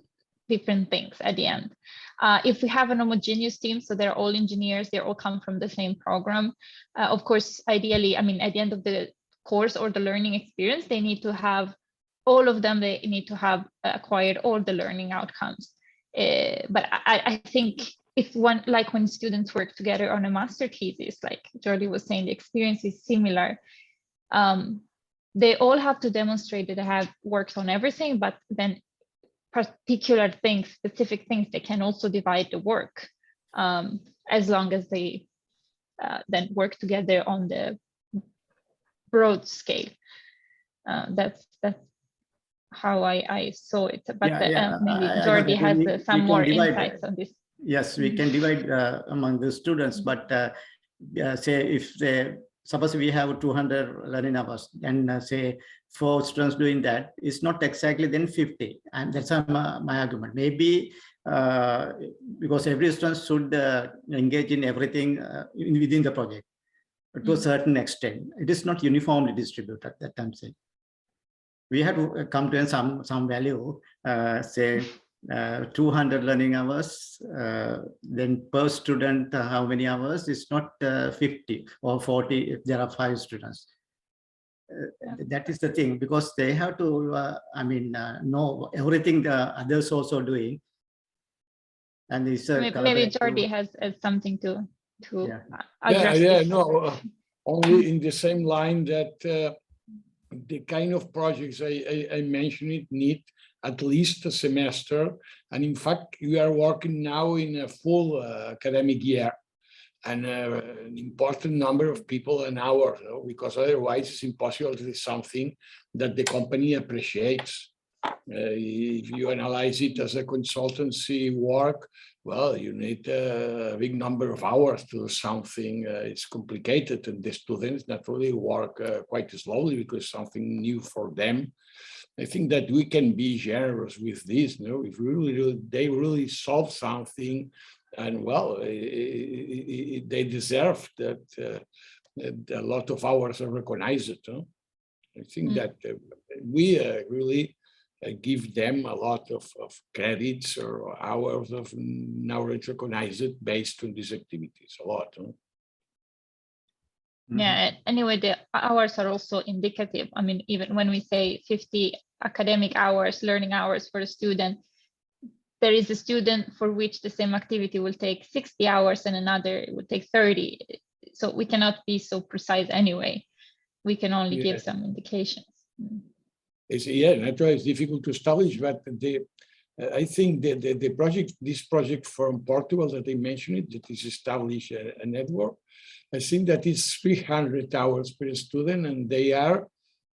different things at the end. If we have an homogeneous team, so they're all engineers, they all come from the same program. Of course, ideally, I mean, at the end of the course or the learning experience, they need to have, all of them, they need to have acquired all the learning outcomes. But I think if one, like when students work together on a master thesis, like Jordi was saying, the experience is similar. They all have to demonstrate that they have worked on everything, but then particular things, specific things, they can also divide the work, as long as they then work together on the broad scale. That's how I saw it. But maybe Jordi has some more insights on this. Yes, we can divide among the students, but say if suppose we have 200 learning hours, and say 4 students doing that, it's not exactly then 50, and that's my argument. Maybe because every student should engage in everything within the project to a certain extent. It is not uniformly distributed, that I'm saying. We have to come to some value, say 200 learning hours, then per student, how many hours? It's not 50 or 40 if there are 5 students. That is the thing, because they have to, know everything the others also doing. And it's maybe Jordi has something to address. No, only in the same line that the kind of projects I mentioned need at least a semester. And in fact, we are working now in a full academic year, and an important number of people an hour, because otherwise it's impossible to do something that the company appreciates. If you analyze it as a consultancy work, well, you need a big number of hours to do something. It's complicated, and the students naturally work quite slowly because something new for them. I think that we can be generous with this. If they really solve something, and well, they deserve that a lot of hours are recognized. I think that we really give them a lot of credits or hours of knowledge recognized based on these activities, a lot. Yeah, anyway, the hours are also indicative. I mean, even when we say 50 academic hours, learning hours for a student, there is a student for which the same activity will take 60 hours and another would take 30. So we cannot be so precise anyway. We can only give some indications. Naturally, it's difficult to establish, but I think this project from Portugal that I mentioned, that is establish a network, I think that is 300 hours per student, and they are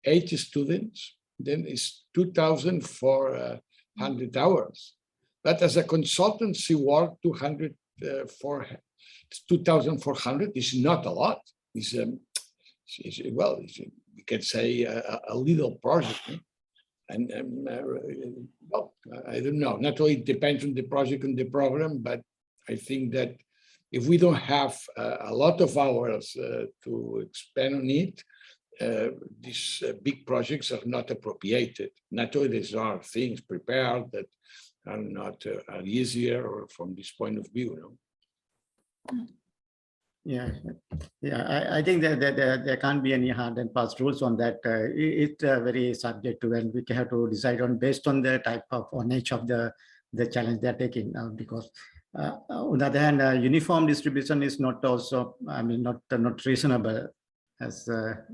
80 students. Then it's 2,400 hours. But as a consultancy work, 2,400 is not a lot. It's we can say a little project. And well, I don't know. Naturally, it depends on the project and the program, but I think that if we don't have a lot of hours to expand on it, these big projects are not appropriated. Naturally, there are things prepared that are not are easier or from this point of view. I think that there can't be any hard and fast rules on that. It's very subjective, and we have to decide on based on the type of or nature of the challenge they're taking. Because on the other hand, uniform distribution is not also, not reasonable, as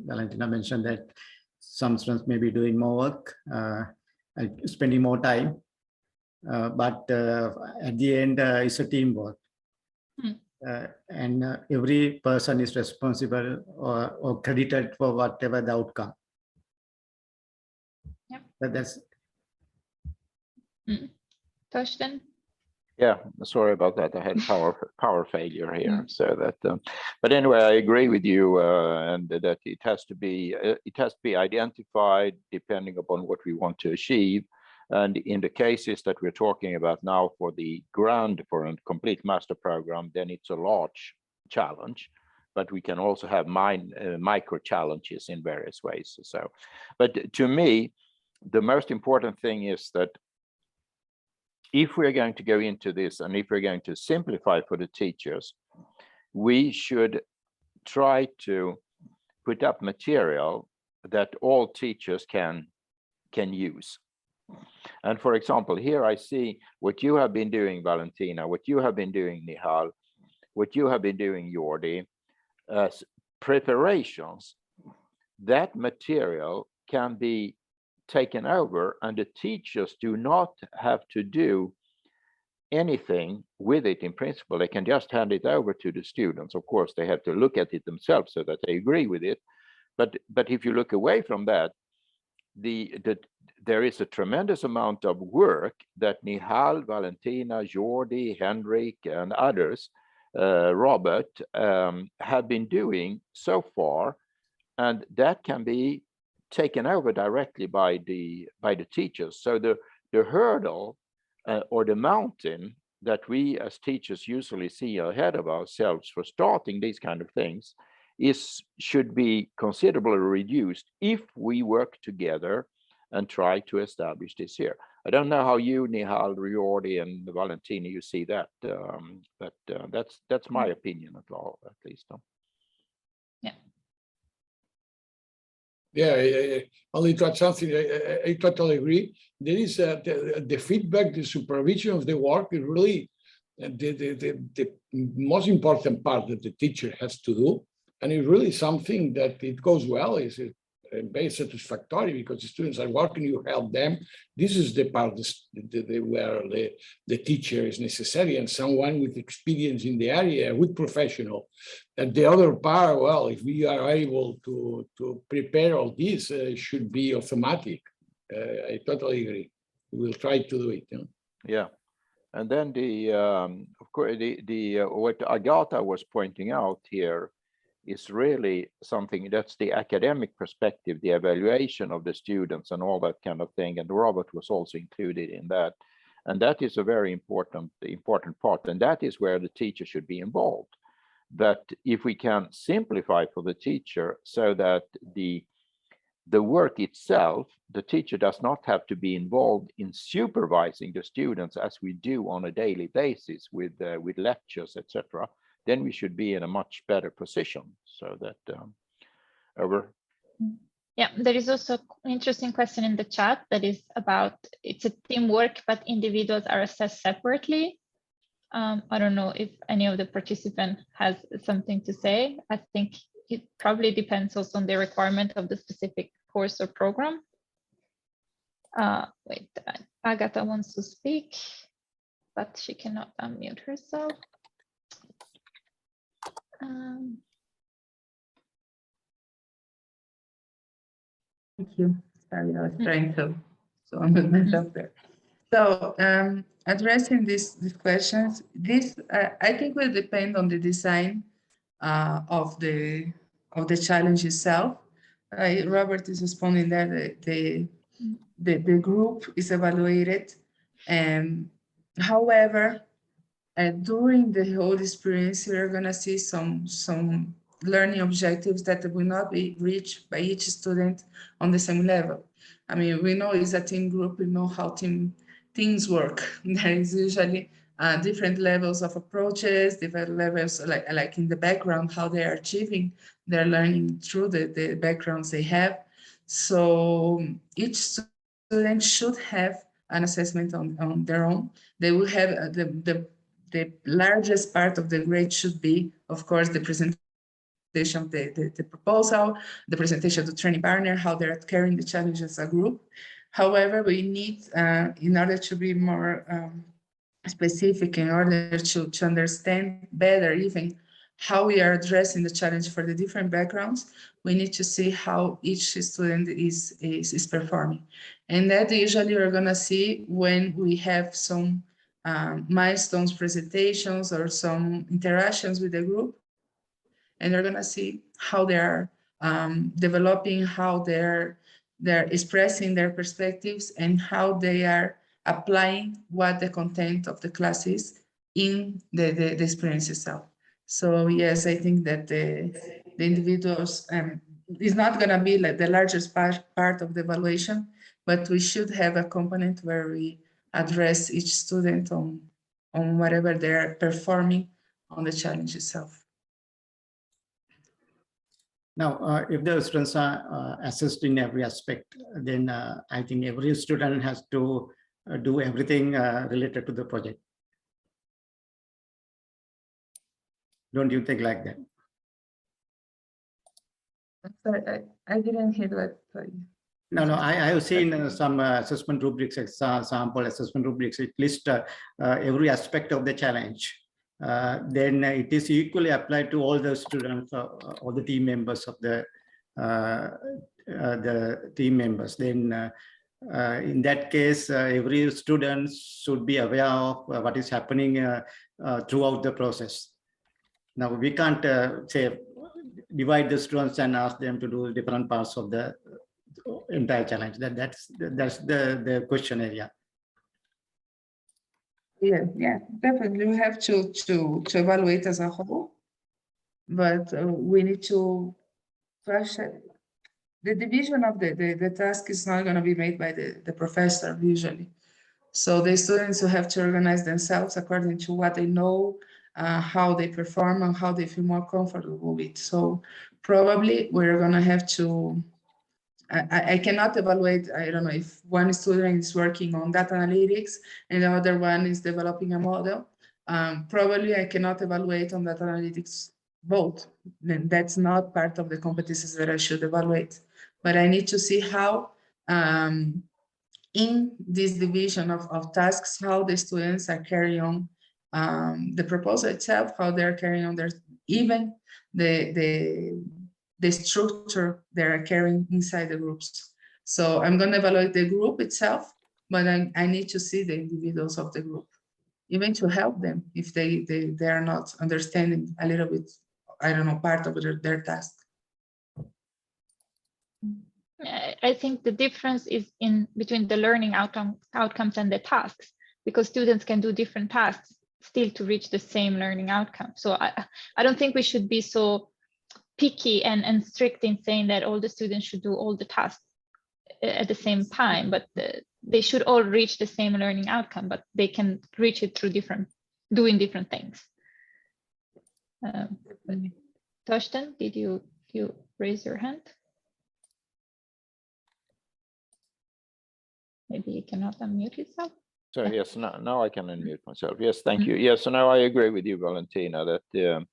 Valentina mentioned, that some students may be doing more work, and spending more time, but at the end, it's a teamwork. And every person is responsible or credited for whatever the outcome. Yep. That's Torsten? Yeah, sorry about that. I had power failure here. So that, but anyway, I agree with you, and that it has to be identified depending upon what we want to achieve. And in the cases that we're talking about now for a complete master program, then it's a large challenge, but we can also have micro challenges in various ways. So, but to me, the most important thing is that if we're going to go into this and if we're going to simplify for the teachers, we should try to put up material that all teachers can use. And for example, here I see what you have been doing, Valentina, what you have been doing, Nihal, what you have been doing, Jordi, as preparations. That material can be taken over, and the teachers do not have to do anything with it in principle. They can just hand it over to the students. Of course, they have to look at it themselves so that they agree with it. But if you look away from that, there is a tremendous amount of work that Nihal, Valentina, Jordi, Henrik, and others, Robert, have been doing so far, and that can be taken over directly by the teachers. So the hurdle or the mountain that we as teachers usually see ahead of ourselves for starting these kind of things should be considerably reduced if we work together and try to establish this here. I don't know how you, Nihal, Jordi, and Valentina, you see that, but that's my opinion at least. Yeah. Yeah, only to add something, I totally agree. There is the feedback, the supervision of the work is really the most important part that the teacher has to do. And it's really something that it goes well, is very satisfactory because the students are working, you help them. This is the part where the teacher is necessary and someone with experience in the area, with professional. And the other part, well, if we are able to prepare all this, should be automatic. I totally agree. We will try to do it. You know? Yeah. And then of course, what Agatha was pointing out here is really something that's the academic perspective, the evaluation of the students and all that kind of thing. And Robert was also included in that. And that is a very important part. And that is where the teacher should be involved. That if we can simplify for the teacher so that the work itself, the teacher does not have to be involved in supervising the students as we do on a daily basis with lectures, etc., then we should be in a much better position. So that over. Yeah, there is also an interesting question in the chat that is about, it's a teamwork, but individuals are assessed separately. I don't know if any of the participants has something to say. I think it probably depends also on the requirement of the specific course or program. Wait, Agatha wants to speak, but she cannot unmute herself. Thank you. Sorry, I was trying to unmute myself there. So addressing these questions, I think will depend on the design of the challenge itself. Robert is responding that the group is evaluated, and however, during the whole experience, we're gonna see some learning objectives that will not be reached by each student on the same level. I mean, we know it's a team group, we know how teams work. There is usually different levels of approaches, different levels, like in the background, how they are achieving their learning through the backgrounds they have. So each student should have an assessment on their own. They will have the largest part of the grade should be, of course, the presentation of the proposal, the presentation of the training partner, how they're carrying the challenge as a group. However, we need, in order to be more specific, in order to understand better even how we are addressing the challenge for the different backgrounds, we need to see how each student is performing. And that usually we're gonna see when we have some milestones presentations or some interactions with the group, and they're gonna see how they're developing, how they're expressing their perspectives, and how they are applying what the content of the class is in the experience itself. So yes, I think that the individuals is not gonna be like the largest part of the evaluation, but we should have a component where we address each student on whatever they're performing on the challenge itself. Now, if the students are assessed in every aspect, then I think every student has to do everything related to the project. Don't you think like that? Sorry, I didn't hear that. Sorry. No, I have seen some assessment rubrics, sample assessment rubrics. It lists every aspect of the challenge. Then it is equally applied to all the students, all the team members of the team members. Then in that case, every student should be aware of what is happening throughout the process. Now, we can't say divide the students and ask them to do different parts of the entire challenge. That's the question area. Yeah, definitely. We have to evaluate as a whole, but we need to the division of the task is not going to be made by the professor usually. So the students will have to organize themselves according to what they know, how they perform, and how they feel more comfortable with. So probably we're going to have to, I cannot evaluate, I don't know, if one student is working on data analytics and the other one is developing a model. Probably I cannot evaluate on data analytics both. Then that's not part of the competencies that I should evaluate. But I need to see how in this division of tasks, how the students are carrying on the proposal itself, how they're carrying on their, even the structure they are carrying inside the groups. So I'm going to evaluate the group itself, but I need to see the individuals of the group, even to help them if they are not understanding a little bit, I don't know, part of their task. I think the difference is in between the learning outcomes and the tasks, because students can do different tasks still to reach the same learning outcome. So I don't think we should be so picky and strict in saying that all the students should do all the tasks at the same time, but they should all reach the same learning outcome, but they can reach it through doing different things. Torsten, did you raise your hand? Maybe you cannot unmute yourself. So yes, now I can unmute myself. Yes, thank you. Yes, so now I agree with you, Valentina, that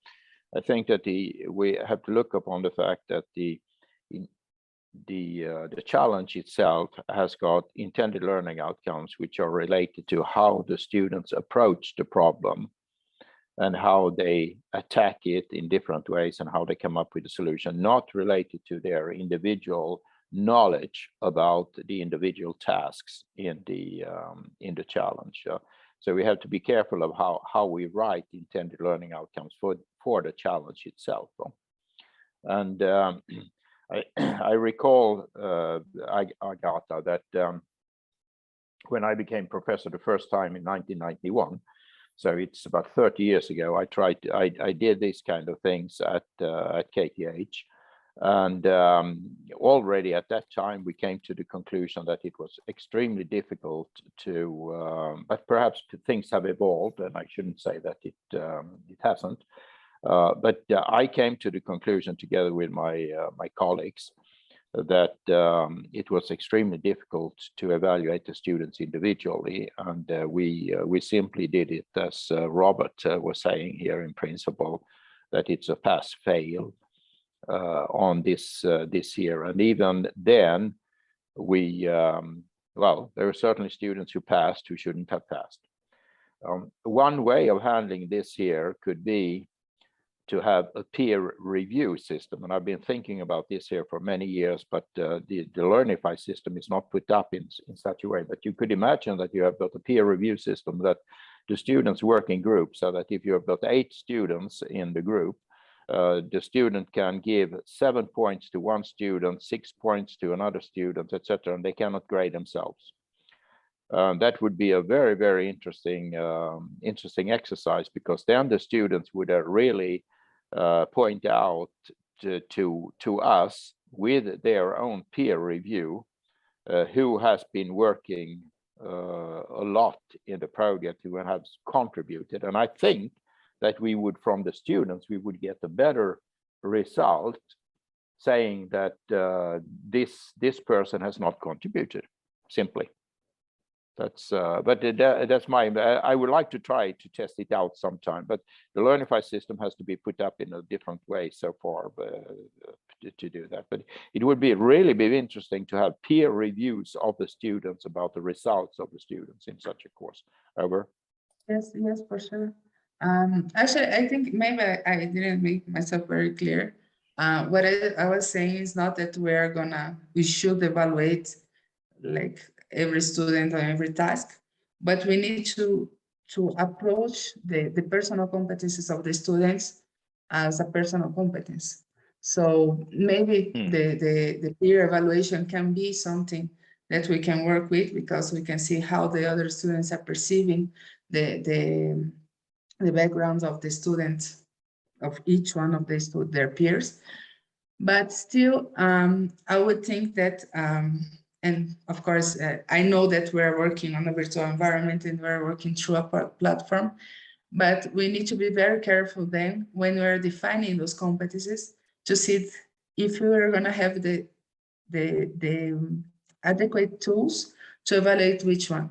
I think that we have to look upon the fact that the challenge itself has got intended learning outcomes which are related to how the students approach the problem and how they attack it in different ways and how they come up with a solution, not related to their individual knowledge about the individual tasks in the challenge. So we have to be careful of how we write intended learning outcomes for the challenge itself. And I recall, Agatha, that when I became professor the first time in 1991, so it's about 30 years ago, I did these kind of things at KTH. And already at that time, we came to the conclusion that it was extremely difficult to, but perhaps things have evolved, and I shouldn't say that it hasn't. But I came to the conclusion together with my colleagues that it was extremely difficult to evaluate the students individually, and we simply did it as Robert was saying here in principle, that it's a pass-fail on this year. And even then, well, there are certainly students who passed who shouldn't have passed. One way of handling this here could be to have a peer review system. And I've been thinking about this here for many years, but the Learnify system is not put up in such a way. But you could imagine that you have got a peer review system that the students work in groups, so that if you have got 8 students in the group, the student can give 7 points to one student, 6 points to another student, etc., and they cannot grade themselves. That would be a very, very interesting exercise, because then the students would really point out to us with their own peer review who has been working a lot in the project, who has contributed. And I think that we would, from the students, we would get a better result saying that this person has not contributed, simply. That's that's my, I would like to try to test it out sometime, but the Learnify system has to be put up in a different way so far to do that. But it would really be interesting to have peer reviews of the students about the results of the students in such a course. Over. Yes, for sure. Actually, I think maybe I didn't make myself very clear. What I was saying is not that we should evaluate like every student or every task, but we need to approach the personal competencies of the students as a personal competence. So maybe the peer evaluation can be something that we can work with, because we can see how the other students are perceiving the backgrounds of the students, of each one of their peers. But still, I would think that, and of course, I know that we're working on a virtual environment and we're working through a platform, but we need to be very careful then when we're defining those competencies to see if we are going to have the adequate tools to evaluate which one.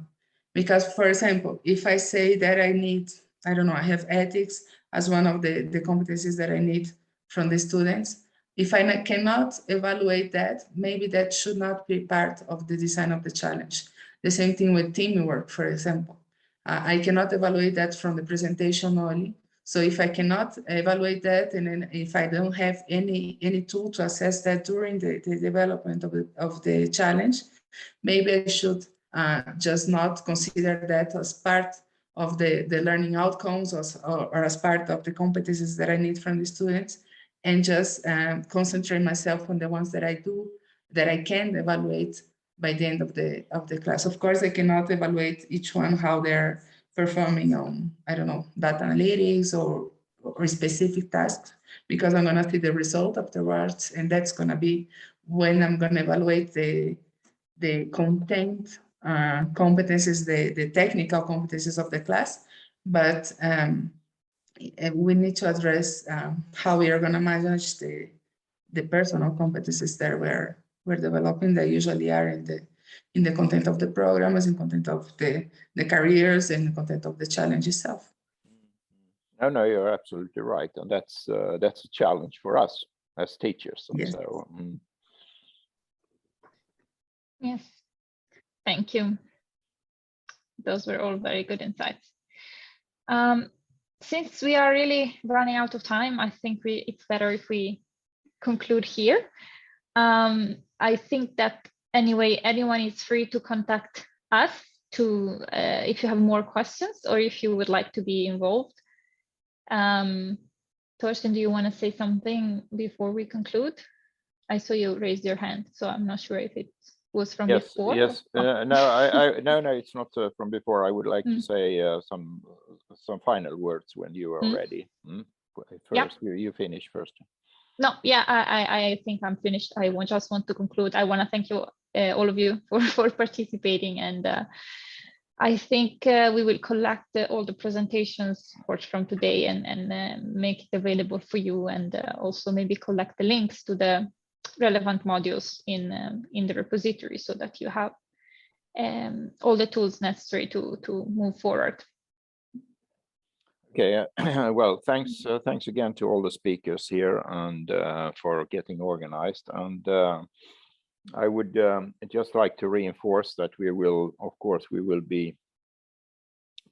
Because, for example, if I say that I need, I don't know, I have ethics as one of the competencies that I need from the students. If I cannot evaluate that, maybe that should not be part of the design of the challenge. The same thing with teamwork, for example. I cannot evaluate that from the presentation only. So if I cannot evaluate that, and then if I don't have any tool to assess that during the development of the challenge, maybe I should just not consider that as part of the learning outcomes or as part of the competencies that I need from the students, and just concentrate myself on the ones that I can evaluate by the end of the class. Of course, I cannot evaluate each one how they're performing on, I don't know, data analytics or specific tasks, because I'm gonna see the result afterwards, and that's gonna be when I'm gonna evaluate the content competencies, the technical competencies of the class. But we need to address how we are gonna manage the personal competencies that we're developing, that usually are in the content of the program, as in content of the careers and the content of the challenge itself. No, you're absolutely right, and that's a challenge for us as teachers. Yes. So, Yes, thank you. Those were all very good insights. Since we are really running out of time, I think it's better if we conclude here. I think that anyway, anyone is free to contact us if you have more questions or if you would like to be involved. Torsten, do you want to say something before we conclude? I saw you raised your hand, so I'm not sure if it was from before. Yes. No, it's not from before. I would like to say some final words when you are ready. First, you finish first. No, yeah, I think I'm finished. I just want to conclude. I want to thank you, all of you, for participating, and I think we will collect all the presentations from today and make it available for you, and also maybe collect the links to the relevant modules in the repository, so that you have all the tools necessary to move forward. Okay, well, thanks again to all the speakers here and for getting organized. And I would just like to reinforce that we will be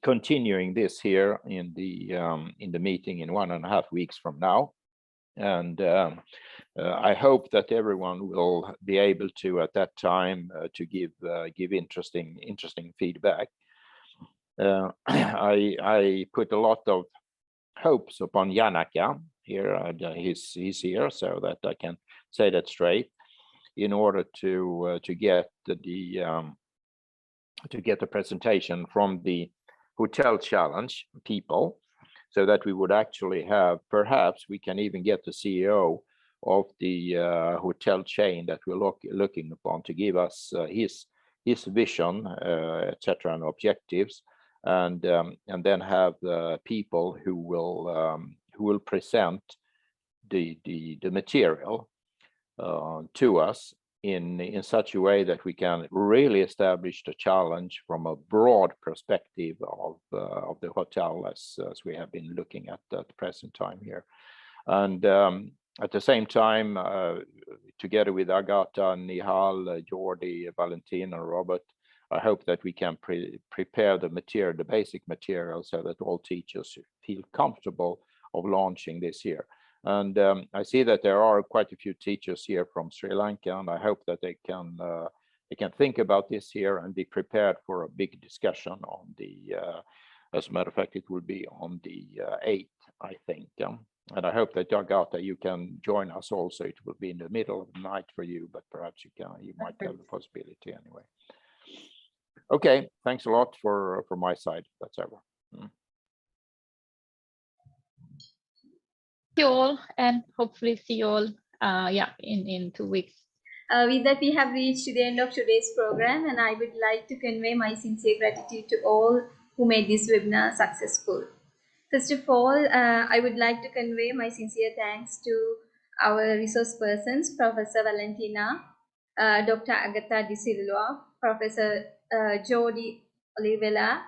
continuing this here in the meeting in 1.5 weeks from now. And I hope that everyone will be able to, at that time, to give interesting feedback. I put a lot of hopes upon Janaka here. He's here, so that I can say that straight, in order to get the presentation from the hotel challenge people, so that we would actually have, perhaps we can even get the CEO of the hotel chain that we're looking upon to give us his vision, etc., and objectives. And then have people who will present the material to us in such a way that we can really establish the challenge from a broad perspective of the hotel, as we have been looking at the present time here. And at the same time, together with Agatha, Nihal, Jordi, Valentina, and Robert, I hope that we can prepare the material, the basic material, so that all teachers feel comfortable of launching this year. And I see that there are quite a few teachers here from Sri Lanka, and I hope that they can think about this here and be prepared for a big discussion on the. As a matter of fact, it will be on the 8th, I think. And I hope that Agatha, you can join us also. It will be in the middle of the night for you, but perhaps you might have the possibility anyway. Okay, thanks a lot for my side. That's over. Thank you all, and hopefully see you all in 2 weeks. With that, we have reached the end of today's program, and I would like to convey my sincere gratitude to all who made this webinar successful. First of all, I would like to convey my sincere thanks to our resource persons, Professor Valentina, Dr. Agatha de Silva, Professor Jordi, Olivella,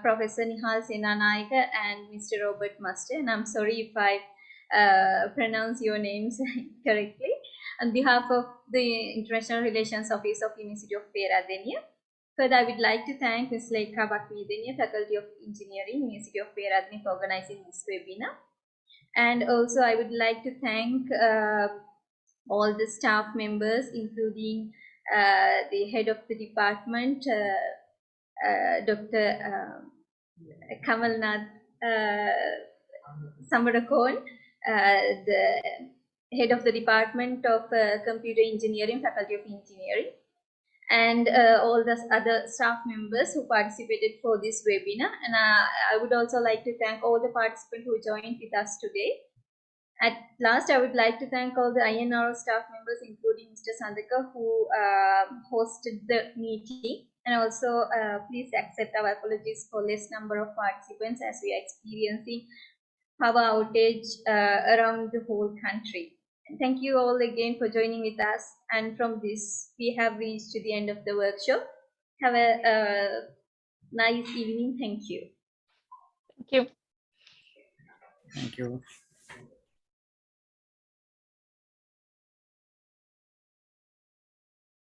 Professor Nihal Senanayake, and Mr. Robert Muster. And I'm sorry if I pronounce your names correctly. On behalf of the International Relations Office of University of Mälardalen, Further, I would like to thank Ms. Lekha Bakvidenia, Faculty of Engineering, University of Mälardalen, for organizing this webinar. And also, I would like to thank all the staff members, including the head of the department, Dr. Kamalnath Samarakon, the head of the Department of Computer Engineering, Faculty of Engineering, and all the other staff members who participated for this webinar. And I would also like to thank all the participants who joined with us today. At last, I would like to thank all the INRO staff members, including Mr. Sandaka, who hosted the meeting. And also, please accept our apologies for less number of participants as we are experiencing power outage around the whole country. And thank you all again for joining with us. And from this, we have reached to the end of the workshop. Have a nice evening. Thank you. Thank you. Thank you.